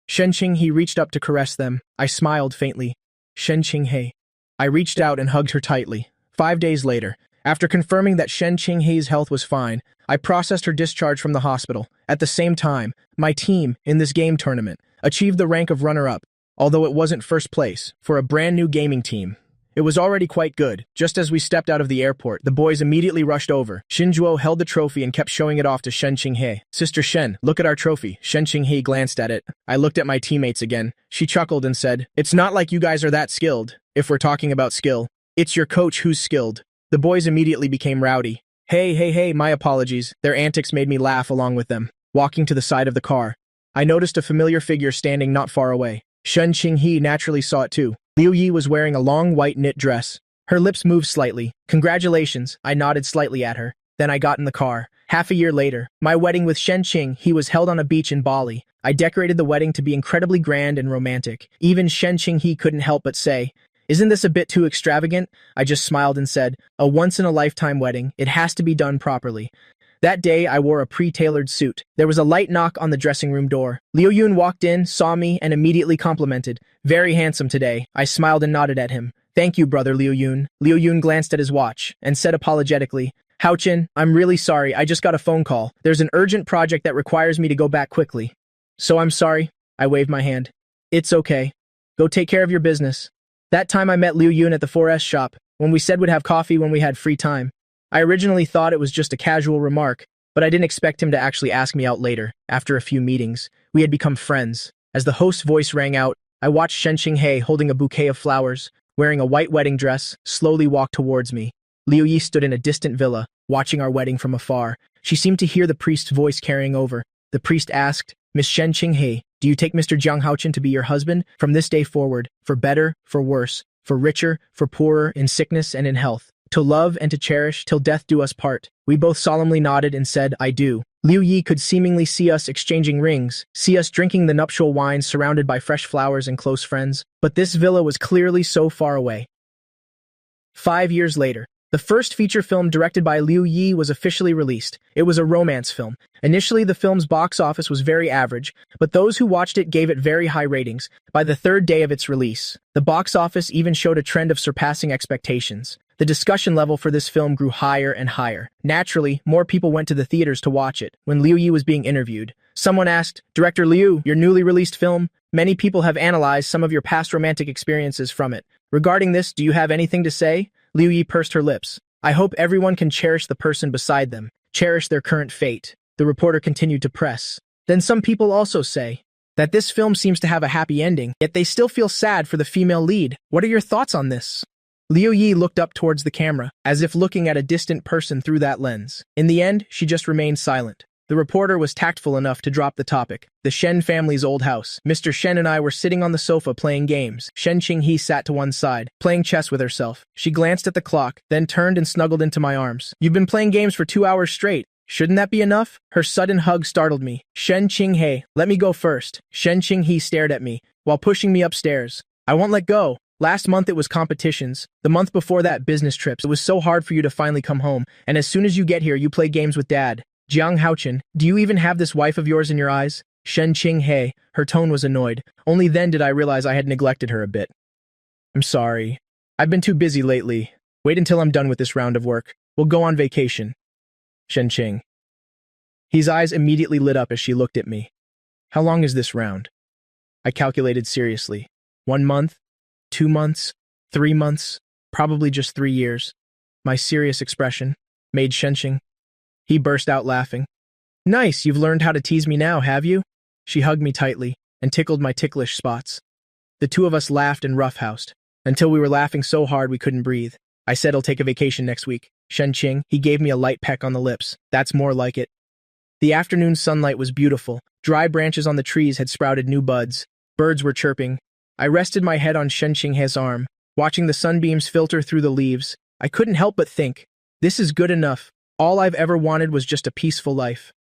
Shenqing, he reached up to caress them. I smiled faintly. Shenqinghe. I reached out and hugged her tightly. 5 days later, After confirming that Shen Qinghe's health was fine, I processed her discharge from the hospital. At the same time, my team, in this game tournament, achieved the rank of runner-up, although it wasn't first place, for a brand new gaming team. It was already quite good. Just as we stepped out of the airport, the boys immediately rushed over. Shinjuo held the trophy and kept showing it off to Shen Qinghe. "Sister Shen, look at our trophy." Shen Qinghe glanced at it. I looked at my teammates again. She chuckled and said, "It's not like you guys are that skilled. If we're talking about skill, it's your coach who's skilled." The boys immediately became rowdy. Hey, my apologies." Their antics made me laugh along with them. Walking to the side of the car, I noticed a familiar figure standing not far away. Shen Qinghe naturally saw it too. Liu Yi was wearing a long white knit dress. Her lips moved slightly. "Congratulations," I nodded slightly at her. Then I got in the car. Half a year later, my wedding with Shen Qinghe was held on a beach in Bali. I decorated the wedding to be incredibly grand and romantic. Even Shen Qinghe couldn't help but say, "Isn't this a bit too extravagant?" I just smiled and said, "A once-in-a-lifetime wedding. It has to be done properly." That day, I wore a pre-tailored suit. There was a light knock on the dressing room door. Liu Yun walked in, saw me, and immediately complimented. "Very handsome today." I smiled and nodded at him. "Thank you, brother Liu Yun." Liu Yun glanced at his watch and said apologetically, "Haochin, I'm really sorry. I just got a phone call. There's an urgent project that requires me to go back quickly. So I'm sorry." I waved my hand. "It's okay. Go take care of your business." That time I met Liu Yun at the 4S shop, when we said we'd have coffee when we had free time. I originally thought it was just a casual remark, but I didn't expect him to actually ask me out later. After a few meetings, we had become friends. As the host's voice rang out, I watched Shen Qinghe holding a bouquet of flowers, wearing a white wedding dress, slowly walk towards me. Liu Yi stood in a distant villa, watching our wedding from afar. She seemed to hear the priest's voice carrying over. The priest asked, "Miss Shen Qinghe, do you take Mr. Jiang Haochin to be your husband from this day forward, for better, for worse, for richer, for poorer, in sickness and in health, to love and to cherish till death do us part?" We both solemnly nodded and said, "I do." Liu Yi could seemingly see us exchanging rings, see us drinking the nuptial wine surrounded by fresh flowers and close friends, but this villa was clearly so far away. 5 years later, the first feature film directed by Liu Yi was officially released. It was a romance film. Initially, the film's box office was very average, but those who watched it gave it very high ratings. By the third day of its release, the box office even showed a trend of surpassing expectations. The discussion level for this film grew higher and higher. Naturally, more people went to the theaters to watch it. When Liu Yi was being interviewed, someone asked, "Director Liu, your newly released film, many people have analyzed some of your past romantic experiences from it. Regarding this, do you have anything to say?" Liu Yi pursed her lips. "I hope everyone can cherish the person beside them, cherish their current fate." The reporter continued to press. "Then some people also say that this film seems to have a happy ending, yet they still feel sad for the female lead. What are your thoughts on this?" Liu Yi looked up towards the camera, as if looking at a distant person through that lens. In the end, she just remained silent. The reporter was tactful enough to drop the topic. The Shen family's old house. Mr. Shen and I were sitting on the sofa playing games. Shen Qinghe sat to one side, playing chess with herself. She glanced at the clock, then turned and snuggled into my arms. "You've been playing games for 2 hours straight. Shouldn't that be enough?" Her sudden hug startled me. "Shen Qinghe, let me go first." Shen Qinghe stared at me, while pushing me upstairs. "I won't let go. Last month it was competitions. The month before that, business trips. It was so hard for you to finally come home, and as soon as you get here, you play games with Dad. Jiang Haochin, do you even have this wife of yours in your eyes?" Shen Qinghe, her tone was annoyed. Only then did I realize I had neglected her a bit. "I'm sorry. I've been too busy lately. Wait until I'm done with this round of work. We'll go on vacation." Shen Qing. His eyes immediately lit up as she looked at me. "How long is this round?" I calculated seriously. 1 month? 2 months? 3 months? Probably just 3 years. My serious expression made Shen Qing. He burst out laughing. "Nice, you've learned how to tease me now, have you?" She hugged me tightly and tickled my ticklish spots. The two of us laughed and roughhoused, until we were laughing so hard we couldn't breathe. I said I'll take a vacation next week. Shen Qing, he gave me a light peck on the lips. "That's more like it." The afternoon sunlight was beautiful. Dry branches on the trees had sprouted new buds. Birds were chirping. I rested my head on Shen Qinghe's arm, watching the sunbeams filter through the leaves. I couldn't help but think, this is good enough. All I've ever wanted was just a peaceful life.